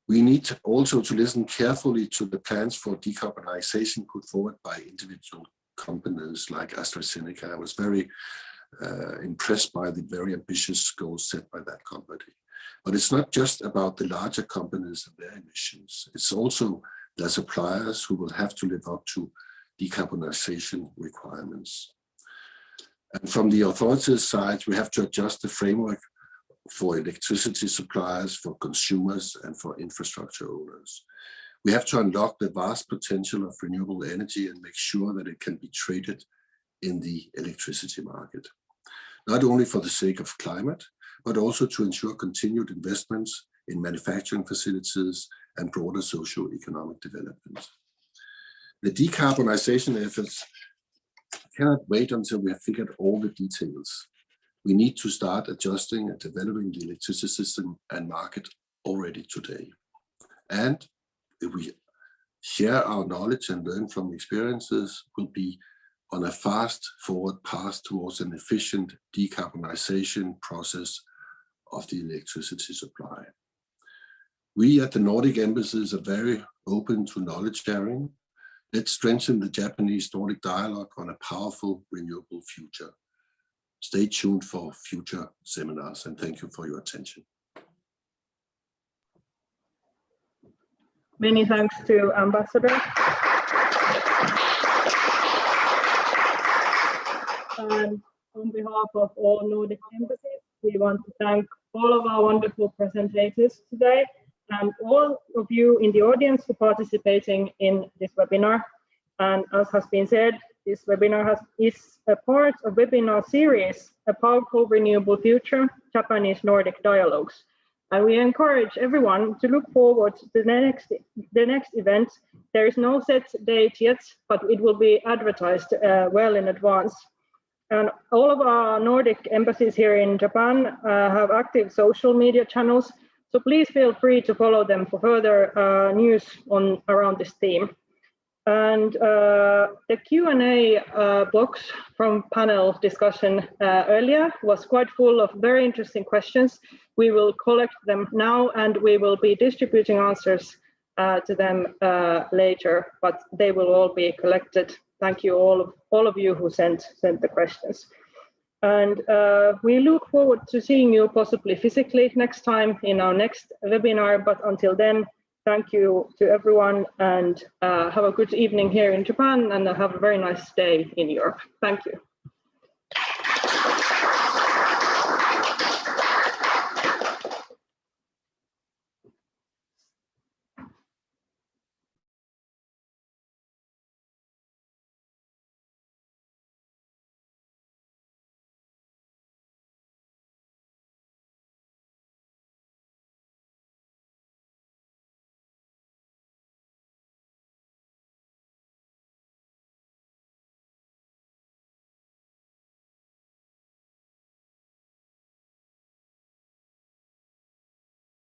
We need also to listen carefully to the plans for decarbonization put forward by individual companies like AstraZeneca. I was very impressed by the very ambitious goals set by that company. But it's not just about the larger companies and their emissions. It's also their suppliers who will have to live up to decarbonization requirements. And from the authorities' side, we have to adjust the framework for electricity suppliers, for consumers, and for infrastructure owners. We have to unlock the vast potential of renewable energy and make sure that it can be traded in the electricity market, not only for the sake of climate, but also to ensure continued investments in manufacturing facilities and broader socio-economic development. The decarbonization efforts cannot wait until we have figured all the details. We need to start adjusting and developing the electricity system and market already today. And if we share our knowledge and learn from experiences, we'll be on a fast forward path towards an efficient decarbonization process of the electricity supply. We at the Nordic Embassies are very open to knowledge sharing. Let's strengthen the Japanese Nordic dialogue on a powerful renewable future. Stay tuned for future seminars, and thank you for your attention. Many thanks to Ambassador. And on behalf of all Nordic embassies, we want to thank all of our wonderful presentators today and all of you in the audience for participating in this webinar. And as has been said, this webinar is a part of webinar series, A Powerful Renewable Future, Japanese Nordic Dialogues. And we encourage everyone to look forward to the next event. There is no set date yet, but it will be advertised well in advance. And all of our Nordic embassies here in Japan have active social media channels, so please feel free to follow them for further news around this theme. And the Q&A box from panel discussion earlier was quite full of very interesting questions. We will collect them now and we will be distributing answers to them later, but they will all be collected. Thank you all of you who sent the questions. And we look forward to seeing you possibly physically next time in our next webinar, but until then, thank you to everyone and have a good evening here in Japan and have a very nice day in Europe. Thank you.